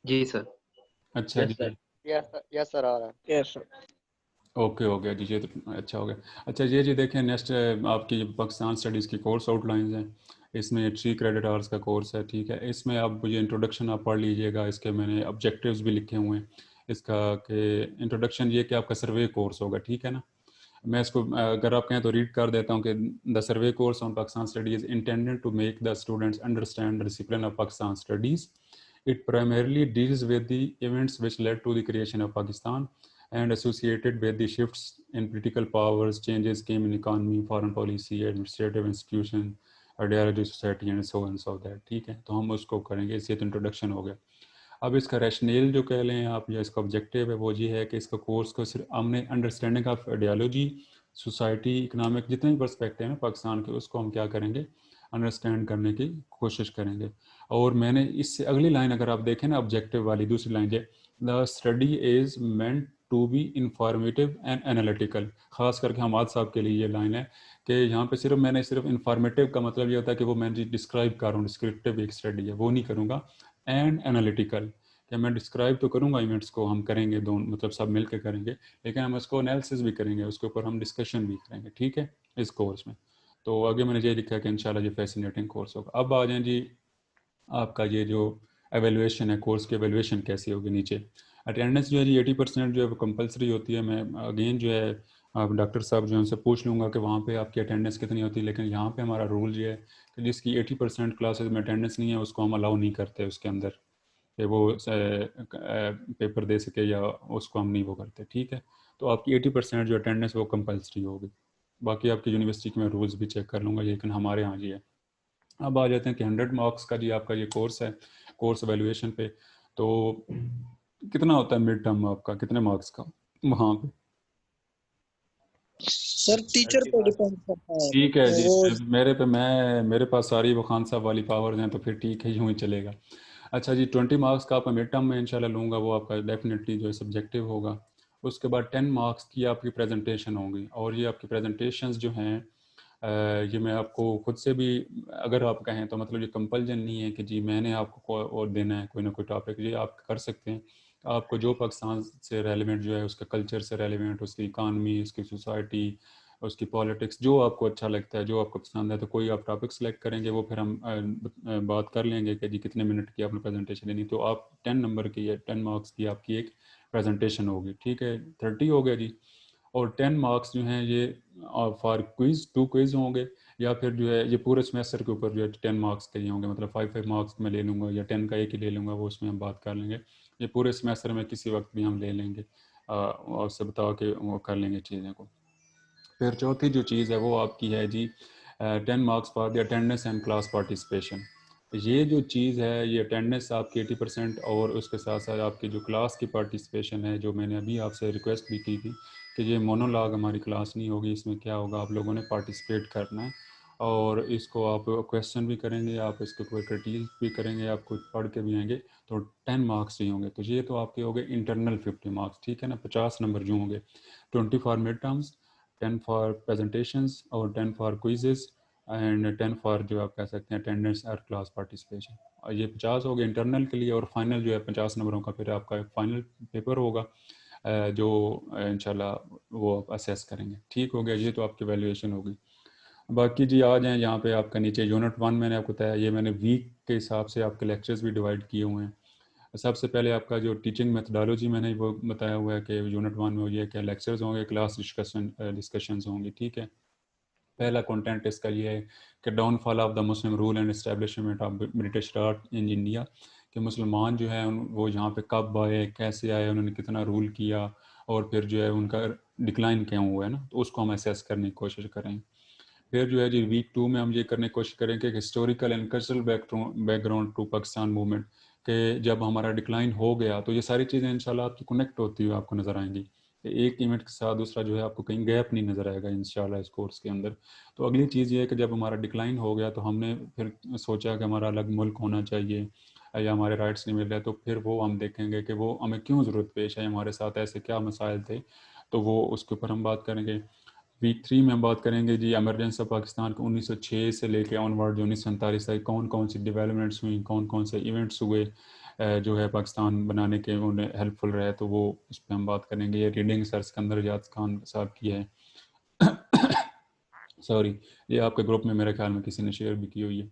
जी सर। अच्छा यस जी, सर। यस सर आ रहा है। Yes sir. ओके हो गया जी, ये तो अच्छा हो गया। अच्छा ये जी देखें, नेक्स्ट आपकी पाकिस्तान स्टडीज़ की कोर्स आउटलाइंस हैं, इसमें 3 क्रेडिट आवर्स का कोर्स है, ठीक है। इसमें आप ये इंट्रोडक्शन आप पढ़ लीजिएगा, इसके मैंने ऑब्जेक्टिव्स भी लिखे हुए हैं इसका, कि इंट्रोडक्शन ये कि आपका सर्वे कोर्स होगा, ठीक है ना। मैं इसको अगर आप कहें तो रीड कर देता हूँ कि the survey course on Pakistan studies intended to make the students understand the discipline of Pakistan studies. It primarily deals with the events which led to the creation of Pakistan and associated with the shifts in political powers, changes came in economy, foreign policy, administrative institution, ideology, society and so on so that, ठीक है। तो हम उसको करेंगे, इससे तो इंट्रोडक्शन हो गया। अब इसका रैशनल जो कह लें आप या इसका ऑब्जेक्टिव है वो ये है कि इसका कोर्स को सिर्फ हमने understanding of ideology, society, economic जितने भी पर्सपेक्टिव हैं पाकिस्तान के, उसको हम क्या करेंगे, अंडरस्टैंड करने की कोशिश करेंगे। और मैंने इससे अगली लाइन अगर आप देखें ना, ऑब्जेक्टिव वाली दूसरी लाइन है, the study is meant to be informative and analytical. ख़ास करके हमाद साहब के लिए ये लाइन है कि यहाँ पे सिर्फ इंफॉर्मेटिव का मतलब ये होता है कि वो मैं डिस्क्राइब कर रहा हूँ, डिस्क्रिप्टिव एक स्टडी है, वो नहीं करूँगा। एंड एनालिटिकल, क्या मैं डिस्क्राइब तो करूँगा इवेंट्स को, हम करेंगे दोनों, मतलब सब मिल के करेंगे, लेकिन हम उसको एनालिसिस भी करेंगे, उसके ऊपर हम डिस्कशन भी करेंगे, ठीक है, इस कोर्स में। तो आगे मैंने ये लिखा है कि इंशाल्लाह ये फैसिनेटिंग कोर्स होगा। अब आ जाएँ जी, आपका ये जो एवेलुएशन है, कोर्स की एवेलुएशन कैसी होगी नीचे। अटेंडेंस जो है जी 80% जो है वो कंपलसरी होती है। मैं अगेन जो है आप डॉक्टर साहब जो है उनसे पूछ लूँगा कि वहाँ पे आपकी अटेंडेंस कितनी होती है, लेकिन यहाँ पे हमारा रूल ये है कि जिसकी 80% क्लासेस में अटेंडेंस नहीं है उसको हम अलाउ नहीं करते उसके अंदर, कि वो पेपर दे सके या उसको हम नहीं वो करते, ठीक है। तो आपकी 80% जो अटेंडेंस वो कंपलसरी होगी। बाकी आपकी यूनिवर्सिटी के मैं रूल्स भी चेक कर लूँगा, लेकिन हमारे यहाँ जी है। अब आ जाते हैं कि 100 मार्क्स का जी आपका ये कोर्स है, कोर्स एवेल्यूएशन पे। तो कितना होता है मिड टर्म आपका, कितने मार्क्स का वहाँ पे? सर टीचर पे डिपेंड करता है ठीक है जी, वो। मेरे पास सारी वो खान साहब वाली पावर्स हैं, तो फिर ठीक है, यूँ ही चलेगा। अच्छा जी, 20 मार्क्स का आपका मिड टर्म में इंशाल्लाह लूँगा, वो आपका डेफिनेटली जो है सब्जेक्टिव होगा। उसके बाद 10 मार्क्स की आपकी प्रेजेंटेशन होगी, और ये आपकी प्रेजेंटेशंस जो हैं ये मैं आपको खुद से भी अगर आप कहें तो, मतलब ये कंपल्जन नहीं है कि जी मैंने आपको और देना है कोई ना कोई टॉपिक, ये आप कर सकते हैं। आपको जो पाकिस्तान से रेलिवेंट जो है, उसका कल्चर से रेलिवेंट, उसकी इकानमी, उसकी सोसाइटी, उसकी पॉलिटिक्स, जो आपको अच्छा लगता है, जो आपको पसंद है, तो कोई आप टॉपिक सेलेक्ट करेंगे, वो फिर हम बात कर लेंगे कि जी कितने मिनट की आपने प्रेजेंटेशन देनी। तो आप 10 नंबर की या 10 मार्क्स की आपकी एक प्रेजेंटेशन होगी, ठीक है। 30 हो गया जी। और 10 मार्क्स जो हैं ये फॉर क्विज़, 2 क्विज़ होंगे, या फिर जो है ये पूरे सेमेस्टर के ऊपर जो है 10 मार्क्स के ही होंगे, मतलब 5 मार्क्स में ले लूँगा या 10 का एक ही ले लूँगा, वो उसमें हम बात कर लेंगे। ये पूरे सेमेस्टर में किसी वक्त भी हम ले लेंगे, और से बता के वो कर लेंगे चीज़ें को। फिर चौथी जो चीज़ है वो आपकी है जी 10 marks for the attendance and class participation. ये जो चीज़ है, ये अटेंडेंस आपकी 80%, और उसके साथ साथ आपकी जो क्लास की पार्टिसिपेशन है, जो मैंने अभी आपसे रिक्वेस्ट भी की थी कि ये मोनोलॉग हमारी क्लास नहीं होगी, इसमें क्या होगा, आप लोगों ने पार्टिसिपेट करना है, और इसको आप क्वेश्चन भी करेंगे, आप इसको कोई क्रिटिक भी करेंगे, आप कुछ पढ़ के भी आएंगे, तो 10 मार्क्स ही होंगे। तो ये तो आपके हो गए इंटरनल 50 मार्क्स, ठीक है ना, 50 नंबर जो होंगे। 20 for mid terms, 10 for presentations और 10 फॉर क्विजेस एंड 10 फॉर जो आप कह सकते हैं अटेंडेंस और क्लास पार्टिसिपेशन। और ये 50 हो गए इंटरनल के लिए, और फाइनल जो है 50 नंबरों का फिर आपका फाइनल पेपर होगा जो इंशाल्लाह वो आप असेस करेंगे। ठीक हो गया, ये तो आपकी वैल्यूएशन होगी। बाकी जी आ जाएँ यहाँ पे आपका नीचे यूनिट 1 मैंने आपको बताया, ये मैंने वीक के हिसाब से आपके लेक्चर्स भी डिवाइड किए हुए हैं। सबसे पहले आपका जो टीचिंग मेथडोलॉजी मैंने वो बताया हुआ है कि यूनिट 1 में ये क्या लेक्चर्स होंगे, क्लास डिस्कशंस होंगी। ठीक है, पहला कंटेंट इसका ये है कि downfall of the Muslim rule and establishment of British Raj in India, कि मुसलमान जो है वो यहाँ पे कब आए, कैसे आए, उन्होंने कितना रूल किया, और फिर जो है उनका डिक्लाइन क्या हुआ है ना, तो उसको हम असेस करने की कोशिश करें। फिर जो है जी वीक 2 में हम ये करने की कोशिश करेंगे कि historical and cultural background to Pakistan movement, कि जब हमारा डिक्लाइन हो गया तो ये सारी चीज़ें इंशाल्लाह आपकी कनेक्ट होती हुई आपको नज़र आएंगी। एक इवेंट के साथ दूसरा जो है आपको कहीं गैप नहीं नज़र आएगा इंशाल्लाह इस कोर्स के अंदर। तो अगली चीज़ ये है कि जब हमारा डिक्लाइन हो गया तो हमने फिर सोचा कि हमारा अलग मुल्क होना चाहिए या हमारे राइट्स नहीं मिल रहे, तो फिर वो हम देखेंगे कि वो हमें क्यों ज़रूरत पेश है, हमारे साथ ऐसे क्या मसाइल थे, तो वो उसके ऊपर हम बात करेंगे। वीक 3 में हम बात करेंगे जी इमरजेंसी ऑफ पाकिस्तान को 1906 से लेके ऑनवर्ड जो 1947 तक कौन कौन सी डेवलपमेंट्स हुई, कौन कौन से इवेंट्स हुए जो है पाकिस्तान बनाने के उन्हें हेल्पफुल रहे, तो वो उस पर हम बात करेंगे। ये रीडिंग सर सिकंदर जात खान साहब की है सॉरी, ये आपके ग्रुप में मेरे ख्याल में किसी ने शेयर भी की हुई है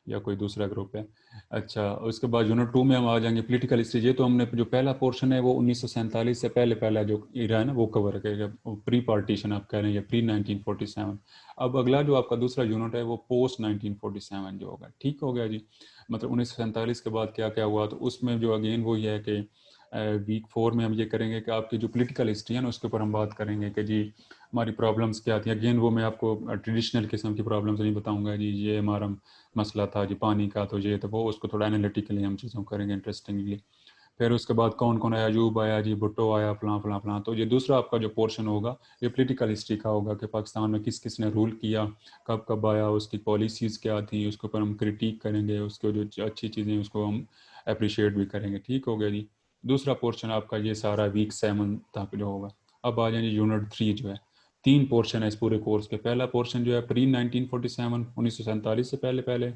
या कोई दूसरा ग्रुप है। अच्छा, उसके बाद यूनिट 2 में हम आ जाएंगे पॉलिटिकल हिस्ट्री। ये तो हमने जो पहला पोर्शन है वो 1947 से पहले जो इरा है ना वो कवर करेगा, प्री पार्टीशन आप कह रहे हैं या प्री 1947। अब अगला जो आपका दूसरा यूनिट है वो पोस्ट 1947 जो होगा। ठीक हो गया जी, मतलब 1947 के बाद क्या क्या हुआ, तो उसमें जो अगेन वो ये है कि वीक 4 में हम ये करेंगे कि आपकी जो पॉलिटिकल हिस्ट्री है ना उसके ऊपर हम बात करेंगे कि जी हमारी प्रॉब्लम्स क्या थी। अगेन वो मैं आपको ट्रेडिशनल किस्म की प्रॉब्लम्स नहीं बताऊंगा जी, ये हमारा मसला था जी पानी का, तो ये तो वो उसको थोड़ा एनालिटिकली हम चीज़ों करेंगे इंटरेस्टिंगली। फिर उसके बाद कौन कौन आया, अयूब आया जी, भुट्टो आया, फलां फलां फलां। तो ये दूसरा आपका जो पोर्शन होगा ये पॉलिटिकल हिस्ट्री का होगा कि पाकिस्तान में किस किस ने रूल किया, कब कब आया, उसकी पॉलिसीज़ क्या थी, उसके ऊपर हम क्रिटिक करेंगे, उसको जो अच्छी चीज़ें उसको हम अप्रिशिएट भी करेंगे। ठीक हो गया जी, दूसरा पोर्शन आपका ये सारा वीक 7 तक जो होगा। अब आ जाएंगे यूनिट 3 जो है, 3 पोर्शन है इस पूरे कोर्स के। पहला पोर्शन जो है प्री 1947 1947 से पहले।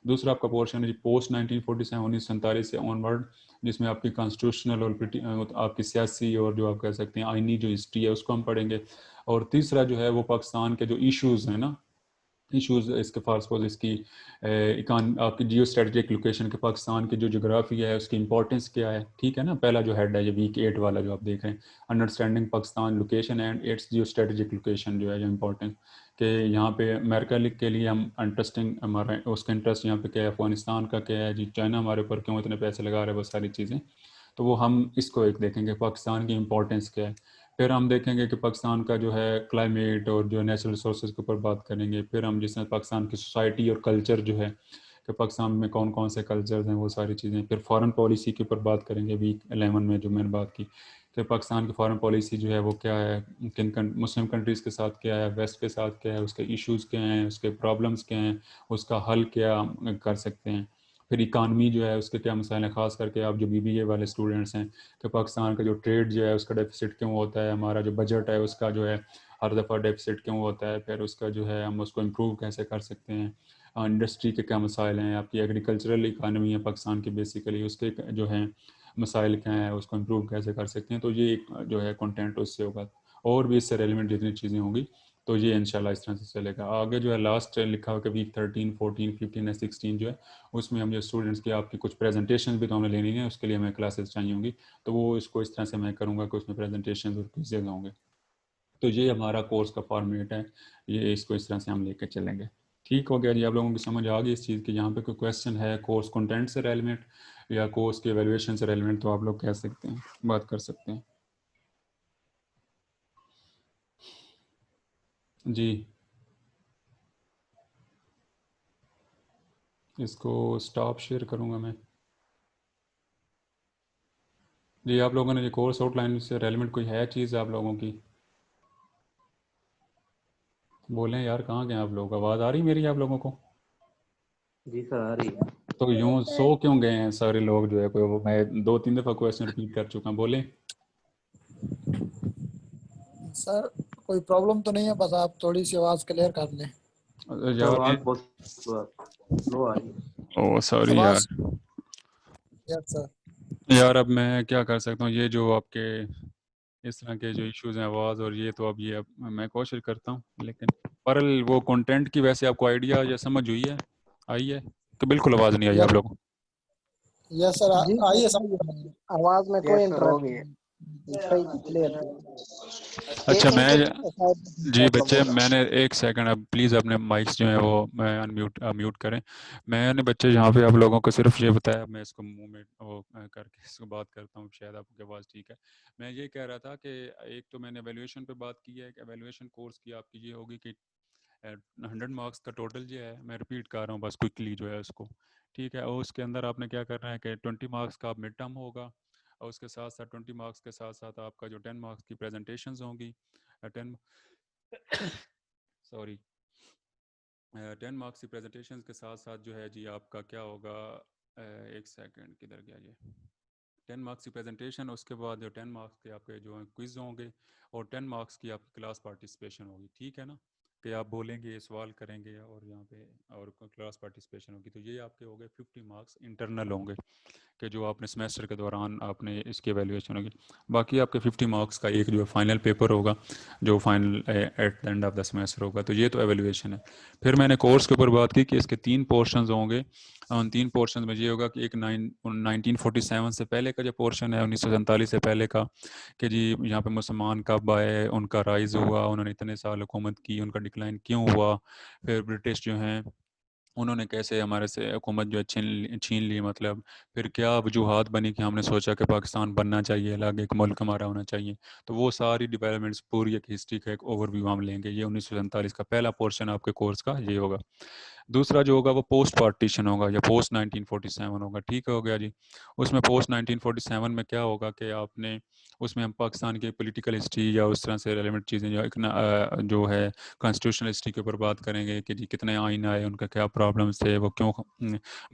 दूसरा आपका पोर्शन है पोस्ट 1947 1947 से ऑनवर्ड, जिसमें आपकी कॉन्स्टिट्यूशनल और आपकी सियासी और जो आप कह सकते हैं आइनी जो हिस्ट्री है उसको हम पढ़ेंगे। और तीसरा जो है वो पाकिस्तान के जो इश्यूज़ हैं ना, इश्यूज़ इसके फारसपोज इसकी आपकी जियो स्ट्रेटजिक लोकेशन के पाकिस्तान की जो जोग्राफी है उसकी इंपॉर्टेंस क्या है। ठीक है ना, पहला जो हेड है ये वीक 8 वाला जो आप देख रहे हैं, understanding Pakistan location and it's Jio strategic location जो है जो इंपॉर्टेंस कि यहाँ पे अमेरिका के लिए हम इंटरेस्टिंग हमारा उसका इंटरेस्ट यहाँ पे क्या है, अफगानिस्तान का क्या है जी, चाइना हमारे ऊपर क्यों इतने पैसे लगा रहे हैं, वो सारी चीज़ें। तो वो हम इसको एक देखेंगे पाकिस्तान की इंपॉर्टेंस क्या है। फिर हम देखेंगे कि पाकिस्तान का जो है क्लाइमेट और जो नेचुरल रिसोर्सेज के ऊपर बात करेंगे। फिर हम जिसमें पाकिस्तान की सोसाइटी और कल्चर जो है कि पाकिस्तान में कौन कौन से कल्चर्स हैं वो सारी चीज़ें। फिर फॉरेन पॉलिसी के ऊपर बात करेंगे वीक 11 में जो मैंने बात की कि पाकिस्तान की फॉरेन पॉलिसी जो है वो क्या है, किन मुस्लिम कंट्रीज़ के साथ क्या है, वेस्ट के साथ क्या है, उसके इश्यूज़ क्या हैं, उसके प्रॉब्लम्स क्या हैं, उसका हल क्या कर सकते हैं। फिर इकानमी जो है उसके क्या मसाइल हैं, ख़ास करके आप जो BBA वाले स्टूडेंट्स हैं कि पाकिस्तान का जो ट्रेड जो है उसका डेफिसिट क्यों होता है, हमारा जो बजट है उसका जो है हर दफ़ा डेफिसिट क्यों होता है, फिर उसका जो है हम उसको इम्प्रूव कैसे कर सकते हैं, इंडस्ट्री के क्या मसाइल हैं, आपकी एग्रीकल्चरल इकानमी है पाकिस्तान की बेसिकली उसके जो है मसाइल क्या हैं, उसको इम्प्रूव कैसे कर सकते हैं। तो ये एक जो है कंटेंट उससे होगा, और भी इससे रेलिवेंट जितनी चीज़ें होंगी तो ये इंशाल्लाह इस तरह से चलेगा। आगे जो है लास्ट लिखा हुआ कि वीक 13 14 15 या 16 जो है उसमें हम जो स्टूडेंट्स की आपकी कुछ प्रेजेंटेशन भी तो हमें लेनी है, उसके लिए हमें क्लासेस चाहिए होंगी, तो वो इसको इस तरह से मैं करूँगा कि उसमें प्रेजेंटेशन और क्विज़ेज होंगे। तो ये हमारा कोर्स का फॉर्मेट है, ये इसको इस तरह से हम लेकर चलेंगे। ठीक हो गया जी, आप लोगों की समझ आ गई इस चीज़ की। यहाँ पे कोई क्वेश्चन है कोर्स कंटेंट से रेलिवेंट या कोर्स के एवेल्यूएशन से रेलिवेंट तो आप लोग कह सकते हैं, बात कर सकते हैं जी। इसको स्टॉप शेयर करूँगा मैं जी। आप लोगों ने ये कोर्स आउटलाइन से रेलिवेंट कोई है चीज़ आप लोगों की, बोलें यार, कहाँ गए आप लोग, आवाज़ आ रही मेरी आप लोगों को? जी सर आ रही है। तो यूँ सो क्यों गए हैं सारे लोग जो है, कोई मैं 2-3 दफ़ा क्वेश्चन रिपीट कर चुका हूँ, बोले सर कोई प्रॉब्लम तो नहीं है, बस आप थोड़ी सी आवाज क्लियर कर लें। आवाज बहुत लो आ रही है। ओ सॉरी यार। Yes sir. यार अब मैं क्या कर सकता हूँ, ये जो आपके इस तरह के जो इश्यूज हैं आवाज़ और ये, तो अब ये अब मैं कोशिश करता हूँ, लेकिन पर वो कंटेंट की वैसे आपको आइडिया या समझ हुई है, आई है कि बिल्कुल आवाज़ नहीं आई आप लोगों को? यस सर, जी आइए सर, सर। आवाज में कोई यस सर हो गई है। इंटरप्ट सही क्लियर। अच्छा मैं जी बच्चे, होगा। मैंने एक सेकंड, अब प्लीज़ अपने माइक्स जो है वो मैं म्यूट करें। मैंने बच्चे यहाँ पे आप लोगों को सिर्फ ये बताया, मैं इसको मुंह में वो करके इसको बात करता हूँ, शायद आपकी आवाज़ ठीक है। मैं ये कह रहा था कि एक तो मैंने एवेल्यूएशन पे बात की है कि एवेल्यूएशन कोर्स की आपकी ये होगी कि 100 मार्क्स का टोटल जो है, मैं रिपीट कर रहा हूँ बस क्विकली जो है उसको, ठीक है। और उसके अंदर आपने क्या करना है कि 20 मार्क्स का मिड टर्म होगा, और उसके साथ साथ 20 मार्क्स के साथ साथ आपका जो 10 मार्क्स की प्रेजेंटेशंस होंगी, 10 सॉरी 10 मार्क्स की प्रेजेंटेशंस के साथ साथ जो है जी आपका क्या होगा, एक सेकंड किधर गया ये, 10 मार्क्स की प्रेजेंटेशन, उसके बाद जो 10 मार्क्स के आपके जो क्विज होंगे, और 10 मार्क्स की आपकी क्लास पार्टिसिपेशन होगी, ठीक है ना, कि आप बोलेंगे, सवाल करेंगे और यहाँ पे और क्लास पार्टिसिपेशन होगी। तो ये आपके हो गए 50 मार्क्स इंटरनल होंगे कि जो आपने सेमेस्टर के दौरान आपने इसकी एवेल्यूएशन होगी। बाकी आपके 50 मार्क्स का एक जो है फाइनल पेपर होगा, जो final at the end of the semester होगा। तो ये तो एवेल्यूएशन है। फिर मैंने कोर्स के ऊपर बात की कि इसके 3 पोर्शंस होंगे। उन 3 पोर्शन में ये होगा कि एक 1947 से पहले का जो पोर्शन है, 1947 से पहले का, कि जी यहाँ पे मुसलमान कब आए, उनका राइज हुआ, उन्होंने इतने साल हुकूमत की, उनका डिक्लाइन क्यों हुआ, फिर ब्रिटिश जो हैं उन्होंने कैसे हमारे से हुकूमत जो है छीन ली, मतलब फिर क्या वजूहात बनी कि हमने सोचा कि पाकिस्तान बनना चाहिए, अलग एक मुल्क हमारा होना चाहिए। तो वो सारी डेवलपमेंट्स पूरी एक हिस्ट्री का एक ओवरव्यू हम लेंगे। ये 1947 का पहला पोर्शन आपके कोर्स का ये होगा। दूसरा जो होगा वो पोस्ट पार्टीशन होगा या पोस्ट 1947 होगा, ठीक हो गया जी। उसमें पोस्ट 1947 में क्या होगा कि आपने उसमें हम पाकिस्तान की पॉलिटिकल हिस्ट्री या उस तरह से रेलेवेंट चीज़ें जो है कॉन्स्टिट्यूशनल हिस्ट्री के ऊपर बात करेंगे कि जी कितने आइन आए, उनका क्या प्रॉब्लम्स थे, वो क्यों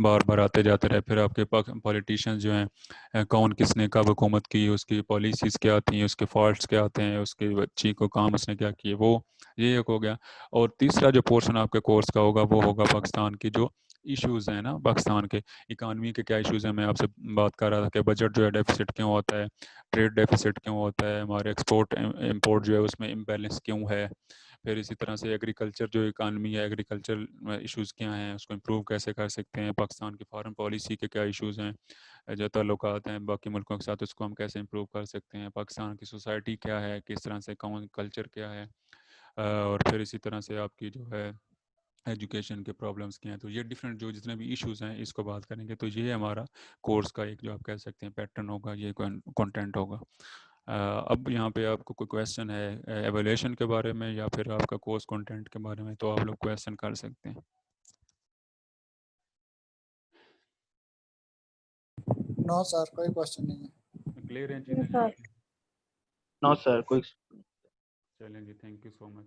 बार बार आते जाते रहे। फिर आपके पॉलिटिशियंस जो हैं कौन किसने कब हुकूमत की, उसकी पॉलिसीज़ क्या थी, उसके फॉल्ट्स क्या आते हैं, उसके बच्ची को काम उसने क्या किए, वो ये एक हो गया। और तीसरा जो पोर्शन आपके कोर्स का होगा वो होगा पाकिस्तान की जो इश्यूज़ हैं ना, पाकिस्तान के इकानमी के क्या इश्यूज़ हैं। मैं आपसे बात कर रहा था कि बजट जो है डेफिसिट क्यों होता है, ट्रेड डेफिसिट क्यों होता है, हमारे एक्सपोर्ट इंपोर्ट जो है उसमें इम्बैलेंस क्यों है। फिर इसी तरह से एग्रीकल्चर जो इकानमी है, एग्रीकल्चर इश्यूज़ क्या हैं, उसको इम्प्रूव कैसे कर सकते हैं, पाकिस्तान की फॉरेन पॉलिसी के क्या इश्यूज़ हैं, जो ताल्लुकात हैं बाकी मुल्कों के साथ, उसको हम कैसे इम्प्रूव कर सकते हैं, पाकिस्तान की सोसाइटी क्या है, किस तरह से कौन कल्चर क्या है, और फिर इसी तरह से आपकी जो है एजुकेशन के प्रॉब्लम्स क्या हैं। तो ये डिफरेंट जो जितने भी इश्यूज़ हैं इसको बात करेंगे। तो ये हमारा कोर्स का एक जो आप कह सकते हैं पैटर्न होगा, ये कंटेंट होगा। अब यहाँ पे आपको कोई क्वेश्चन है एवोल्यूशन के बारे में या फिर आपका कोर्स कंटेंट के बारे में, तो आप लोग क्वेश्चन कर सकते हैं। नो सर, कोई क्वेश्चन नहीं है। क्लियर है चीज़ें? नो सर कोई। चलें जी, थैंक यू सो मच।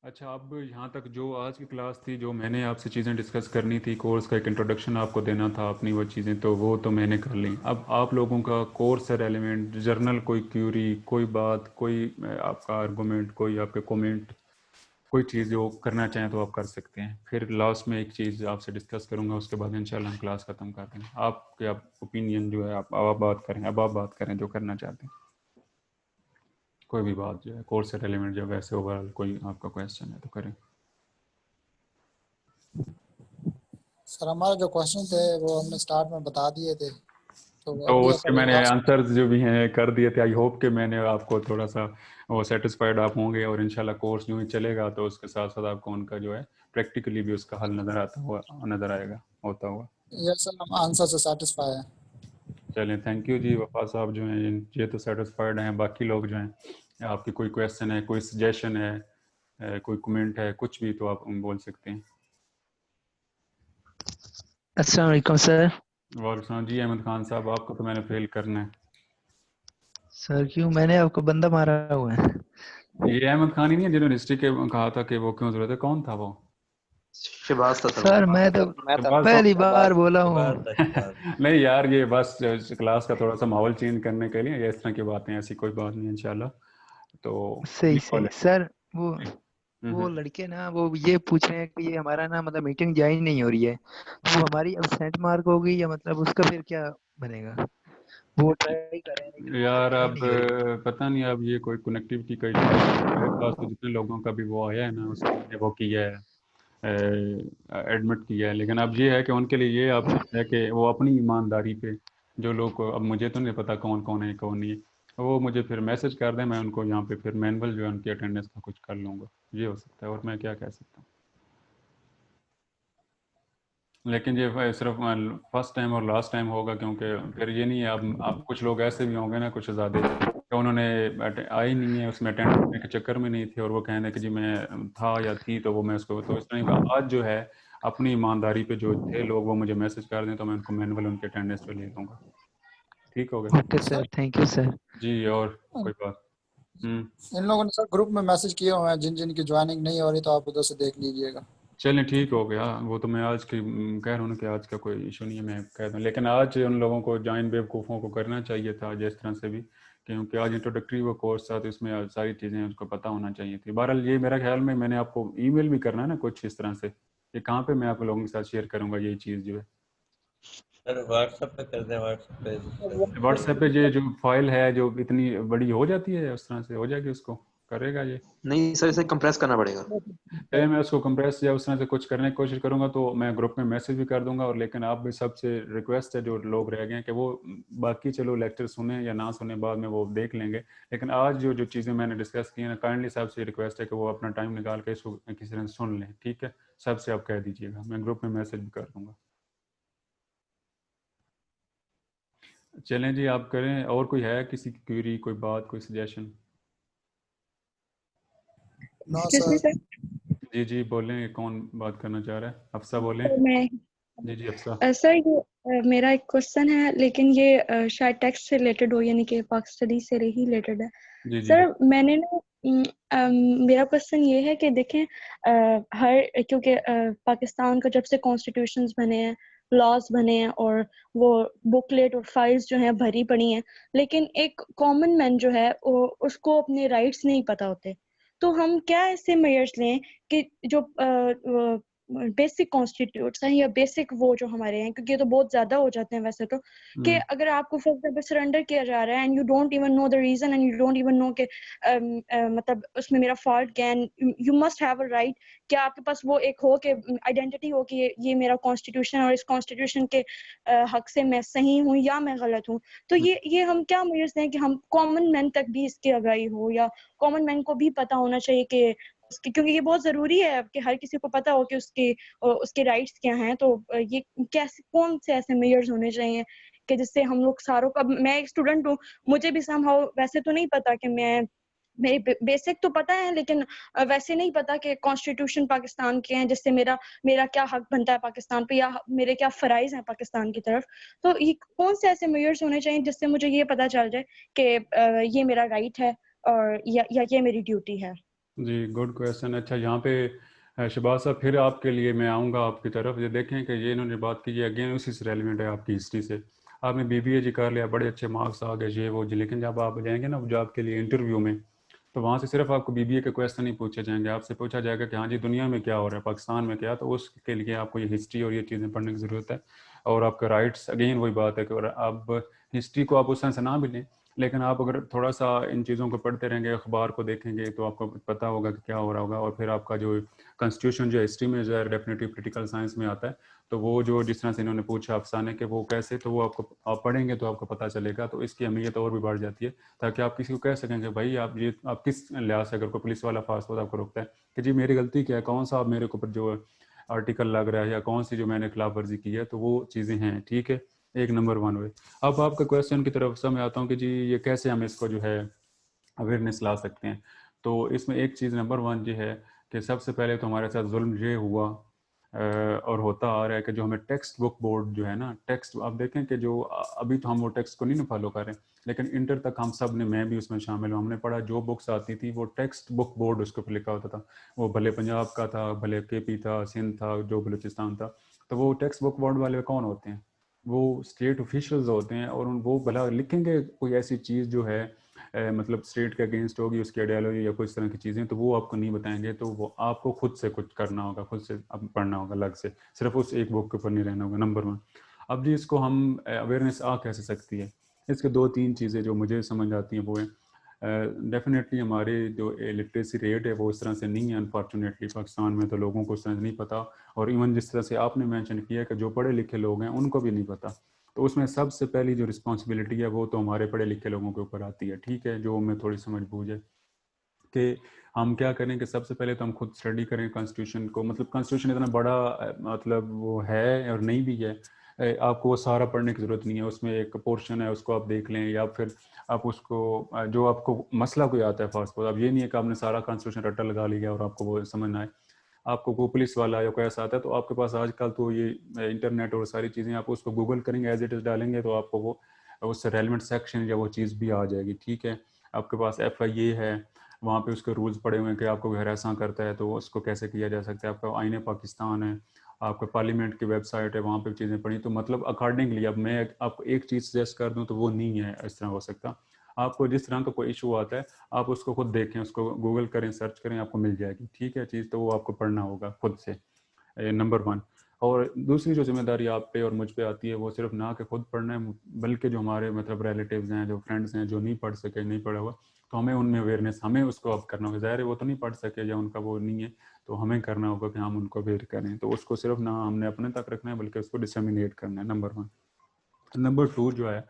अच्छा, अब यहाँ तक जो आज की क्लास थी, जो मैंने आपसे चीज़ें डिस्कस करनी थी, कोर्स का एक इंट्रोडक्शन आपको देना था अपनी, वो चीज़ें तो वो तो मैंने कर ली। अब आप लोगों का कोर्स से रेलिवेंट जर्नल कोई क्यूरी, कोई बात, कोई आपका आर्गूमेंट, कोई आपके कमेंट, कोई चीज़ जो करना चाहें तो आप कर सकते हैं। फिर लास्ट में एक चीज़ आपसे डिस्कस करूँगा, उसके बाद इंशाल्लाह हम क्लास ख़त्म कर देंगे। आपके ओपिनियन जो है आप बात करें, अब आप बात करें जो करना चाहते हैं, कोई भी बात जो है कोर्स से रेलिवेंट, जब वैसे ओवरऑल कोई आपका क्वेश्चन है तो करें। सर हमारे जो क्वेश्चन थे वो हमने स्टार्ट में बता दिए थे, तो उसके मैंने आंसर्स जो भी हैं कर दिए थे। आई होप कि मैंने आपको थोड़ा सा वो सेटिस्फाइड आप होंगे, और इंशाल्लाह कोर्स जो ही चलेगा तो उसके साथ साथ आपको उनका जो है प्रैक्टिकली भी उसका हल नज़र आएगा होता हुआ। यस सर, हम आंसर से सेटिस्फाई हैं। चलें, थैंक यू जी। वफा साहब जो हैं ये तो सेटिस्फाइड हैं। बाकी लोग जो हैं, आपकी कोई क्वेश्चन है, कोई सजेशन है, कोई कमेंट है, कुछ भी तो आप बोल सकते हैं। अस्सलाम वालेकुम सर। वालेकुम जी। अहमद खान साहब, आपको तो मैंने फेल करना है सर। क्यों? मैंने आपको बंदा मारा हुआ है। ये अहमद खान ही नहीं है जिन्होंने हिस्ट्री के कहा था कि वो क्यों जरूरत है? कौन था वो? शहबाज था सर मैं तो पहली बार बोला हूँ। नहीं यार, ये बस क्लास का थोड़ा सा माहौल चेंज करने के लिए, ये इस तरह की बातें, ऐसी कोई बात नहीं इंशाल्लाह। तो सही सही सर, वो हम्म। लड़के ना वो ये पूछ रहे हैं कि ये हमारा ना मतलब मीटिंग ज्वाइन नहीं हो रही है, तो वो हमारी अब्सेंट मार्क होगी या मतलब उसका फिर क्या बनेगा? वो ट्राई कर रहे हैं लेकिन यार क्यों अब नहीं हो रही? पता नहीं, अब ये कोई कनेक्टिविटी का इशू मेरे पास तो जितने लोगों का भी वो आया है ना उसने वो किया है, एडमिट किया है। लेकिन अब ये है कि उनके लिए ये ऑप्शन है कि वो अपनी ईमानदारी पे, जो लोग, अब मुझे तो नहीं पता कौन कौन है कौन नहीं है, वो मुझे फिर मैसेज कर दें, मैं उनको यहाँ पे फिर मैनुअल जो है उनकी अटेंडेंस का कुछ कर लूँगा। ये हो सकता है, और मैं क्या कह सकता हूँ। लेकिन ये सिर्फ फर्स्ट टाइम और लास्ट टाइम होगा, क्योंकि फिर ये नहीं है, अब कुछ लोग ऐसे भी होंगे ना, कुछ ज़्यादा कि उन्होंने आई नहीं है, उसमें अटेंड करने के चक्कर में नहीं थे, और वो कहने कि जी मैं था या थी, तो वो मैं उसको, तो इस तरह का आज जो है अपनी ईमानदारी पे जो थे लोग वो मुझे मैसेज कर दें तो मैं उनको मैनुअल उनके अटेंडेंस पे ले लूँगा। ठीक हो गया okay sir, thank you sir. जी। और कोई बात? इन लोगों ने सर ग्रुप में मैसेज किए हुए हैं जिन जिन की ज्वाइनिंग नहीं हो रही, तो आप उधर से देख लीजिएगा। चलें ठीक हो गया, वो तो मैं आज की कह रहा हूँ ना कि आज का कोई इशू नहीं है, मैं कह दूँ। लेकिन आज उन लोगों को, जॉइन बेवकूफ़ों को करना चाहिए था जिस तरह से भी, क्योंकि आज इंट्रोडक्टरी वो कोर्स था, तो इसमें आज सारी चीज़ें उसको पता होना चाहिए थी। बहरहाल ये मेरा ख्याल में मैंने आपको ईमेल भी करना है ना कुछ इस तरह से, ये कहाँ पे मैं आप लोगों के साथ शेयर करूँगा यही चीज़ जो है? सर व्हाट्सएप पे कर दें, व्हाट्सएप पे ये जो फाइल है जो इतनी बड़ी हो जाती है, उस तरह से हो जाएगी, उसको करेगा ये? नहीं सर, इसे कंप्रेस करना पड़ेगा। पहले मैं उसको कंप्रेस या उस तरह से कुछ करने की कोशिश करूंगा, तो मैं ग्रुप में मैसेज भी कर दूंगा। और लेकिन आप भी सबसे रिक्वेस्ट है, जो लोग रह गए हैं, कि वो बाकी चलो लेक्चर सुने या ना सुने, बाद में वो देख लेंगे, लेकिन आज जो चीज़ें मैंने डिस्कस की हैं, काइंडली सबसे रिक्वेस्ट है कि वो अपना टाइम निकाल के इसको किसी तरह सुन लें। ठीक है, सबसे आप कह दीजिएगा, मैं ग्रुप में मैसेज भी कर दूंगा। चलें जी, आप करें। और कोई है किसी की क्वेरी, कोई बात, कोई सजेशन? जी जी बोलें, कौन बात करना चाह रहा है? अफसा बोलें। तो मैं जी जी अफसा। सर ये मेरा एक क्वेश्चन है, लेकिन ये शायद टेक्स्ट से रिलेटेड हो, यानी कि पाक स्टडी से ही रिलेटेड है। जी जी सर मैंने ना मेरा क्वेश्चन ये है कि देखें, क्योंकि पाकिस्तान का जब से कॉन्स्टिट्यूशंस बने हैं, लॉज बने हैं, और वो बुकलेट और फाइल्स जो हैं भरी पड़ी हैं, लेकिन एक कॉमन मैन जो है उसको अपने राइट्स नहीं पता होते। तो हम क्या ऐसे मेजर्स लें कि जो बेसिक कॉन्स्टिट्यूट्स हैं या बेसिक वो जो हमारे हैं, क्योंकि ये तो बहुत ज्यादा हो जाते हैं वैसे तो, कि अगर आपको फॉर एग्जांपल सरेंडर किया जा रहा है and you don't even know the reason and you don't even know कि मतलब उसमें मेरा फॉल्ट क्या है, you must have a right कि आपके पास वो एक हो कि आइडेंटिटी हो कि ये मेरा कॉन्स्टिट्यूशन और इस कॉन्स्टिट्यूशन के हक से मैं सही हूँ या मैं गलत हूँ। तो ये हम क्या मेजर्स दें कि हम कॉमन मैन तक भी इसकी आगाही हो, या कॉमन मैन को भी पता होना चाहिए कि क्योंकि ये बहुत जरूरी है कि हर किसी को पता हो कि उसके राइट्स क्या हैं। तो ये कैसे, कौन से ऐसे मेजर्स होने चाहिए कि जिससे हम लोग सारों का, मैं एक स्टूडेंट हूँ, मुझे भी समहाउ वैसे तो नहीं पता कि मेरे बेसिक तो पता है, लेकिन वैसे नहीं पता कि कॉन्स्टिट्यूशन पाकिस्तान के हैं, जिससे मेरा क्या हक बनता है पाकिस्तान पे, या मेरे क्या फराइज हैं पाकिस्तान की तरफ। तो ये कौन से ऐसे मेजर्स होने चाहिए जिससे मुझे ये पता चल जाए कि ये मेरा राइट है और या ये मेरी ड्यूटी है। जी गुड क्वेश्चन। अच्छा, यहाँ पे शहबाज साहब, फिर आपके लिए मैं आऊँगा आपकी तरफ। ये देखें कि ये इन्होंने बात की है, अगेन उसी से रेलिवेंट है आपकी हिस्ट्री से। आपने बीबीए जी कर लिया, बड़े अच्छे मार्क्स आ गए, ये वो जी, लेकिन जब आप जाएंगे ना जॉब के लिए इंटरव्यू में, तो वहाँ से सिर्फ आपको बीबीए के क्वेश्चन नहीं पूछे जाएंगे, आपसे पूछा जाएगा कि हाँ जी दुनिया में क्या हो रहा है, पाकिस्तान में क्या। तो उसके लिए आपको ये हिस्ट्री और ये चीज़ें पढ़ने की ज़रूरत है। और आपके राइट्स, अगेन वही बात है कि अब हिस्ट्री को आप उस तरह से ना भी लें, लेकिन आप अगर थोड़ा सा इन चीज़ों को पढ़ते रहेंगे, अखबार को देखेंगे, तो आपको पता होगा कि क्या हो रहा होगा। और फिर आपका जो कॉन्स्टिट्यूशन जो हिस्ट्री में जो है डेफिनेटली पॉलिटिकल साइंस में आता है, तो वो जो जिस तरह से इन्होंने पूछा अफसाने के वो कैसे, तो वो आपको आप पढ़ेंगे तो आपको पता चलेगा। तो इसकी अहमियत और भी बढ़ जाती है, ताकि आप किसी को कह सकें कि भाई आप किस लिहाज से, अगर कोई पुलिस वाला फास्ट फूड आपको रोकता है कि जी मेरी गलती क्या है, कौन सा आप मेरे ऊपर जो आर्टिकल लग रहा है या कौन सी जो मैंने खिलाफ वर्जी की है, तो वो चीज़ें हैं। ठीक है, एक नंबर वन वे। अब आपका क्वेश्चन की तरफ से मैं आता हूँ कि जी ये कैसे हम इसको जो है अवेयरनेस ला सकते हैं। तो इसमें एक चीज़ नंबर वन ये है कि सबसे पहले तो हमारे साथ जुल्म ये हुआ और होता आ रहा है कि जो हमें टेक्स्ट बुक बोर्ड जो है ना, टेक्स्ट आप देखें कि जो अभी तो हम वो टेक्स्ट को नहीं फॉलो कर रहे हैं, लेकिन इंटर तक हम सब ने, मैं भी उसमें शामिल हूँ, हमने पढ़ा जो बुक्स आती थी वो टेक्स्ट बुक बोर्ड उसके ऊपर लिखा होता था। वो भले पंजाब का था, भले केपी था, सिंध था, जो बलूचिस्तान था। तो वो टेक्स्ट बुक बोर्ड वाले कौन होते हैं? वो स्टेट ऑफिशियल्स होते हैं। और वो भला लिखेंगे कोई ऐसी चीज़ जो है मतलब स्टेट के अगेंस्ट होगी, उसकी आइडियोलॉजी या कुछ इस तरह की चीज़ें, तो वो आपको नहीं बताएंगे। तो वो आपको खुद से कुछ करना होगा, खुद से अब पढ़ना होगा अलग से, सिर्फ उस एक बुक के ऊपर नहीं रहना होगा। नंबर 1। अब जी इसको हम अवेयरनेस आ कैसे सकती है, इसके 2-3 चीज़ें जो मुझे समझ आती हैं वो है डेफिनेटली हमारे जो लिटरेसी रेट है वो इस तरह से नहीं है अनफॉर्चुनेटली पाकिस्तान में, तो लोगों को इस तरह से नहीं पता। और इवन जिस तरह से आपने मेंशन किया कि जो पढ़े लिखे लोग हैं उनको भी नहीं पता, तो उसमें सबसे पहली जो रिस्पॉन्सिबिलिटी है वो तो हमारे पढ़े लिखे लोगों के ऊपर आती है, ठीक है। जो हमें थोड़ी समझ बूझ है कि हम क्या करें कि सबसे पहले तो हम खुद स्टडी करें कॉन्स्टिट्यूशन को। मतलब कॉन्स्टिट्यूशन इतना बड़ा मतलब वो है और नहीं भी है, आपको वो सारा पढ़ने की ज़रूरत नहीं है। उसमें एक पोर्शन है उसको आप देख लें, या फिर आप उसको जो आपको मसला कोई आता है फास्ट फूड, अब ये नहीं है कि आपने सारा कॉन्स्टिट्यूशन रट्टा लगा लिया और आपको वो समझना है। आपको कोई पुलिस वाला या कोई ऐसा आता है तो आपके पास आजकल तो ये इंटरनेट और सारी चीज़ें, आप उसको गूगल करेंगे एज इट इज़ डालेंगे तो आपको वो उससे रेलिवेंट सेक्शन या वो चीज़ भी आ जाएगी, ठीक है। आपके पास FIA है, वहाँ पे उसके रूल्स पड़े हुए हैं कि आपको घर ऐसा करता है तो उसको कैसे किया जा सकता है। आपका आईने पाकिस्तान है, आपका पार्लियामेंट की वेबसाइट है, वहाँ पे चीज़ें पड़ी। तो मतलब अकॉर्डिंगली अब मैं आपको एक चीज़ सजेस्ट कर दूँ तो वो नहीं है इस तरह हो सकता। आपको जिस तरह का कोई इशू आता है आप उसको खुद देखें, उसको गूगल करें, सर्च करें, आपको मिल जाएगी, ठीक है चीज़। तो वो आपको पढ़ना होगा खुद से, नंबर 1। और दूसरी जो जिम्मेदारी आप पे और मुझ पे आती है वो सिर्फ ना कि खुद पढ़ना है, बल्कि जो हमारे मतलब रिलेटिव्स हैं, जो फ्रेंड्स हैं, जो नहीं पढ़ सके, नहीं पढ़ा हुआ, तो हमें उनमें अवेयरनेस, हमें उसको अब करना होगा। ज़ाहिर है वो तो नहीं पढ़ सके या उनका वो नहीं है, तो हमें करना होगा कि हम उनको अवेयर करें। तो उसको सिर्फ ना हमने अपने तक रखना है बल्कि उसको डिसमिनेट करना है, नंबर 1। नंबर 2 जो है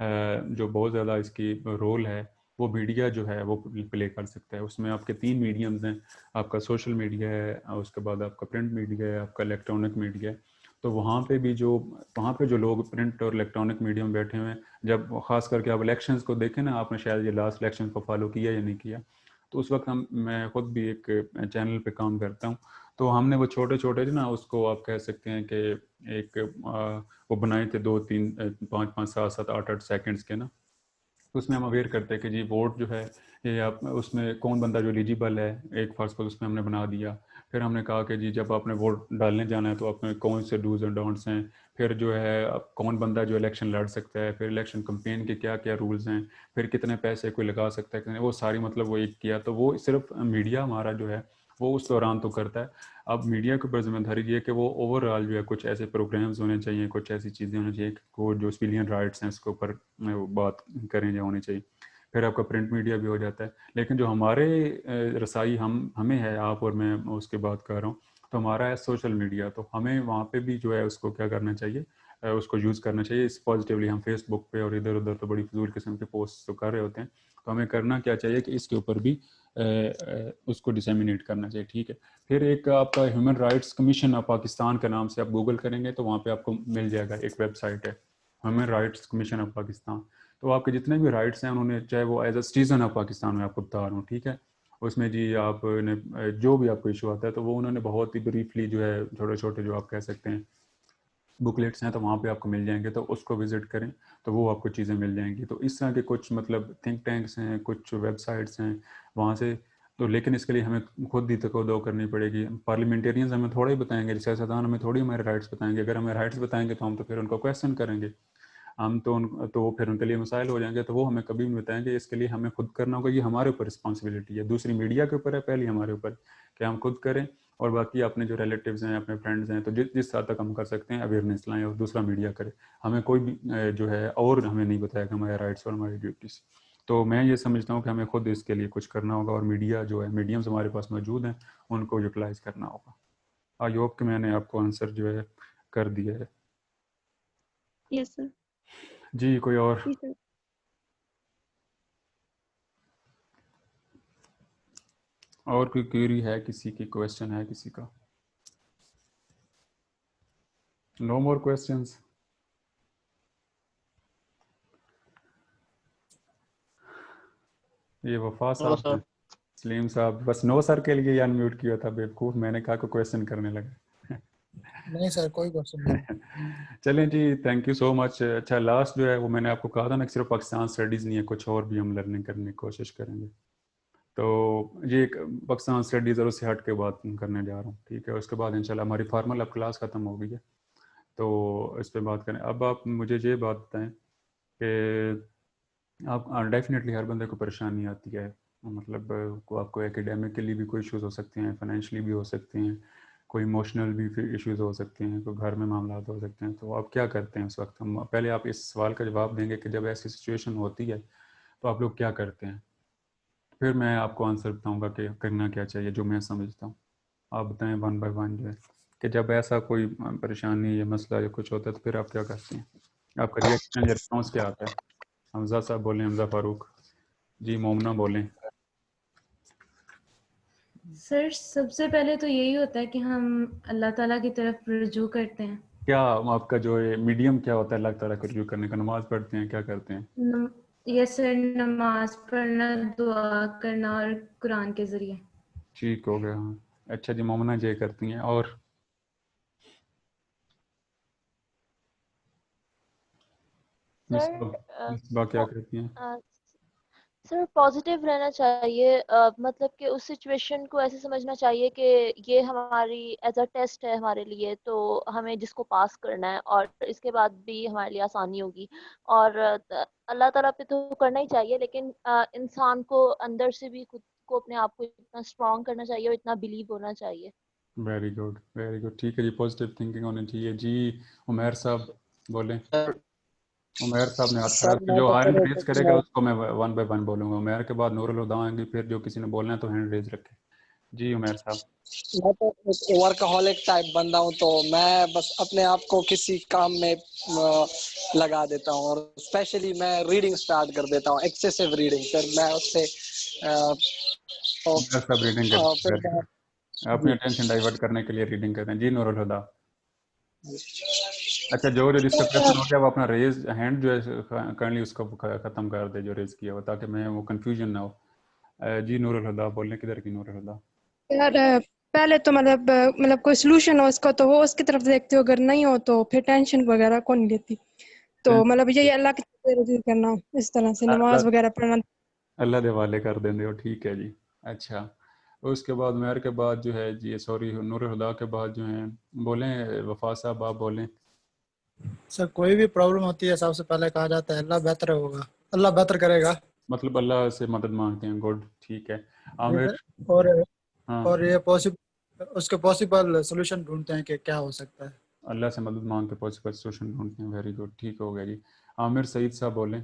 जो बहुत ज़्यादा इसकी रोल है वो मीडिया जो है वो प्ले कर सकता है। उसमें आपके 3 मीडियम्स हैं, आपका सोशल मीडिया है, उसके बाद आपका प्रिंट मीडिया है, आपका इलेक्ट्रॉनिक मीडिया है। तो वहाँ पे जो लोग प्रिंट और इलेक्ट्रॉनिक मीडिया में बैठे हुए हैं, जब ख़ास करके आप इलेक्शंस को देखें ना, आपने शायद ये लास्ट इलेक्शन को फॉलो किया या नहीं किया, तो उस वक्त मैं खुद भी एक चैनल पे काम करता हूँ, तो हमने वो छोटे छोटे ना, उसको आप कह सकते हैं कि एक वो बनाए थे 2-3 5-5 7-7 8-8 सेकंड्स के ना। उसमें हम अवेयर करते हैं कि जी वोट जो है ये आप उसमें कौन बंदा जो एलिजिबल है, एक फर्स्ट को उसमें हमने बना दिया। फिर हमने कहा कि जी जब आपने वोट डालने जाना है तो आपने कौन से डूज एंड डोंट्स हैं, फिर जो है अब कौन बंदा जो इलेक्शन लड़ सकता है, फिर इलेक्शन कंपेन के क्या क्या रूल्स हैं, फिर कितने पैसे कोई लगा सकता है, वो सारी मतलब वो एक किया। तो वो सिर्फ मीडिया हमारा जो है वो उस दौरान तो करता है। अब मीडिया के ऊपर जिम्मेदारी ये है कि वो ओवरऑल जो है कुछ ऐसे प्रोग्राम्स होने चाहिए, कुछ ऐसी चीज़ें होनी चाहिए कि वो जो सिविलियन राइट्स हैं उसके ऊपर बात करें या होनी चाहिए। फिर आपका प्रिंट मीडिया भी हो जाता है। लेकिन जो हमारे रसाई हमें है, आप और मैं उसकी बात कर रहा हूँ, तो हमारा है सोशल मीडिया। तो हमें वहाँ पे भी जो है उसको क्या करना चाहिए, उसको यूज़ करना चाहिए इस पॉजिटिवली। हम फेसबुक पे और इधर उधर तो बड़ी फजूल किस्म के पोस्ट तो कर रहे होते हैं, तो हमें करना क्या चाहिए कि इसके ऊपर भी उसको डिसेमिनेट करना चाहिए, ठीक है। फिर एक आपका human rights commission of Pakistan के नाम से आप गूगल करेंगे तो वहाँ पे आपको मिल जाएगा, एक वेबसाइट है human rights commission of Pakistan. तो आपके जितने भी राइट्स हैं उन्होंने, चाहे वो as a citizen of Pakistan में आपको बता रहा हूँ, ठीक है, उसमें जी आपने जो भी आपको इशू आता है तो वो उन्होंने बहुत ही ब्रीफली जो है छोटे छोटे जो आप कह सकते हैं बुकलेट्स हैं तो वहाँ पे आपको मिल जाएंगे, तो उसको विजिट करें तो वो आपको चीज़ें मिल जाएंगी। तो इस तरह के कुछ मतलब थिंक टैंक्स हैं, कुछ वेबसाइट्स हैं वहाँ से। तो लेकिन इसके लिए हमें खुद ही तकदो करनी पड़ेगी। पार्लियामेंटेरियंस हमें थोड़ा ही बताएंगे, सियासतदान हमें थोड़ी हमारे राइट्स बताएंगे। अगर हमें राइट्स बताएंगे तो हम तो फिर उनको क्वेश्चन करेंगे, हम तो फिर उनके लिए मसाइल हो जाएंगे, तो वो हमें कभी नहीं बताएंगे। इसके लिए हमें खुद करना होगा, ये हमारे ऊपर रिस्पॉन्सिबिलिटी है। दूसरी मीडिया के ऊपर है, पहले हमारे ऊपर कि हम खुद करें, और बाकी अपने जो रिलेटिव्स हैं, अपने फ्रेंड्स हैं, तो जिस हद तक हम कर सकते हैं अवेयरनेस लाएं, और दूसरा मीडिया करे। हमें कोई भी जो है और हमें नहीं बताएगा हमारे राइट्स और हमारी ड्यूटीज़। तो मैं ये समझता हूँ कि हमें खुद इसके लिए कुछ करना होगा, और मीडिया जो है, मीडियम्स हमारे पास मौजूद हैं, उनको यूटिलाइज़ करना होगा। आई होप कि मैंने आपको आंसर जो है कर दिया है। Yes sir. जी कोई और? जी सर। और कोई क्वेरी है किसी की, क्वेश्चन है किसी का? No more questions? ये वफा साहब हैं, सलीम साहब बस नो सर के लिए अनम्यूट किया था बेवकूफ़, मैंने कहा को क्वेश्चन करने लगा। नहीं सर कोई क्वेश्चन नहीं। चलें जी, थैंक यू सो मच। अच्छा लास्ट जो है वो मैंने आपको कहा था ना कि सिर्फ पाकिस्तान स्टडीज़ नहीं है, कुछ और भी हम लर्निंग करने की कोशिश करेंगे। तो ये एक पाकिस्तान स्टडीज़ और उससे हट के बात करने जा रहा हूँ, ठीक है। उसके बाद इंशाल्लाह हमारी फार्मल अब क्लास ख़त्म हो गई है, तो इस पर बात करें। अब आप मुझे ये बात बताएं कि आप डेफिनेटली हर बंदे को परेशानी आती है, मतलब आपको एकेडमिकली भी कोई इश्यूज हो सकते हैं, फाइनेंशियली भी हो सकते हैं, कोई इमोशनल भी इश्यूज हो सकते हैं, कोई घर में मामला हो सकते हैं। तो आप क्या करते हैं उस वक्त? हम पहले आप इस सवाल का जवाब देंगे कि जब ऐसी सिचुएशन होती है तो आप लोग क्या करते हैं, फिर मैं आपको आंसर बताऊंगा कि करना क्या चाहिए जो मैं समझता हूँ। आप बताएं वन बाय वन जो है कि जब ऐसा कोई परेशानी या मसला या कुछ होता है तो फिर आप क्या करते हैं, आपका रिएक्शन या रिस्पॉन्स क्या आता है? हमजा साहब बोलें, हमजा फारूक जी, मोमना बोलें। सर सबसे पहले तो यही होता है कि हम अल्लाह ताला की तरफ रुजू करते हैं। क्या आपका जो है मीडियम क्या होता है अल्लाह ताला को रुजू करने का? नमाज पढ़ते हैं, क्या करते हैं? यस सर, नमाज पढ़ना, दुआ करना और कुरान के ज़रिए। ठीक हो गया, हाँ। अच्छा जी, मोमना जी करती हैं, और मिसबा क्या करती हैं? सर पॉजिटिव रहना चाहिए, मतलब कि उस सिचुएशन को ऐसे समझना चाहिए कि ये हमारी एज अ टेस्ट है हमारे लिए, तो हमें जिसको पास करना है और इसके बाद भी हमारे लिए आसानी होगी। और अल्लाह ताला पे तो करना ही चाहिए, लेकिन इंसान को अंदर से भी खुद को, अपने आप को इतना स्ट्रांग करना चाहिए और इतना बिलीव होना चाहिए। Very good, very good. ठीक है जी, पॉजिटिव थिंकिंग होनी चाहिए जी। उमैर साहब बोलें। उमैर साहब ने हाथ खड़ा सर किया, मैं जो तो हैंड चलो रेज कुछ करेगा उसको मैं वन बाय वन बोलूंगा। उमैर के बाद नूरुल हुदा आएंगी, फिर जो किसी ने बोलना है तो हैंड रेज रखे। जी उमैर साहब। मैं तो एक वर्कaholic टाइप बंदा हूँ, तो मैं बस अपने आप को किसी काम में लगा देता हूँ, और स्पेशली मैं रीडिंग स्टार्ट कर देता हूँ, एक्सेसिव रीडिंग। फिर मैं उससे उमैर साहब रीडिंग करते हैं, फिर वेरी मैं गुड। अपनी अटेंशन डाइवर्ट करने के लिए रीडिंग करते हैं। जी नूरुल हुदा। अच्छा, जो जिसका क्वेश्चन हो गया वो अपना रेज हैंड जो है करली उसको खत्म कर दे, जो रेज किया हो, ताकि मैं वो कंफ्यूजन ना हो। जी नूरुल हुदा बोलने, किधर की नूरुल हुदा? यार पहले तो मतलब कोई सोल्यूशन हो उसका तो वो उसकी तरफ देखते हो, अगर नहीं हो तो फिर टेंशन वगैरह कौन लेती। तो मतलब यही अल्लाह की तरफ रुजू करना, इस तरह से नमाज वगैरह पढ़ना। अल्लाह दे हवाले कर देंगे हो, ठीक है जी। अच्छा, उसके बाद उमैर के बाद जो है जी, सॉरी नूरुल हुदा के बाद जो है बोलें वफा साहब, आप बोलें। सर कोई भी प्रॉब्लम होती है सबसे पहले कहा जाता है अल्लाह बेहतर होगा, अल्लाह बेहतर करेगा। मतलब अल्लाह से मदद मांगते हैं, गुड, ठीक है। आमिर। और हाँ, और ये पॉसिबल, उसके पॉसिबल सोल्यूशन ढूंढते हैं कि क्या हो सकता है। अल्लाह से मदद मांग के पॉसिबल सोल्यूशन ढूंढते हैं, वेरी गुड, ठीक हो गया जी। आमिर सईद साहब बोलें।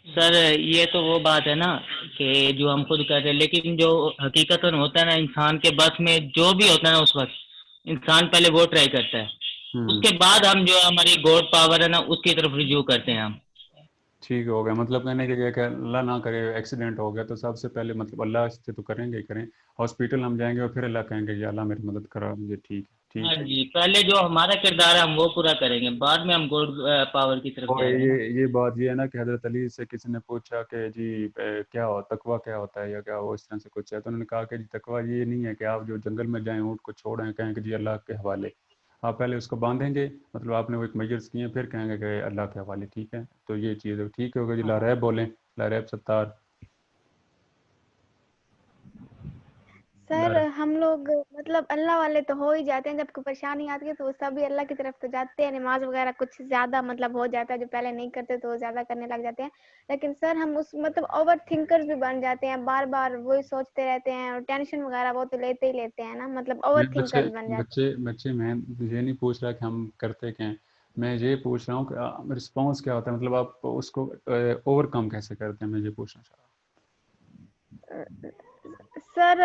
सर ये तो वो बात है ना कि जो हम खुद कहते हैं, लेकिन जो हकीकतन होता है ना, इंसान के बस में जो भी होता है ना, उस वक्त इंसान पहले वो ट्राई करता है, उसके बाद हम जो हमारी गॉड पावर है ना उसकी तरफ रिज्यू करते हैं हम। ठीक हो गया, मतलब कहने के कि अल्लाह ना करे एक्सीडेंट हो गया तो सबसे पहले मतलब अल्लाह से तो करेंगे ही करें, हॉस्पिटल हम जाएंगे और फिर अल्लाह कहेंगे या अल्लाह मेरी मदद करा मुझे, ठीक है, हाँ ठीक है। जी, पहले जो हमारा किरदार है हम वो पूरा करेंगे, बाद में हम गॉड पावर की तरफ और जाएंगे ना। ये बात ये है ना कि हज़रत अली से किसी ने पूछा कि जी क्या हो तकवा क्या होता है, या क्या वो इस तरह से कुछ है, तो उन्होंने कहा कि जी तकवा ये नहीं है कि आप जो जंगल में जाएं ऊँट को छोड़ें कहें कि जी अल्लाह के हवाले। आप पहले उसको बांधेंगे, मतलब आपने वो एक मेजर्स किए, फिर कहेंगे कि अल्लाह के हवाले, ठीक है। तो ये चीज़ है, ठीक होगा जी। लारैब बोलें, लारैब सत्तार। सर हम लोग मतलब अल्लाह वाले तो हो ही जाते हैं, जब कोई परेशानी आती है तो वो सभी अल्लाह की तरफ तो जाते हैं। नमाज वगैरह कुछ ज्यादा मतलब हो जाता है, जो पहले नहीं करते तो वो ज्यादा करने लग जाते हैं। लेकिन सर हम उस मतलब ओवर थिंकर्स भी बन जाते हैं, बार बार वही सोचते रहते हैं, और टेंशन वगैरह वो तो लेते ही लेते हैं ना, मतलब ओवर मैं बच्चे थिंकर्स बन जाते बच्चे बच्चे मैं ये नहीं पूछ रहा कि हम करते क्या हैं, मैं ये पूछ रहा हूँ कि रिस्पॉन्स क्या होता है, मतलब आप उसको ओवरकम कैसे करते हैं, मैं ये पूछना चाह रहा हैं। सर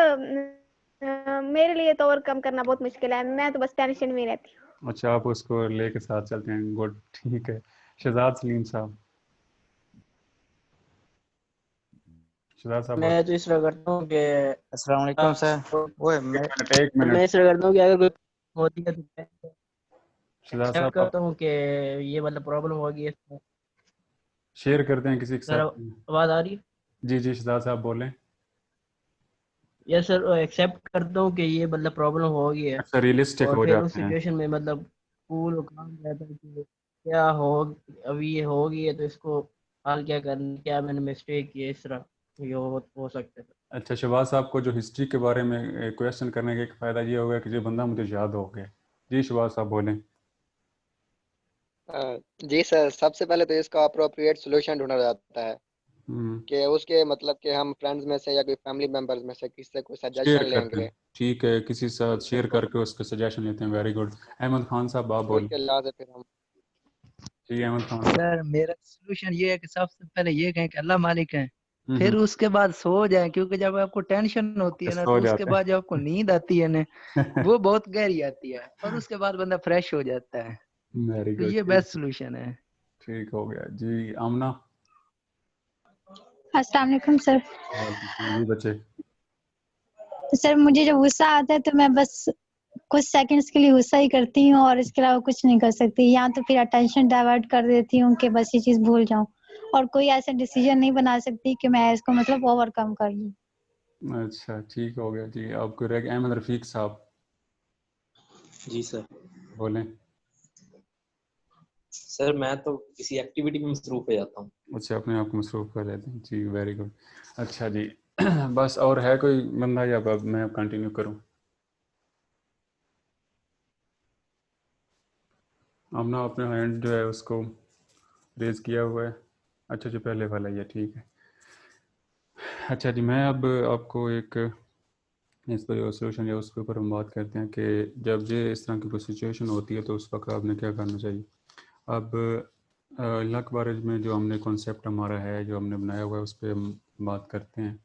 मेरे लिए तो ओवरकम करना बहुत मुश्किल है, मैं तो बस टेंशन में ही रहती हूँ। हूँ। अच्छा, आप उसको लेके साथ चलते हैं, गुड, ठीक है। शहजाद सलीम साहब। शहजाद साहब मैं तो इस तरह करता हूँ कि अस्सलाम वालेकुम सर। ओए एक मैं मिनट, एक मैं मिनट। इस तरह करता हूँ कि अगर कोई होती है तो मैं शहजाद एक्सेप्ट साहब आप करता हूँ कि ये मतलब प्रॉब्लम होगी इसमें। शेयर करते हैं किसी के सर साथ? आवाज आ रही है? जी जी, शहजाद साहब बोलें। यस सर, एक्सेप्ट करता हूँ कि ये मतलब प्रॉब्लम होगी है। अच्छा, रियलिस्टिक और हो फिर उस जाते हैं। सिचुएशन में मतलब कूल काम रहता है कि क्या हो, अभी ये होगी है तो इसको हाल क्या करना, क्या मैंने मिस्टेक की है, इस तरह ये हो सकता है। अच्छा, शहबाज साहब को जो हिस्ट्री के बारे में क्वेश्चन करने का एक फ़ायदा ये होगा कि जो बंदा मुझे याद हो गया। जी शहबाज साहब बोलें। जी सर, सबसे पहले तो इसका अप्रोप्रिएट सोल्यूशन ढूंढा जाता है कि उसके मतलब कि हम फ्रेंड्स में से या कोई फैमिली मेंबर्स में से किसी से कोई शेयर सजेशन करते हैं, लेंगे। ठीक है, किसी साथ शेयर करके उसका सजेशन लेते हैं। Very good. अहमद खान साहब आप बोलें। उसके लिहाज से फिर हम जी अहमद खान। सर मेरा सोल्यूशन ये है कि सबसे पहले ये कहें कि अल्लाह मालिक है, फिर हम्म, उसके बाद सो जाएं, क्योंकि जब आपको टेंशन होती है ना सो तो उसके जाते बाद जब आपको नींद आती है ना हैं। वो बहुत गहरी आती है और उसके बाद बंदा फ्रेश हो जाता है। वेरी तो गुड, ये ठीक, बेस्ट सोल्यूशन है। ठीक हो गया जी। आमना। अस्सलाम वालेकुम सर। वालेकुम सलाम जी बच्चे। सर मुझे जब गुस्सा आता है तो मैं बस कुछ सेकंड्स के लिए गुस्सा ही करती हूँ और इसके अलावा कुछ नहीं कर सकती, या तो फिर अटेंशन डाइवर्ट कर देती हूँ कि बस ये चीज भूल जाऊं, और कोई ऐसा डिसीजन नहीं बना सकती कि मैं इसको मतलब ओवरकम कर लूं। अच्छा, ठीक हो गया जी। आपको रह गया अहमद रफीक साहब, जी सर। बोलें। सर मैं तो किसी एक्टिविटी में मसरूफ हो जाता हूँ। अच्छा, अपने आप को मसरूफ कर लेते हैं जी। Very good. अच्छा जी। बस और है कोई बंदा या अब मैं अब कंटिन्यू करूं? आमना अपने हैंड जो है उसको रेज किया हुआ है। अच्छा जी, पहले वाला ये ठीक है। अच्छा जी, मैं अब आपको एक इस पर जो सोल्यूशन है उसके ऊपर हम बात करते हैं कि जब ये इस तरह की कोई सिचुएशन होती है तो उस वक्त आपने क्या करना चाहिए। अब लक बारिज में जो हमने कॉन्सेप्ट हमारा है जो हमने बनाया हुआ है उस पर हम बात करते हैं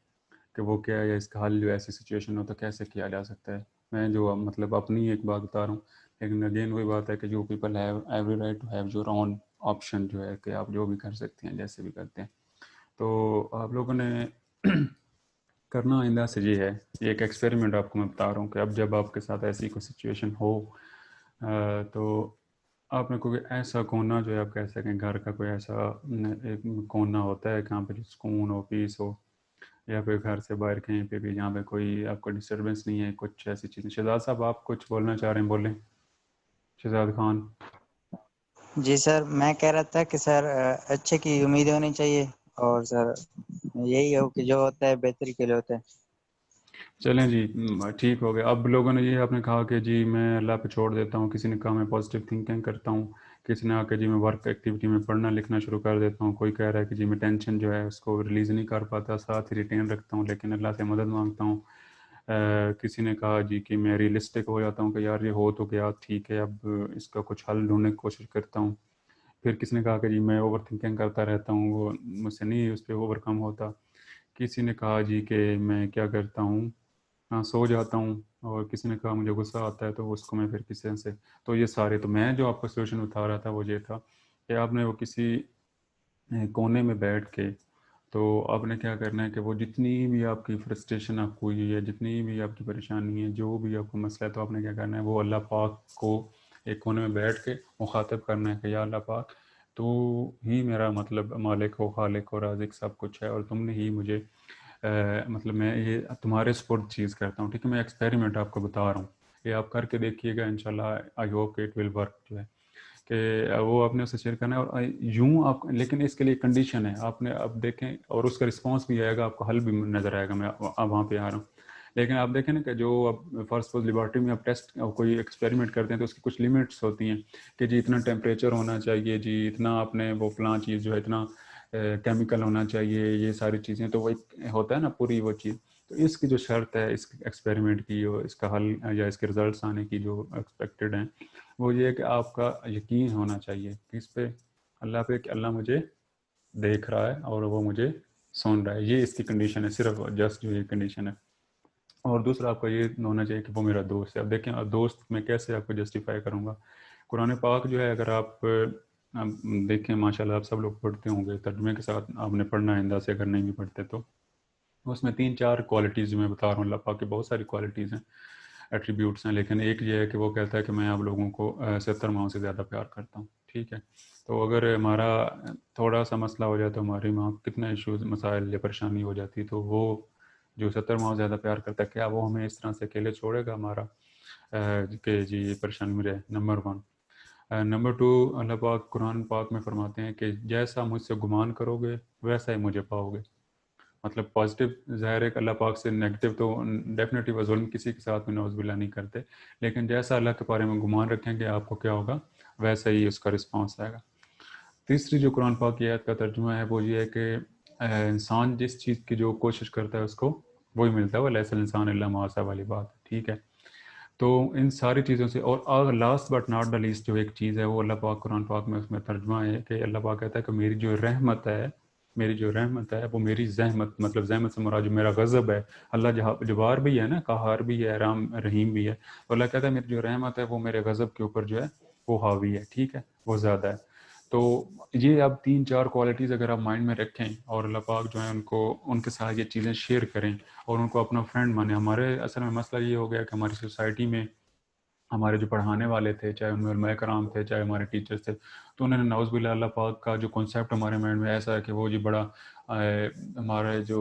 कि वो क्या है या इसका हल जो ऐसी सिचुएशन हो तो कैसे किया जा सकता है। मैं जो मतलब अपनी एक बात बता रहा हूँ, लेकिन अगेन वही बात है कि जो people have every right to have your own option, जो है कि आप जो भी कर सकते हैं जैसे भी करते हैं। तो आप लोगों ने करना आइंदा से ये है, ये एक एक्सपेरिमेंट आपको मैं बता रहा हूँ कि अब जब आपके साथ ऐसी कोई सिचुएशन हो तो आपने कोई ऐसा कोना जो है आप कह सकें घर का कोई ऐसा एक कोना होता है जहाँ पे सुकून हो, पीस हो, या फिर घर से बाहर कहीं पे भी जहाँ पे कोई आपको डिस्टरबेंस नहीं है, कुछ ऐसी चीज़ें। शहजाद साहब आप कुछ बोलना चाह रहे हैं, बोलें। शहजाद खान। जी सर, मैं कह रहा था कि सर अच्छे की उम्मीद होनी चाहिए और सर यही हो कि जो होता है बेहतरी के लिए होता है। चलें जी, ठीक हो गया। अब लोगों ने ये आपने कहा कि जी मैं अल्लाह पे छोड़ देता हूँ, किसी ने कहा मैं पॉजिटिव थिंकिंग करता हूँ, किसी ने आके जी मैं वर्क एक्टिविटी में पढ़ना लिखना शुरू कर देता हूँ, कोई कह रहा है कि जी मैं टेंशन जो है उसको रिलीज़ नहीं कर पाता, साथ ही रिटेन रखता हूँ लेकिन अल्लाह से मदद मांगता हूँ। किसी ने कहा जी कि मैं रियलिस्टिक हो जाता हूँ कि यार ये हो तो गया, ठीक है, अब इसका कुछ हल ढूंढने की कोशिश करता हूँ। फिर किसी ने कहा कि जी मैं ओवर थिंकिंग करता रहता हूँ, वो मुझसे नहीं उस पर ओवरकम होता। किसी ने कहा जी कि मैं क्या करता हूँ, हाँ सो जाता हूँ। और किसी ने कहा मुझे गुस्सा आता है तो उसको मैं फिर किसी से, तो ये सारे, तो मैं जो आपको सोल्यूशन बता रहा था वो ये था कि आपने वो किसी कोने में बैठ के, तो आपने क्या करना है कि वो जितनी भी आपकी फ्रस्ट्रेशन आपको हुई है, जितनी भी आपकी परेशानी है, जो भी आपको मसला है, तो आपने क्या करना है वो अल्लाह पाक को एक कोने में बैठ के मुखातब करना है कि या अल्लाह पाक तो ही मेरा मतलब मालिक हो, खालिक हो, राज़िक सब कुछ है, और तुमने ही मुझे मतलब मैं ये तुम्हारे सपोर्ट चीज़ करता हूँ, ठीक है। मैं एक्सपेरिमेंट आपको बता रहा हूँ, ये आप करके देखिएगा, इंशाल्लाह I hope it will work जो है कि वो आपने उसे शेयर करना है। और यूँ आप, लेकिन इसके लिए कंडीशन है, आपने अब देखें और उसका रिस्पांस भी आएगा, आपको हल भी नज़र आएगा। मैं अब वहाँ पे आ रहा हूँ, लेकिन आप देखें ना कि जो अब फर्स्ट सपोज लेबॉर्ट्री में आप टेस्ट कोई एक्सपेरिमेंट करते हैं तो उसकी कुछ लिमिट्स होती हैं कि जी इतना टेम्परेचर होना चाहिए, जी इतना आपने वो फलां चीज़ जो है इतना केमिकल होना चाहिए, ये सारी चीज़ें, तो वो एक होता है ना पूरी वो चीज़। तो इसकी जो शर्त है इस एक्सपेरिमेंट की और इसका हल या इसके रिजल्ट्स आने की जो एक्सपेक्टेड हैं वो ये है कि आपका यकीन होना चाहिए किस पे, अल्लाह पे, कि अल्लाह मुझे देख रहा है और वो मुझे सुन रहा है। ये इसकी कंडीशन है, सिर्फ जस्ट जो ये कंडीशन है। और दूसरा आपका ये होना चाहिए कि वो मेरा दोस्त है। अब देखें, अब दोस्त मैं कैसे आपको जस्टिफाई करूँगा। कुरान पाक जो है अगर आप देखें, माशाल्लाह आप सब लोग पढ़ते होंगे, तर्जुमे के साथ आपने पढ़ना है आइंदा से, अगर नहीं भी पढ़ते तो उसमें 3-4 क्वालिटीज़ मैं बता रहा हूँ। अल्लाह पाक की बहुत सारी क्वालिटीज़ हैं, एट्रीब्यूट्स हैं, लेकिन एक ये है कि वो कहता है कि मैं आप लोगों को 70 माओं से ज़्यादा प्यार करता हूँ, ठीक है। तो अगर हमारा थोड़ा सा मसला हो जाए तो हमारी माँ कितना इश्यूज़ मसाइल या परेशानी हो जाती, तो वो जो 70 माओं ज़्यादा प्यार करता है, क्या वो हमें इस तरह से अकेले छोड़ेगा हमारा कि जी ये परेशानी में रहे। नंबर 1। नंबर 2, अल्लाह पाक कुरान पाक में फरमाते हैं कि जैसा मुझसे गुमान करोगे वैसा ही मुझे पाओगे। मतलब पॉजिटिव, ज़ाहिर है कि अल्लाह पाक से नेगेटिव तो डेफिनेटली वह जुल्म किसी के साथ में नौज़ुबिल्लाह नहीं करते, लेकिन जैसा अल्लाह के बारे में गुमान रखेंगे आपको क्या होगा, वैसा ही उसका रिस्पॉन्स आएगा। तीसरी जो कुरान पाक की आयत का तर्जुमा है वो ये है कि इंसान जिस चीज़ की जो कोशिश करता है उसको वही मिलता है, वो लैसल इंसान इल्ला मा सा वाली बात, ठीक है। तो इन सारी चीज़ों से और last but not the least जो एक चीज़ है वो अल्लाह पाक कुरान पाक में उसमें तर्जुमा है कि अल्लाह पाक कहता है कि मेरी जो रहमत है वो मेरी जहमत, मतलब जहमत से मुराद जो मेरा गज़ब है। अल्लाह जबार भी है ना, कहार भी है, राम रहीम भी है। तो अल्लाह कहता है मेरी जो रहमत है वो मेरे गज़ब के ऊपर जो है वो हावी है, ठीक है, वो ज़्यादा है। तो ये अब 3-4 क्वालिटीज़ अगर आप माइंड में रखें और अल्लाह पाक जो है उनको उनके साथ ये चीज़ें शेयर करें और उनको अपना फ्रेंड माने। हमारे असल में मसला ये हो गया कि हमारी सोसाइटी में हमारे जो पढ़ाने वाले थे, चाहे उनमें उलमाए कराम थे, चाहे हमारे टीचर्स थे, तो उन्होंने नाउज़ुबिल्लाह अल्लाह पाक का जो कॉन्सेप्ट हमारे माइंड में ऐसा है कि वो जी बड़ा हमारे जो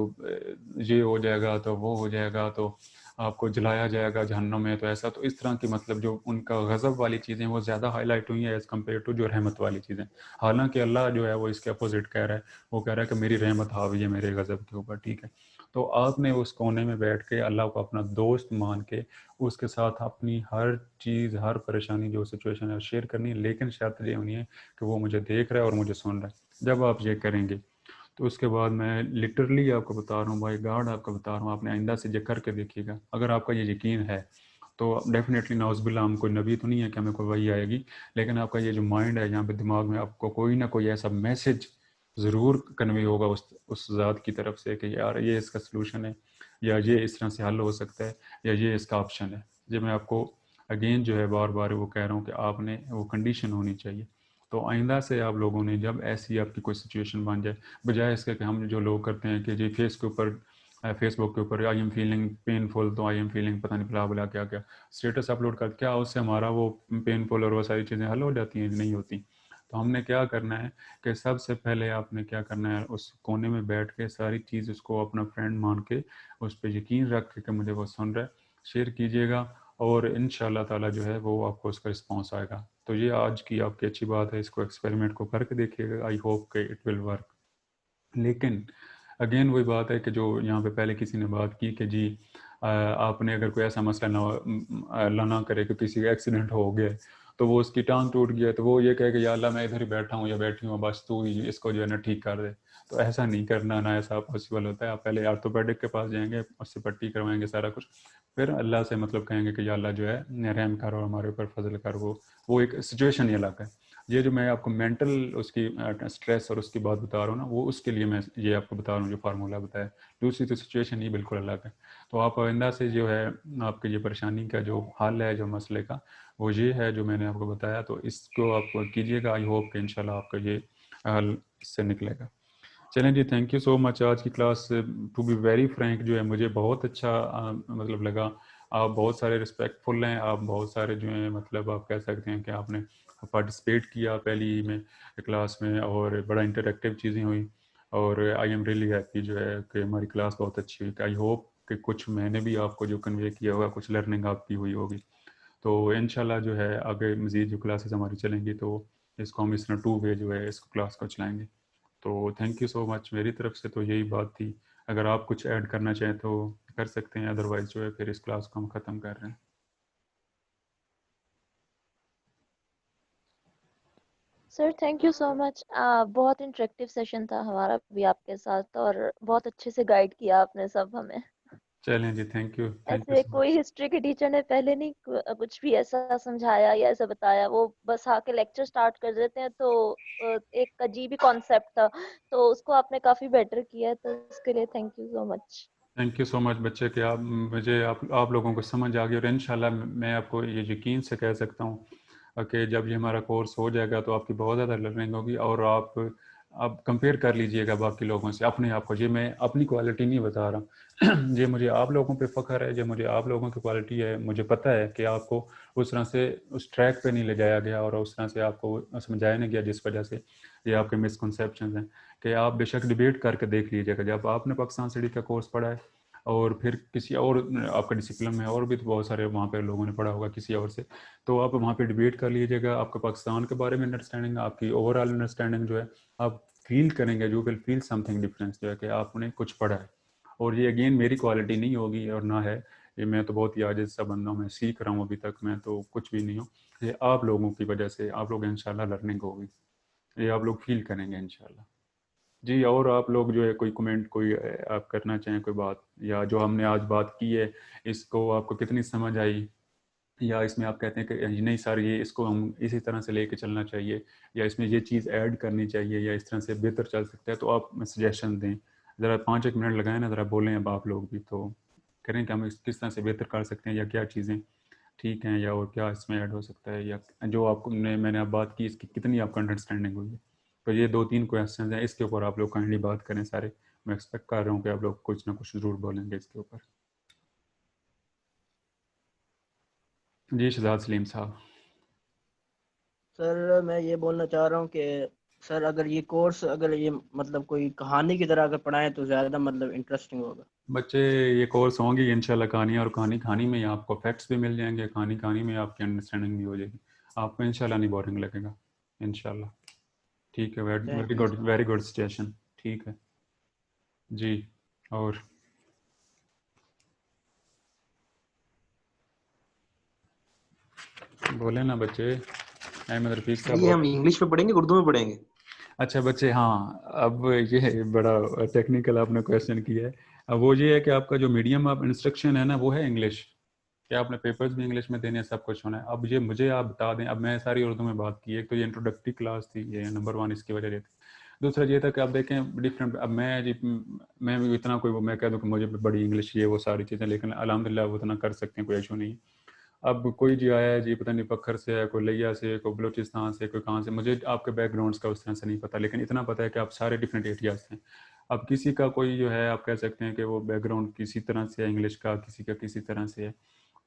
ये हो जाएगा तो वो हो जाएगा तो आपको जलाया जाएगा जहन्नम में, तो ऐसा, तो इस तरह की मतलब जो उनका गज़ब वाली चीज़ें वो ज़्यादा हाईलाइट हुई हैं एज़ कम्पेयर टू जो रहमत वाली चीज़ें। हालांकि अल्लाह जो है वो इसके अपोजिट कह रहा है, वो कह रहा है कि मेरी रहमत हावी है मेरे गज़ब के ऊपर, ठीक है। तो आपने उस कोने में बैठ के अल्लाह को अपना दोस्त मान के उसके साथ अपनी हर चीज़, हर परेशानी जो सिचुएशन है शेयर करनी है, लेकिन शर्त ये होनी है कि वो मुझे देख रहा है और मुझे सुन रहा है। जब आप ये करेंगे तो उसके बाद मैं लिटरली आपको बता रहा हूँ, बाय गॉड आपको बता रहा हूँ, आपने आइंदा से ये करके देखिएगा। अगर आपका ये यकीन है तो डेफिनेटली नाउज़ुबिल्लाह, हम कोई नबी तो नहीं है कि हमें कोई वही आएगी, लेकिन आपका ये जो माइंड है यहाँ पे दिमाग में आपको कोई ना कोई ऐसा मैसेज ज़रूर कन्वे होगा उस ज़ात की तरफ से कि यार ये इसका सलूशन है, या ये इस तरह से हल हो सकता है, या ये इसका ऑप्शन है। ये मैं आपको अगेन जो है बार बार वो कह रहा हूँ कि आपने वो कंडीशन होनी चाहिए। तो आइंदा से आप लोगों ने जब ऐसी आपकी कोई सिचुएशन बन जाए, बजाय इसके कि हम जो लोग करते हैं कि जी फेसबुक के ऊपर आई एम फीलिंग पेनफुल, तो आई एम फीलिंग पता नहीं बुला बुला क्या क्या स्टेटस अपलोड कर, क्या उससे हमारा वो पेनफुल और वो सारी चीज़ें हल हो जाती हैं? नहीं होती। तो हमने क्या करना है कि सबसे पहले आपने क्या करना है, उस कोने में बैठ के सारी चीज़ उसको अपना फ्रेंड मान के उस पर यकीन रख के कि मुझे वो सुन रहा है, शेयर कीजिएगा और इंशाल्लाह ताला जो है वो आपको उसका रिस्पॉन्स आएगा। तो ये आज की आपकी अच्छी बात है, इसको एक्सपेरिमेंट को करके देखिएगा, आई होप कि इट विल वर्क। लेकिन अगेन वही बात है कि जो यहाँ पे पहले किसी ने बात की कि जी आपने अगर कोई ऐसा मसला अल्लाह ना करे कि किसी का एक्सीडेंट हो गया तो वो उसकी टांग टूट गया तो वो ये कहे कि या अल्लाह मैं इधर ही बैठा हूँ या बैठी हूँ, बस तू ही इसको जो है ना ठीक कर दे। तो ऐसा नहीं करना, ना ऐसा पॉसिबल होता है। आप पहले ऑर्थोपेडिक के पास जाएंगे, उससे पट्टी करवाएंगे सारा कुछ, फिर अल्लाह से मतलब कहेंगे कि या अल्लाह जो है रहम कर और हमारे ऊपर फजल कर। वो एक सिचुएशन ही अलग है। ये जो मैं आपको मेंटल उसकी स्ट्रेस और उसकी बात बता रहा हूँ ना, वो उसके लिए मैं ये आपको बता रहा हूँ जो फार्मूला बताया। दूसरी तो सिचुएशन ही बिल्कुल अलग है। तो आप आइंदा से जो है आपके ये परेशानी का जो हल है, जो मसले का, वो ये है जो मैंने आपको बताया। तो इसको आप कीजिएगा, आई होप कि इंशाल्लाह आपका ये हल इससे निकलेगा। चलें जी, थैंक यू सो मच। आज की class to be very frank जो है मुझे बहुत अच्छा मतलब लगा। आप बहुत सारे रिस्पेक्टफुल हैं, आप बहुत सारे जो हैं मतलब आप कह सकते हैं कि आपने पार्टिसिपेट किया पहली में क्लास में और बड़ा इंटरेक्टिव चीज़ें हुई। और आई एम रियली हैप्पी जो है कि हमारी क्लास बहुत अच्छी हुई। आई होप कि कुछ मैंने भी आपको जो कन्वे किया होगा, कुछ लर्निंग आपकी हुई होगी। तो इंशाल्लाह जो है आगे मज़ीद जो क्लासेस हमारी चलेंगी तो इसको हम इस तरह 2 वे जो है इसको क्लास को चलाएँगे। तो थैंक यू सो मच। मेरी तरफ से तो यही बात थी। अगर आप कुछ ऐड करना चाहें तो कर सकते हैं, अदरवाइज़ जो है फिर इस क्लास को हम ख़त्म कर रहे हैं। Sir thank you so much. बहुत इंटरेक्टिव सेशन था हमारा भी आपके साथ और बहुत अच्छे से गाइड किया आपने सब हमें। चलें जी, थैंक यू ऐसे सो कोई मच। हिस्ट्री के टीचर ने पहले नहीं कुछ भी ऐसा समझाया या ऐसा बताया, वो बस आके लेक्चर स्टार्ट कर देते हैं। तो एक अजीब ही कॉन्सेप्ट था, तो उसको आपने काफी बेटर किया, तो इसके लिए thank you so much. Thank you so much बच्चे कि आप लोगों को समझ आ गई। और इंशाल्लाह मैं आपको ये यकीन से कह सकता हूँ कि जब ये हमारा कोर्स हो जाएगा तो आपकी बहुत ज़्यादा लर्निंग होगी। और आप कंपेयर कर लीजिएगा बाकी लोगों से अपने आप को। ये मैं अपनी क्वालिटी नहीं बता रहा ये मुझे आप लोगों पे फ़ख्र है, ये मुझे आप लोगों की क्वालिटी है। मुझे पता है कि आपको उस तरह से उस ट्रैक पे नहीं ले जाया गया और उस तरह से आपको समझाया नहीं गया जिस वजह से ये आपके मिसकंसेप्शंस हैं। कि आप बेशक डिबेट करके देख लीजिएगा, जब आपने पाकिस्तान स्टडी का कोर्स पढ़ा है और फिर किसी और आपका डिसिप्लिन में और भी तो बहुत सारे वहाँ पे लोगों ने पढ़ा होगा किसी और से, तो आप वहाँ पे डिबेट कर लीजिएगा। आपका पाकिस्तान के बारे में अंडरस्टैंडिंग, आपकी ओवरऑल अंडरस्टैंडिंग जो है आप फील करेंगे, you will feel something difference जो है कि आपने कुछ पढ़ा है। और ये अगेन मेरी क्वालिटी नहीं होगी और ना है ये, मैं तो बहुत ही आजिज़ सा बंदा हूँ, मैं सीख रहा हूँ अभी तक, मैं तो कुछ भी नहीं हूँ। ये आप लोगों की वजह से आप लोग इंशाल्लाह लर्निंग होगी, ये आप लोग फील करेंगे इंशाल्लाह। जी, और आप लोग जो है कोई कमेंट कोई आप करना चाहें कोई बात, या जो हमने आज बात की है इसको आपको कितनी समझ आई, या इसमें आप कहते हैं कि नहीं सर ये इसको हम इसी तरह से लेके चलना चाहिए, या इसमें ये चीज़ ऐड करनी चाहिए, या इस तरह से बेहतर चल सकता है, तो आप सजेशन दें। ज़रा 5 एक मिनट लगाएं ना, ज़रा बोलें अब आप लोग भी, तो करें कि हम किस तरह से बेहतर कर सकते हैं, या क्या चीज़ें ठीक हैं, या और क्या इसमें ऐड हो सकता है, या जो आपको मैंने अब बात की इसकी कितनी आपको अंडरस्टैंडिंग हुई है। तो ये 2-3 क्वेश्चन हैं, इसके ऊपर आप लोग काइंडली बात करें सारे। मैं एक्सपेक्ट कर रहा हूँ कि आप लोग कुछ ना कुछ ज़रूर बोलेंगे इसके ऊपर। जी शहजाद सलीम साहब। सर मैं ये बोलना चाह रहा हूँ कि सर अगर ये कोर्स अगर ये मतलब कोई कहानी की तरह अगर पढ़ाएं तो ज़्यादा मतलब इंटरेस्टिंग होगा। बच्चे ये कोर्स होंगी इंशाल्लाह कहानियाँ, और कहानी कहानी में आपको फैक्ट्स भी मिल जाएंगे, कहानी कहानी में आपकी अंडरस्टैंडिंग भी हो जाएगी, आपको इंशाल्लाह नहीं बोरिंग लगेगा इंशाल्लाह। ठीक है, very good, very good suggestion. ठीक है जी। और बोले ना बच्चे, अहमद रफीक साहब। ये हम इंग्लिश में पढ़ेंगे उर्दू में पढ़ेंगे? अच्छा बच्चे, हाँ अब ये बड़ा टेक्निकल आपने क्वेश्चन किया है। अब वो ये है कि आपका जो मीडियम ऑफ इंस्ट्रक्शन है ना वो है इंग्लिश, कि आपने पेपर्स भी इंग्लिश में देने हैं, सब कुछ होना है। अब ये मुझे आप बता दें, अब मैं सारी उर्दू में बात की, एक तो ये इंट्रोडक्टरी क्लास थी, ये नंबर 1 इसकी वजह से थी। दूसरा ये था कि आप देखें डिफरेंट, अब मैं भी इतना कोई मैं कह दूँ कि मुझे बड़ी इंग्लिश ये वो सारी चीज़ें, लेकिन अल्हम्दुलिल्लाह वो इतना कर सकते हैं, कोई इशू नहीं। अब कोई जी आया है जी, पता नहीं पखर से है, कोई लिया से, कोई बलूचिस्तान से, कोई कहाँ से, मुझे आपके बैकग्राउंड्स का उस तरह से नहीं पता, लेकिन इतना पता है कि आप सारे डिफरेंट एरियाज से। अब किसी का कोई जो है आप कह सकते हैं कि वो बैकग्राउंड किसी तरह से है इंग्लिश का, किसी का किसी तरह से है।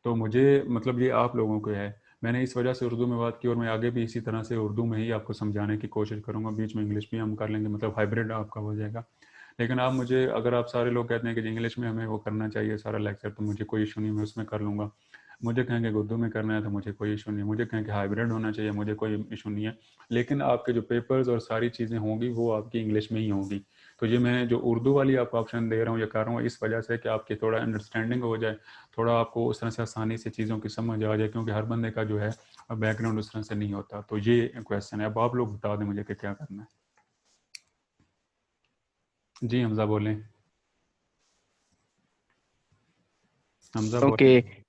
तो मुझे मतलब ये आप लोगों को है, मैंने इस वजह से उर्दू में बात की, और मैं आगे भी इसी तरह से उर्दू में ही आपको समझाने की कोशिश करूँगा, बीच में इंग्लिश भी हम कर लेंगे, मतलब हाइब्रिड आपका हो जाएगा। लेकिन आप मुझे, अगर आप सारे लोग कहते हैं कि इंग्लिश में हमें वो करना चाहिए सारा लेक्चर, तो मुझे कोई इशू नहीं, मैं उसमें कर लूँगा। मुझे कहेंगे उर्दू में करना है तो मुझे कोई इशू नहीं है, मुझे कहेंगे हाइब्रिड होना चाहिए, मुझे कोई इशू नहीं है। लेकिन आपके जो पेपर्स और सारी चीज़ें होंगी वो आपकी इंग्लिश में ही होंगी। तो ये मैंने जो उर्दू वाली आपको ऑप्शन दे रहा हूँ या कर रहा हूँ, इस वजह से कि आपकी थोड़ा अंडरस्टैंडिंग हो जाए, थोड़ा आपको उस तरह से आसानी से चीज़ों की समझ आ जाए, क्योंकि हर बंदे का जो है बैकग्राउंड उस तरह से नहीं होता। तो ये क्वेश्चन है, अब आप लोग बता दें मुझे कि क्या करना है। जी हमजा बोलें, हमजा ओके बोलें।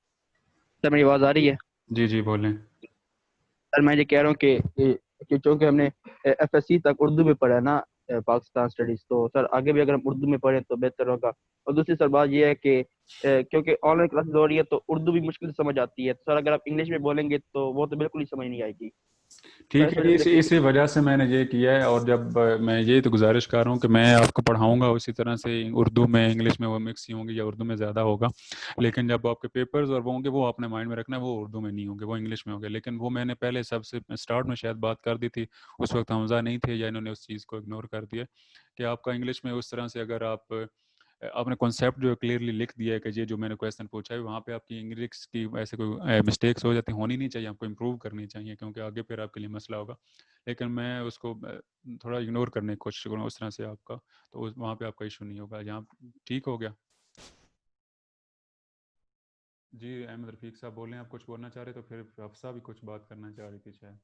सर मेरी आवाज़ आ रही है? जी जी बोलें। सर मैं ये कह रहा हूँ कि चूँकि हमने FSC तक उर्दू में पढ़ा है ना, पाकिस्तान स्टडीज, तो सर आगे भी अगर हम उर्दू में पढ़ें तो बेहतर होगा। और दूसरी सर बात ये है कि क्योंकि ऑनलाइन क्लासेस हो रही है तो उर्दू भी मुश्किल से समझ आती है, तो सर अगर आप इंग्लिश में बोलेंगे तो वो तो बिल्कुल ही समझ नहीं आएगी। ठीक है, इसी वजह से मैंने ये किया है, और जब मैं ये तो गुजारिश कर रहा हूँ कि मैं आपको पढ़ाऊँगा उसी तरह से, उर्दू में इंग्लिश में वो मिक्स ही होंगी, या उर्दू में ज़्यादा होगा। लेकिन जब आपके पेपर्स और वो होंगे, वो अपने माइंड में रखना है, वो उर्दू में नहीं होंगे, वो इंग्लिश में होंगे। लेकिन वो मैंने पहले सबसे स्टार्ट में शायद बात कर दी थी, उस वक्त हमजा नहीं थे, या इन्होंने उस चीज़ को इग्नोर कर दिया, कि आपका इंग्लिश में उस तरह से अगर आप आपने कॉन्सेप्ट जो है क्लियरली लिख दिया है कि ये जो मैंने क्वेश्चन पूछा है, वहाँ पे आपकी इंग्लिश की ऐसे कोई मिस्टेक्स हो जाती होनी नहीं चाहिए, आपको इम्प्रूव करनी चाहिए, क्योंकि आगे फिर आपके लिए मसला होगा। लेकिन मैं उसको थोड़ा इग्नोर करने की कोशिश करूँगा उस तरह से आपका, तो वहाँ पे आपका इशू नहीं होगा। यहाँ ठीक हो गया? जी अहमद रफीक साहब बोलें, आप कुछ बोलना चाह रहे तो फिर हफ्सा भी कुछ बात करना चाह रही थी शायद।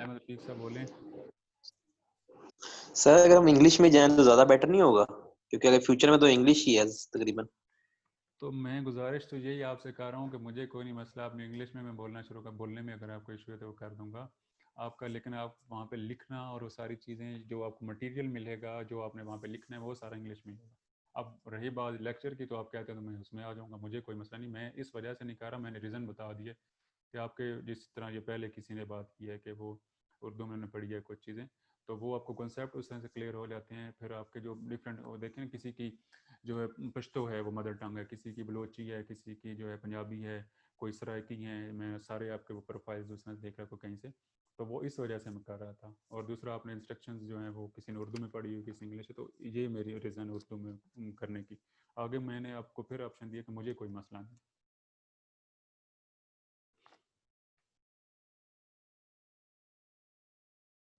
अहमद रफीक साहब बोलें। सर अगर हम इंग्लिश में जाएं तो ज्यादा बेटर नहीं होगा, क्योंकि अगर फ्यूचर में तो इंग्लिश ही है तकरीबन। तो मैं गुजारिश तो यही आपसे कर रहा हूँ कि मुझे कोई नहीं मसला, आपने इंग्लिश में मैं बोलना शुरू कर, बोलने में अगर आपको इशू है तो वो कर दूंगा आपका, लेकिन आप वहाँ पे लिखना और वो सारी चीज़ें जो आपको मटेरियल मिलेगा, जो आपने वहाँ पे लिखना है, वो सारा इंग्लिश में होगा। अब रही बात लेक्चर की, तो आप कहते हैं तो मैं उसमें आ जाऊँगा, मुझे कोई मसला नहीं। मैं इस वजह से नहीं कह रहा, मैंने रीज़न बता दिए कि आपके जिस तरह ये पहले किसी ने बात की है कि वो उर्दू में पढ़ी है कुछ चीज़ें, तो वो आपको कॉन्सेप्ट उस तरह से क्लियर हो जाते हैं। फिर आपके जो डिफरेंट, वो देखें किसी की जो है पश्तो है वो मदर टंग है, किसी की बलोची है, किसी की जो है पंजाबी है, कोई सराइकी है, मैं सारे आपके वो प्रोफाइल्स उस तरह से देख रहा था कहीं से, तो वो इस वजह से मैं कर रहा था। और दूसरा आपने इंस्ट्रक्शंस जो हैं वो किसी ने उर्दू में पढ़ी हुई, किसी इंग्लिश है, तो ये मेरी रीज़न है उर्दू में करने की। आगे मैंने आपको फिर ऑप्शन दिया कि मुझे कोई मसला नहीं।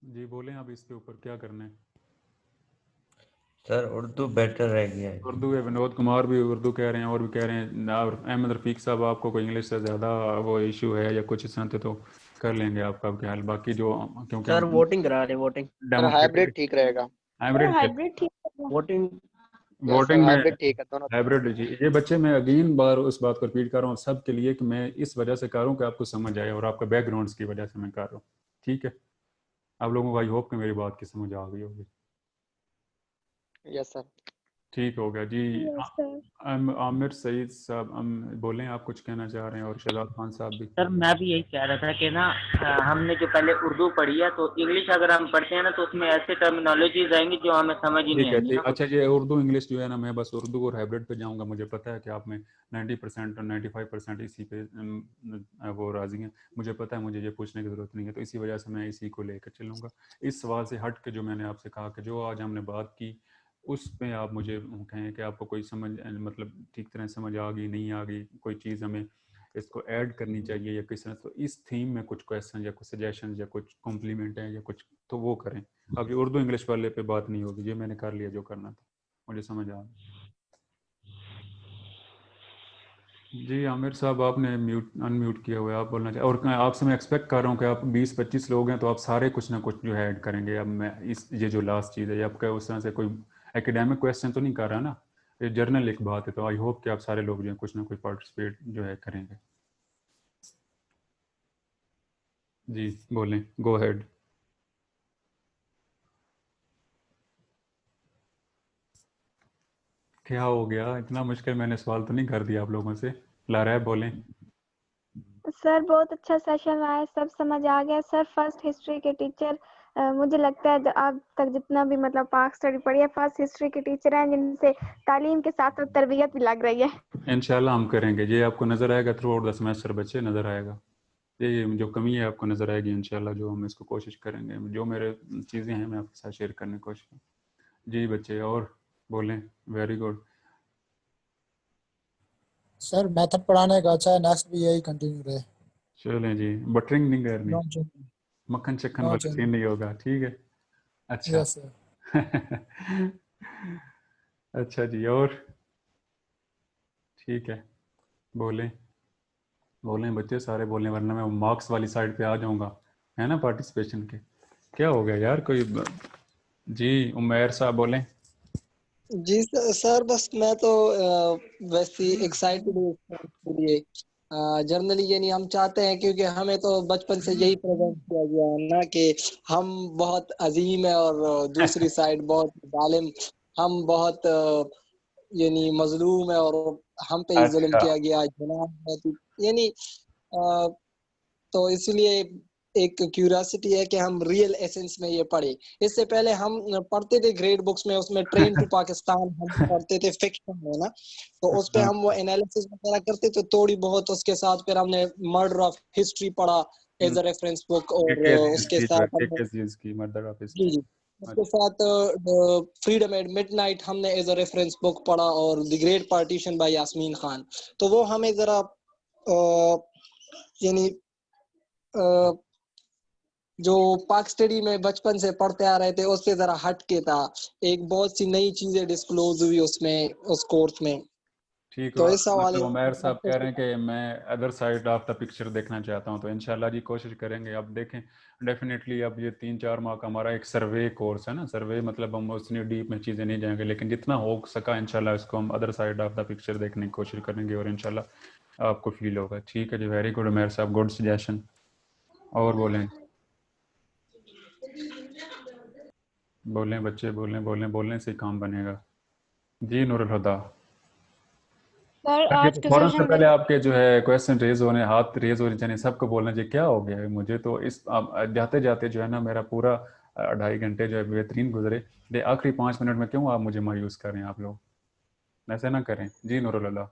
जी बोलें, अब इसके ऊपर क्या करना है? सर उर्दू बेटर रहेगी। उर्दू है, विनोद कुमार भी उर्दू कह रहे हैं और भी कह रहे हैं, और अहमद रफीक साहब आपको कोई इंग्लिश से ज़्यादा वो इशू है या कुछ इस तरह से तो कर लेंगे आपका क्या हाल। बाकी जो क्योंकि सर हम वोटिंग करा रहे वोटिंग। सर हाइब्रिड डेमोक्रेटिक ठीक रहेगा। हाइब्रिड हाइब्रिड ठीक है। वोटिंग यस सर वोटिंग में हाइब्रिड ठीक है दोनों। हाइब्रिड जी। ये बच्चे मैं अगेन बार उस बात को रिपीट कर रहा हूँ सबके लिए कि मैं इस वजह से कर रहा हूँ कि आपको समझ आए और आपका बैकग्राउंड्स की वजह से मैं कर रहा हूँ। ठीक है, आप लोगों को आई होप कि मेरी बात की समझ आ गई होगी। Yes sir. ठीक हो गया जी। Yes sir. आमिर सईद साहब बोलें, आप कुछ कहना चाह रहे हैं, और शहजाद खान साहब भी। सर मैं भी यही कह रहा था कि ना हमने जो पहले उर्दू पढ़ी है तो इंग्लिश अगर हम पढ़ते हैं ना तो उसमें ऐसे टर्मिनोलॉजीज आएंगी जो हमें समझ ही नहीं ठीक है आएंगी ठीक। ना। अच्छा ये उर्दू इंग्लिश जो है ना, मैं बस उर्दू और हाइब्रिड पे जाऊंगा। मुझे पता है कि आप में 90% और 95% इसी पे वो राजी हैं। मुझे पता है, मुझे ये पूछने की ज़रूरत नहीं है, तो इसी वजह से मैं इसी को लेकर चलूँगा। इस सवाल से हट के जो मैंने आपसे कहा कि जो आज हमने बात की उस पे आप मुझे कहें कि आपको कोई समझ मतलब ठीक तरह समझ आ गई नहीं आ गई, कोई चीज़ हमें इसको ऐड करनी चाहिए या किस तरह। तो इस थीम में कुछ क्वेश्चन या कुछ सजेशन या कुछ कॉम्प्लीमेंट है या कुछ, तो वो करें। अब ये उर्दू इंग्लिश वाले पे बात नहीं होगी, ये मैंने कर लिया जो करना था, मुझे समझ आ गया। जी आमिर साहब आपने म्यूट अनम्यूट किया हुआ है, आप बोलना चाहिए। और आपसे मैं एक्सपेक्ट कर रहा हूँ कि आप 20-25 लोग हैं तो आप सारे कुछ ना कुछ जो है ऐड करेंगे। अब मैं इस ये जो लास्ट चीज़ है, ये आपका उस तरह से कोई एकेडमिक क्वेश्चन तो नहीं कर रहा ना, ये जर्नल एक बात है। तो आई होप कि आप सारे लोग जो है कुछ ना कुछ पार्टिसिपेट जो है करेंगे। जी बोलें, गो हेड। क्या हो गया, इतना मुश्किल मैंने सवाल तो नहीं कर दिया आप लोगों से। लारा बोलें। सर बहुत अच्छा सेशन रहा है, सब समझ आ गया सर। फर्स्ट हिस्ट्री के टीचर मुझे लगता है अब तक जितना भी मतलब पाक स्टडी पढ़ी है, फर्स्ट हिस्ट्री के टीचर हैं जिनसे तालीम के साथ साथ तरबियत भी लग रही है। इंशाल्लाह हम करेंगे, ये आपको नज़र आएगा थ्रू आउट द सेमेस्टर, बच्चे नज़र आएगा। ये जो कमी है आपको नज़र आएगी इंशाल्लाह, जो हम इसको कोशिश करेंगे, जो मेरे चीज़ें हैं मैं आपके साथ शेयर करने की कोशिश करूँ। जी बच्चे और बोलें। वेरी गुड सर मेथड पढ़ाने का अच्छा है, नेक्स्ट भी यही कंटिन्यू रहे। चलें जी, बटरिंग नहीं करनी, नो चेंज। मक्खन चक्खन नो वाला चेंज। सीन नहीं होगा, ठीक है। अच्छा यस सर। अच्छा जी, और ठीक है, बोलें बोलें बच्चे सारे बोलें, वरना मैं मार्क्स वाली साइड पे आ जाऊंगा, है ना, पार्टिसिपेशन के। क्या हो गया यार कोई जी उमेर साहब बोलें। जी सर बस मैं तो वैसे एक्साइटेड हूँ इसके लिए। जनरली यानी हम चाहते हैं, क्योंकि हमें तो बचपन से यही प्रेजेंट किया गया है ना कि हम बहुत अजीम है और दूसरी साइड बहुत जालिम। हम बहुत यानी मजलूम है और हम पे ही जुल्म अच्छा किया गया है, जुल्म है। यानी तो इसलिए एक क्यूरियोसिटी है कि हम रियल एसेंस में ये पढ़े। इससे पहले हम पढ़ते थे ग्रेड बुक्स में, उसमें ट्रेन टू पाकिस्तान हम पढ़ते थे फिक्शन में ना, तो उस पे हम वो एनालिसिस वगैरह करते थे थोड़ी बहुत। उसके साथ फिर हमने मर्डर ऑफ हिस्ट्री पढ़ा एज अ रेफरेंस बुक, और उसके साथ हमने की मदर ऑफ जी जी उसके साथ फ्रीडम एट मिडनाइट हमने एज अ रेफरेंस बुक पढ़ा, और the great partition by Yasmin Khan. तो वो हमें जरा यानी जो पाक स्टडी में बचपन से पढ़ते आ रहे थे उससे जरा हट के था। एक बहुत सी नई चीजें डिस्क्लोज हुई उसमें, उस कोर्स में। ठीक तो हो, इस हवाले मतलब उमैर साहब कह रहे हैं से कि मैं other side of the picture देखना चाहता हूं, तो इंशाल्लाह जी कोशिश करेंगे। अब देखें डेफिनेटली अब ये 3-4 माह का हमारा एक सर्वे कोर्स है ना, सर्वे मतलब हम उतनी डीप में चीज़ें नहीं जाएंगे, लेकिन जितना हो सका इंशाल्लाह इसको हम other side of the picture देखने की कोशिश करेंगे और इंशाल्लाह आपको फील होगा। ठीक है जी, वेरी गुड उमैर साहब, गुड सजेशन। और बोलें बोलें बच्चे, बोलें बोलें बोलने से काम बनेगा। जी नूरुल हुदा। सर ये आज तो का फौरन से सेशन पहले आपके जो है क्वेश्चन रेज होने, हाथ रेज होने चाहिए, सबको बोलना चाहिए। क्या हो गया है मुझे तो इस जाते जाते जो है ना मेरा पूरा 2.5 घंटे जो है बेहतरीन गुजरे, ले आखिरी 5 मिनट में क्यों आप मुझे मायूस कर रहे हैं। आप लोग ऐसे ना करें। जी नूरुल्लाह।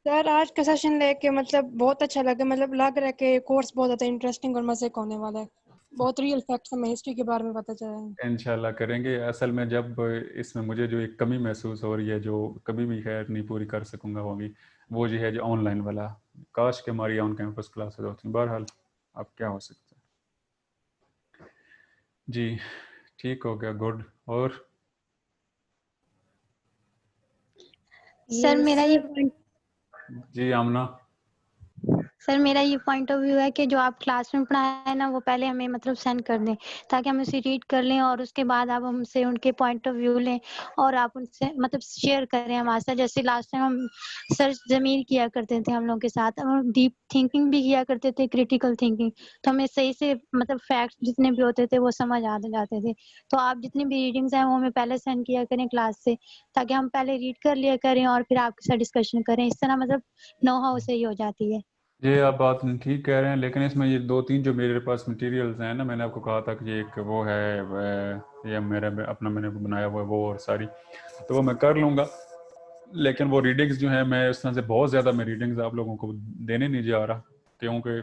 सर आज का सेशन लेके मतलब बहुत अच्छा लगा, मतलब लग रहा है कि कोर्स बहुत ज़्यादा इंटरेस्टिंग और मजे का होने वाला है। बहुत रियल फैक्ट्स हमें हिस्ट्री के बारे में पता चला है। इंशाल्लाह करेंगे। असल में जब इसमें मुझे जो एक कमी महसूस हो रही है, जो कभी भी खैर नहीं पूरी कर सकूंगा होगी, वो जो है जो ऑनलाइन वाला, काश के हमारी ऑन कैंपस क्लासेस होती। बहरहाल अब क्या हो सकता है। जी ठीक हो गया, गुड। और सर मेरा ये जी आमना। सर मेरा ये पॉइंट ऑफ व्यू है कि जो आप क्लास में पढ़ाया है ना वो पहले हमें मतलब सेंड कर दें ताकि हम उसे रीड कर लें और उसके बाद आप हमसे उनके पॉइंट ऑफ व्यू लें और आप उनसे मतलब शेयर करें हमारे साथ। जैसे लास्ट टाइम हम सर ज़मीर किया करते थे हम लोग के साथ और डीप थिंकिंग भी किया करते थे, क्रिटिकल थिंकिंग, तो हमें सही से मतलब फैक्ट्स जितने भी होते थे वो समझ आ जाते थे। तो आप जितनी भी रीडिंग्स हैं वो हमें पहले सेंड किया करें क्लास से ताकि हम पहले रीड कर लिया करें और फिर आपके साथ डिस्कशन करें। इस तरह मतलब नो हाउ सही हो जाती है। ये आप बात ठीक कह रहे हैं, लेकिन इसमें ये 2-3 जो मेरे पास मटेरियल्स हैं ना, मैंने आपको कहा था कि ये एक वो है ये मेरा अपना मैंने बनाया हुआ है वो, और सारी तो वो मैं कर लूँगा। लेकिन वो रीडिंग्स जो है मैं उस तरह से बहुत ज़्यादा मैं रीडिंग्स आप लोगों को देने नहीं जा रहा, क्योंकि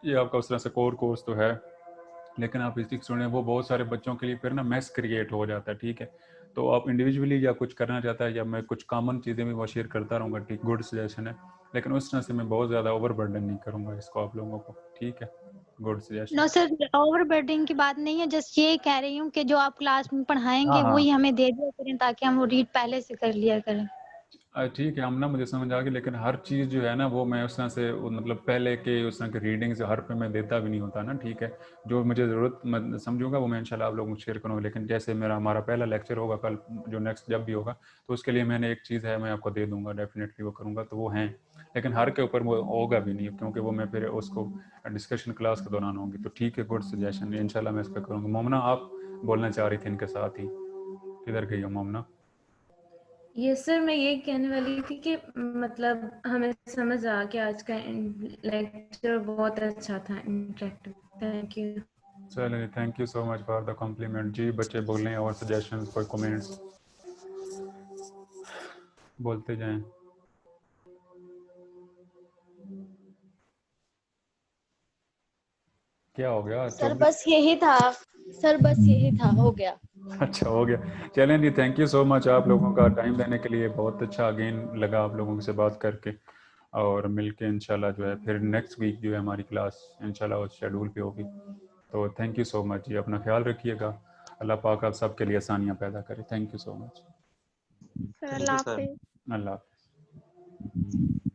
ये आपका उस तरह से कोर्स तो है, लेकिन आप फिजिक्स सुने वो बहुत सारे बच्चों के लिए फिर ना मैस क्रिएट हो जाता है। ठीक है, तो आप इंडिविजुअली या कुछ करना चाहता है या मैं कुछ कॉमन चीज़ें भी वो शेयर करता रहूँगा, ठीक, गुड सजेशन है, लेकिन उस तरह से मैं बहुत ज़्यादा ओवर बर्डन नहीं करूँगा इसको आप लोगों को। ठीक है, good suggestion. No sir, overburdening की बात नहीं है, जस्ट ये कह रही हूँ कि जो आप क्लास में पढ़ाएंगे हाँ वही हमें दे दिया करें ताकि हम वो रीड पहले से कर लिया करें। ठीक है, हम ना मुझे समझ आ गई, लेकिन हर चीज़ जो है ना वो मैं उस तरह से मतलब पहले के उस तरह के रीडिंग्स हर पे मैं देता भी नहीं होता ना। ठीक है, जो मुझे ज़रूरत मैं समझूंगा वो मैं इंशाल्लाह आप लोगों को शेयर करूँगा। लेकिन जैसे हमारा पहला लेक्चर होगा कल, जो नेक्स्ट जब भी होगा, तो उसके लिए मैंने एक चीज़ है मैं आपको दे दूँगा, डेफिनेटली वो करूँगा, तो वो हैं, लेकिन हर के ऊपर वो होगा भी नहीं, क्योंकि वो मैं फिर उसको डिस्कशन क्लास के दौरान होंगी। तो ठीक है, गुड सजेशन, इंशाल्लाह मैं इस पर करूँगा। मोमना आप बोलना चाह रही थी इनके साथ ही, किधर गई हो मोमना? ये सर मैं ये कहने वाली थी कि मतलब हमें समझ आ गया आज का लेक्चर बहुत अच्छा था, इंटरेक्टिव। Thank you. चलिए, thank you so much for the compliment. जी बच्चे बोलें और सजेशंस कोई कमेंट्स बोलते जाएं। क्या हो गया? सर बस यही था, सर बस यही था, हो गया। अच्छा हो गया, चलें जी, थैंक यू सो मच आप लोगों का टाइम देने के लिए, बहुत अच्छा अगेन लगा आप लोगों से बात करके, और मिलके इंशाल्लाह जो है फिर नेक्स्ट वीक जो है हमारी क्लास इंशाल्लाह उस शेड्यूल पे होगी। तो थैंक यू सो मच जी, अपना ख्याल रखिएगा, अल्लाह पाक आप सबके लिए आसानियाँ पैदा करे। Thank you so much. Sir अल्लाह हाफिज़। अल्लाह हाफ़िज़।